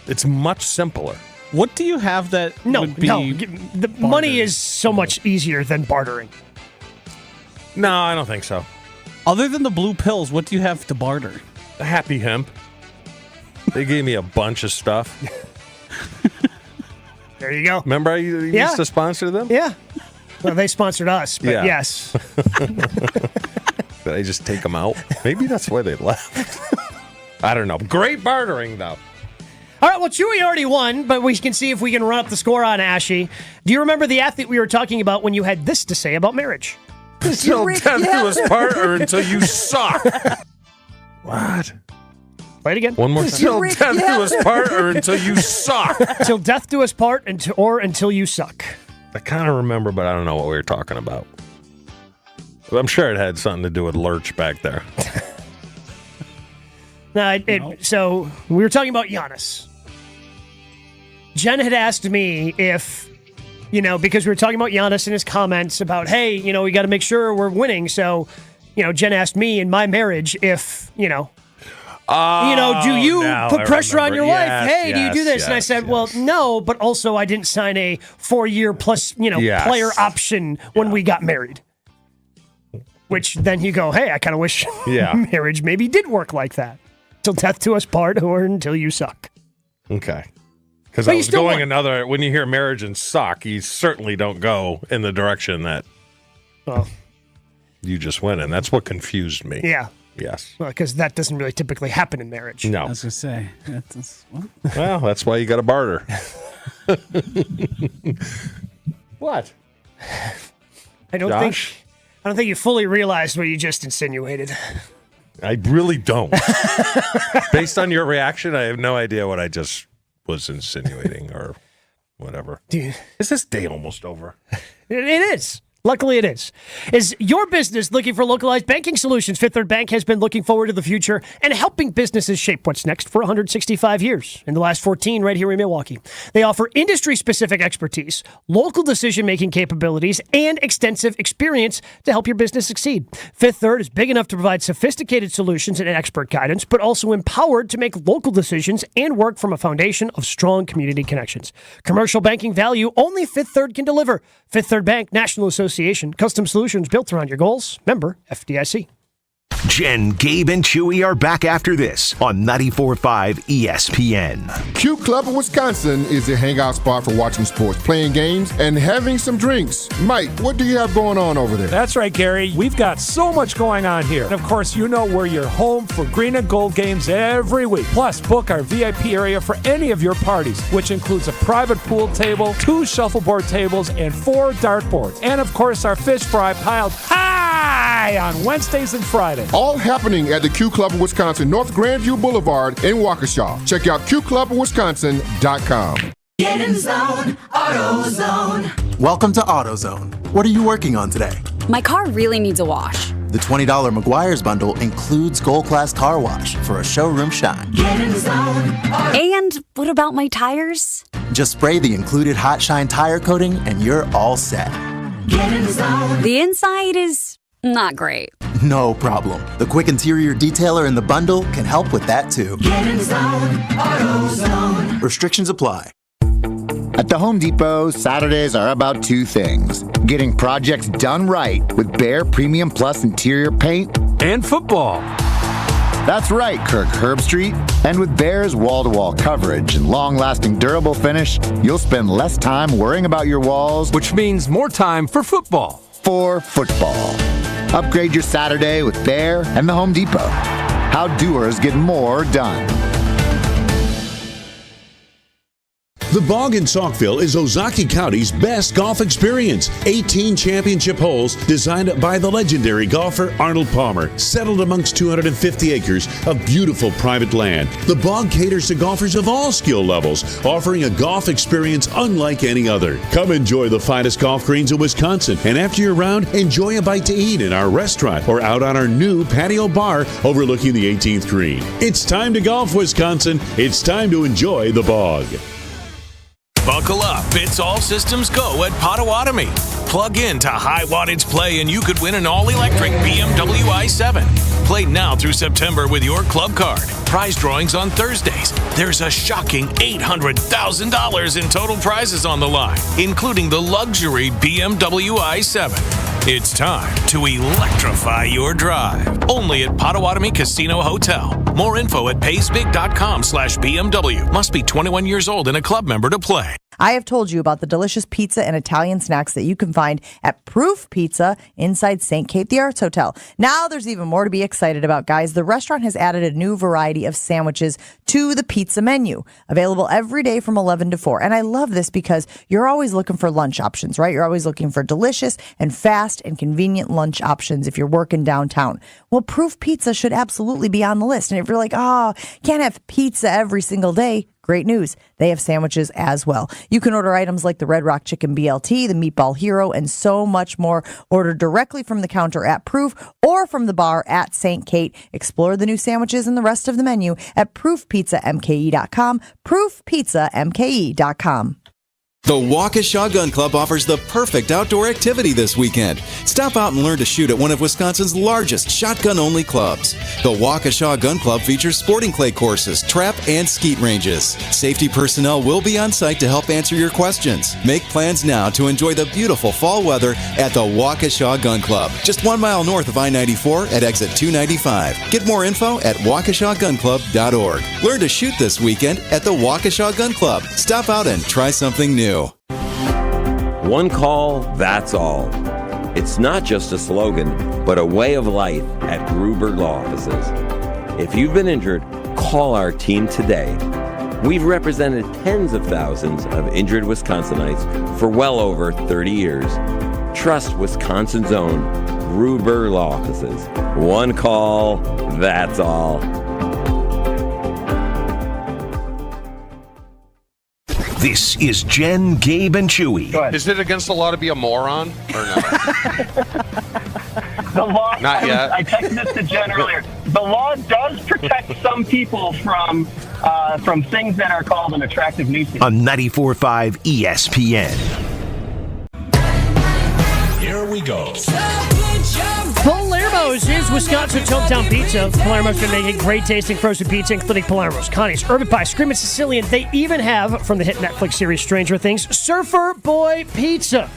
It's much simpler. What do you have that would be the money is so much easier than bartering. No, I don't think so. Other than the blue pills, what do you have to barter? The Happy Hemp. They gave me a bunch of stuff. There you go. Remember I used to sponsor them? Yeah. Well, they sponsored us, but Yeah. yes. Did I just take them out? Maybe that's why they left. I don't know. Great bartering, though. All right, well, Chewy already won, but we can see if we can run up the score on Ashy. Do you remember the athlete we were talking about when you had this to say about marriage? Until death do us part or until you suck. What? Play it again. One more time. Until death do us part or until you suck. Till death do us part or until you suck. I kind of remember, but I don't know what we were talking about. I'm sure it had something to do with Lurch back there. So we were talking about Giannis. Jen had asked me if, because we were talking about Giannis in his comments about, hey, we got to make sure we're winning. So, Jen asked me in my marriage if, do you put pressure on your wife? Hey, do you do this? And I said, well, no, but also I didn't sign a 4-year plus, player option when we got married. Which then you go, hey, I kind of wish marriage maybe did work like that. Till death do us part or until you suck. Okay. Because I was going when you hear marriage and suck, you certainly don't go in the direction that you just went in. That's what confused me. Yeah. Yes. Well, because that doesn't really typically happen in marriage. No. I was going to say. Well, that's why you got to barter. What? I don't think you fully realized what you just insinuated. I really don't. Based on your reaction, I have no idea what I just was insinuating or whatever. Is this day almost over? It is. Luckily, it is. Is your business looking for localized banking solutions? Fifth Third Bank has been looking forward to the future and helping businesses shape what's next for 165 years. In the last 14, right here in Milwaukee. They offer industry-specific expertise, local decision-making capabilities, and extensive experience to help your business succeed. Fifth Third is big enough to provide sophisticated solutions and expert guidance, but also empowered to make local decisions and work from a foundation of strong community connections. Commercial banking value only Fifth Third can deliver. Fifth Third Bank, National Association. Custom solutions built around your goals. Member FDIC. Jen, Gabe, and Chewy are back after this on 94.5 ESPN. Q Club of Wisconsin is a hangout spot for watching sports, playing games, and having some drinks. Mike, what do you have going on over there? That's right, Gary. We've got so much going on here. And of course, we're your home for green and gold games every week. Plus, book our VIP area for any of your parties, which includes a private pool table, 2 shuffleboard tables, and 4 dartboards. And of course, our fish fry piled high on Wednesdays and Fridays. All happening at the Q Club of Wisconsin, North Grandview Boulevard in Waukesha. Check out QClubofWisconsin.com. Get in zone, AutoZone. Welcome to AutoZone. What are you working on today? My car really needs a wash. The $20 McGuire's bundle includes Gold Class Car Wash for a showroom shine. Get in zone. And what about my tires? Just spray the included Hot Shine tire coating and you're all set. Get in zone. The inside is not great. No problem. The quick interior detailer in the bundle can help with that too. Get in zone, AutoZone. Restrictions apply. At the Home Depot, Saturdays are about 2 things. Getting projects done right with Behr Premium Plus interior paint and football. That's right, Kirk Herbstreit. And with Behr's wall-to-wall coverage and long-lasting durable finish, you'll spend less time worrying about your walls, which means more time for football. For football. Upgrade your Saturday with Behr and the Home Depot. How doers get more done. The Bog in Saukville is Ozaki County's best golf experience. 18 championship holes designed by the legendary golfer Arnold Palmer, settled amongst 250 acres of beautiful private land. The Bog caters to golfers of all skill levels, offering a golf experience unlike any other. Come enjoy the finest golf greens in Wisconsin, and after your round, enjoy a bite to eat in our restaurant or out on our new patio bar overlooking the 18th green. It's time to golf, Wisconsin. It's time to enjoy the Bog. Buckle up. It's all systems go at Potawatomi. Plug in to high wattage play and you could win an all-electric BMW i7. Play now through September with your club card. Prize drawings on Thursdays. There's a shocking $800,000 in total prizes on the line, including the luxury BMW i7. It's time to electrify your drive. Only at Potawatomi Casino Hotel. More info at paysbig.com/BMW. Must be 21 years old and a club member to play. I have told you about the delicious pizza and Italian snacks that you can find at Proof Pizza inside St. Kate the Arts Hotel. Now there's even more to be excited about, guys. The restaurant has added a new variety of sandwiches to the pizza menu, available every day from 11 to 4. And I love this because you're always looking for lunch options, right? You're always looking for delicious and fast and convenient lunch options if you're working downtown. Well, Proof Pizza should absolutely be on the list. And if you're like, can't have pizza every single day, great news. They have sandwiches as well. You can order items like the Red Rock Chicken BLT, the Meatball Hero, and so much more. Order directly from the counter at Proof or from the bar at St. Kate. Explore the new sandwiches and the rest of the menu at proofpizzamke.com, proofpizzamke.com. The Waukesha Gun Club offers the perfect outdoor activity this weekend. Stop out and learn to shoot at one of Wisconsin's largest shotgun-only clubs. The Waukesha Gun Club features sporting clay courses, trap, and skeet ranges. Safety personnel will be on site to help answer your questions. Make plans now to enjoy the beautiful fall weather at the Waukesha Gun Club, just 1 mile north of I-94 at exit 295. Get more info at waukeshagunclub.org. Learn to shoot this weekend at the Waukesha Gun Club. Stop out and try something new. One call, that's all. It's not just a slogan, but a way of life at Gruber Law Offices. If you've been injured, call our team today. We've represented tens of thousands of injured Wisconsinites for well over 30 years. Trust Wisconsin's own Gruber Law Offices. One call, that's all. This is Jen, Gabe, and Chewy. Is it against the law to be a moron or no? The law. Not yet. I texted this to Jen earlier. The law does protect some people from things that are called an attractive nuisance. On 94.5 ESPN. Here we go. Palermo's is Wisconsin's hometown pizza. Palermo's been making great tasting frozen pizza, including Palermo's, Connie's, Urban Pie, Screamin' Sicilian. They even have, from the hit Netflix series Stranger Things, Surfer Boy Pizza.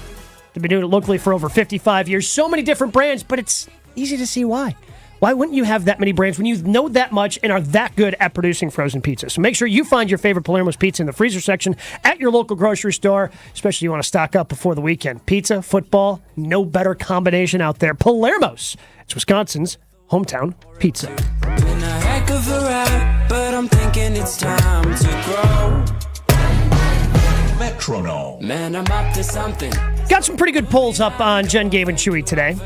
They've been doing it locally for over 55 years. So many different brands, but it's easy to see why. Why wouldn't you have that many brands when you know that much and are that good at producing frozen pizza? So make sure you find your favorite Palermo's pizza in the freezer section at your local grocery store, especially if you want to stock up before the weekend. Pizza, football, no better combination out there. Palermo's. It's Wisconsin's hometown pizza. Been a heck of a ride, but I'm thinking it's time to grow. Metronome. Man, I'm up to something. Got some pretty good polls up on Jen, Gabe, and Chewy today.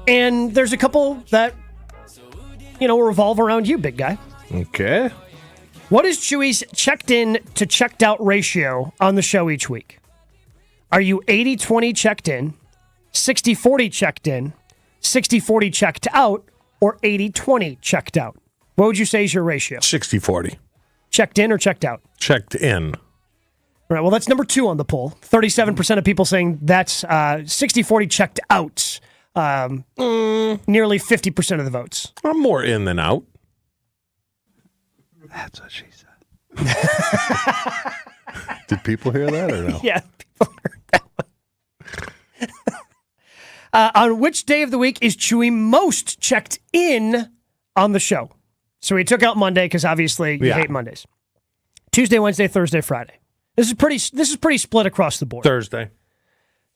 And there's a couple that, revolve around you, big guy. Okay. What is Chewy's checked in to checked out ratio on the show each week? Are you 80-20 checked in, 60-40 checked in, 60-40 checked out, or 80-20 checked out? What would you say is your ratio? 60-40. Checked in or checked out? Checked in. All right, well, that's number 2 on the poll. 37% of people saying that's 60-40 checked out. Nearly 50% of the votes. I'm more in than out. That's what she said. Did people hear that or no? Yeah, people heard that one. On which day of the week is Chewy most checked in on the show? So we took out Monday because obviously you hate Mondays. Tuesday, Wednesday, Thursday, Friday. This is pretty split across the board. Thursday.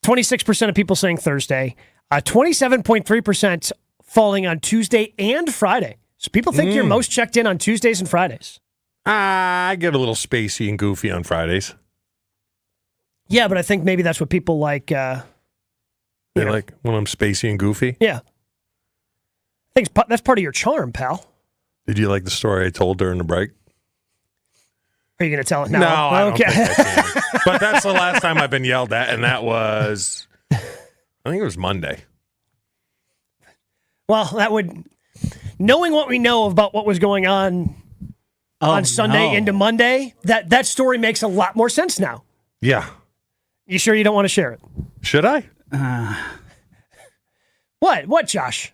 26% of people saying Thursday. 27.3% falling on Tuesday and Friday. So people think you're most checked in on Tuesdays and Fridays. I get a little spacey and goofy on Fridays. Yeah, but I think maybe that's what people like. They like when I'm spacey and goofy? Yeah. I think that's part of your charm, pal. Did you like the story I told during the break? Are you going to tell it now? No, I don't think I can. But that's the last time I've been yelled at, and that was, I think it was Monday. Well, that would, knowing what we know about what was going on Sunday into Monday, that story makes a lot more sense now. Yeah. You sure you don't want to share it? Should I? What? What, Josh?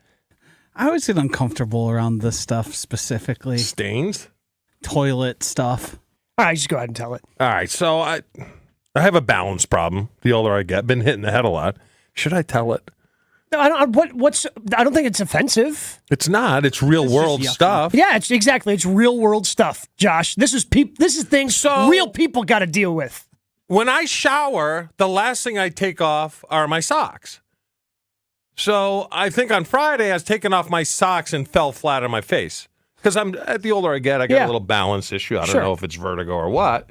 I always get uncomfortable around this stuff specifically. Stains? Toilet stuff. All right, just go ahead and tell it. All right, so I have a balance problem. The older I get, been hitting the head a lot. Should I tell it? No, I don't. I don't think it's offensive. It's not. It's real world stuff. Yeah, it's real world stuff, Josh. This is things real people got to deal with. When I shower, the last thing I take off are my socks. So I think on Friday I was taking off my socks and fell flat on my face. Because the older I get, I get a little balance issue. I don't know if it's vertigo or what.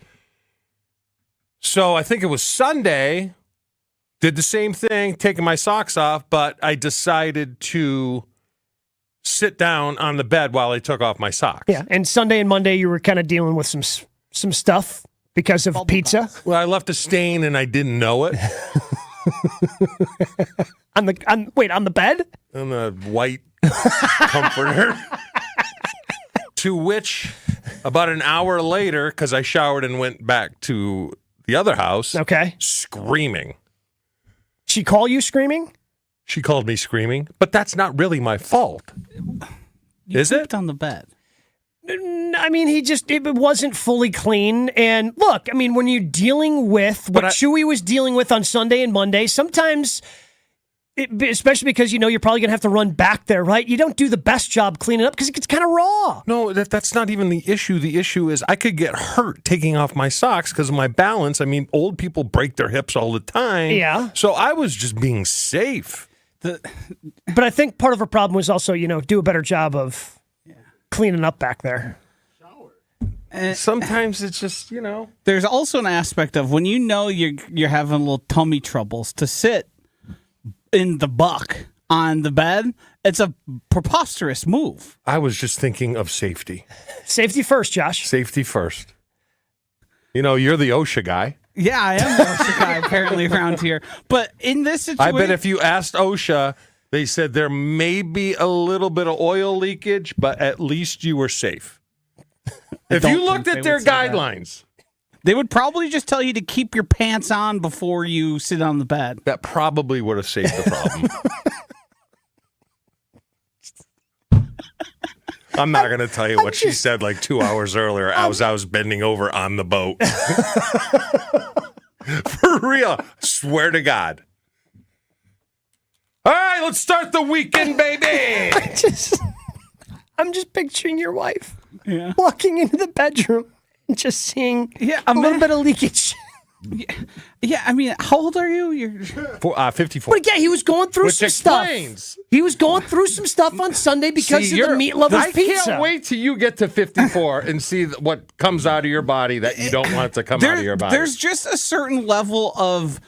So I think it was Sunday, did the same thing, taking my socks off, but I decided to sit down on the bed while I took off my socks. Yeah, and Sunday and Monday you were kind of dealing with some stuff because of pizza. Well, I left a stain and I didn't know it. on the bed? On the white comforter. To which, about an hour later, because I showered and went back to the other house. Okay. Screaming. She call you screaming? She called me screaming, but that's not really my fault. Is it? On the bed. I mean, it wasn't fully clean. And look, I mean, when you're dealing with what Chewy was dealing with on Sunday and Monday, sometimes, especially because you're probably going to have to run back there, right? You don't do the best job cleaning up because it gets kind of raw. No, that's not even the issue. The issue is I could get hurt taking off my socks because of my balance. I mean, old people break their hips all the time. Yeah. So I was just being safe. But I think part of her problem was also, do a better job of cleaning up back there. Sometimes it's just, There's also an aspect of when you're having a little tummy troubles to sit in the buck on the bed. It's a preposterous move. I was just thinking of safety. Safety first, Josh. Safety first. You're the OSHA guy. Yeah, I am the OSHA guy apparently around here. But in this situation, I bet if you asked OSHA, they said there may be a little bit of oil leakage, but at least you were safe. If you looked at their guidelines, they would probably just tell you to keep your pants on before you sit on the bed. That probably would have saved the problem. I'm not going to tell you what she said like 2 hours earlier as I was bending over on the boat. For real. Swear to God. All right, let's start the weekend, baby. I'm just picturing your wife walking into the bedroom and just seeing a little bit of leakage. Yeah, I mean, how old are you? You're 54. But again, he was going through some stuff. He was going through some stuff on Sunday because of the meat lovers pizza. I can't wait till you get to 54 and see what comes out of your body that you don't want to come out of your body. There's just a certain level of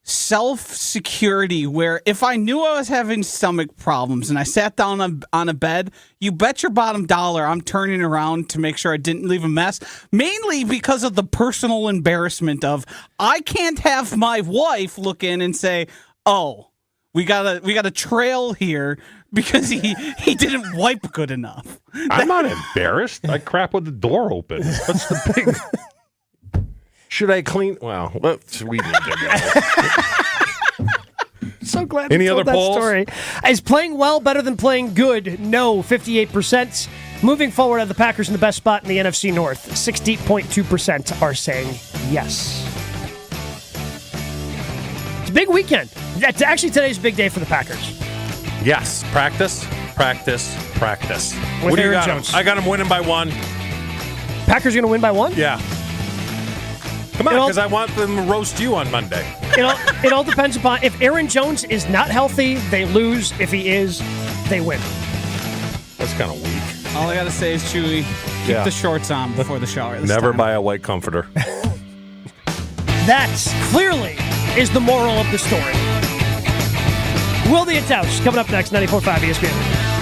self-security where if I knew I was having stomach problems and I sat down on a bed, you bet your bottom dollar I'm turning around to make sure I didn't leave a mess, mainly because of the personal embarrassment of I can't have my wife look in and say, oh, we got a trail here because he didn't wipe good enough. I'm not embarrassed. I crap with the door open. What's the big... Should I clean? Well, we need to go. So glad Any we told other that polls? story. Is playing well better than playing good? No, 58%. Moving forward, are the Packers in the best spot in the NFC North? 60.2% are saying yes. It's a big weekend. Actually, today's a big day for the Packers. Yes. Practice. With What do you Aaron got? Jones. I got them winning by 1. Packers going to win by 1? Yeah. Come on, because I want them to roast you on Monday. It all depends upon if Aaron Jones is not healthy, they lose. If he is, they win. That's kind of weak. All I got to say is, Chewy, Keep the shorts on before the shower. Never buy a white comforter. That clearly is the moral of the story. Will the Itouch coming up next, 94.5 ESPN.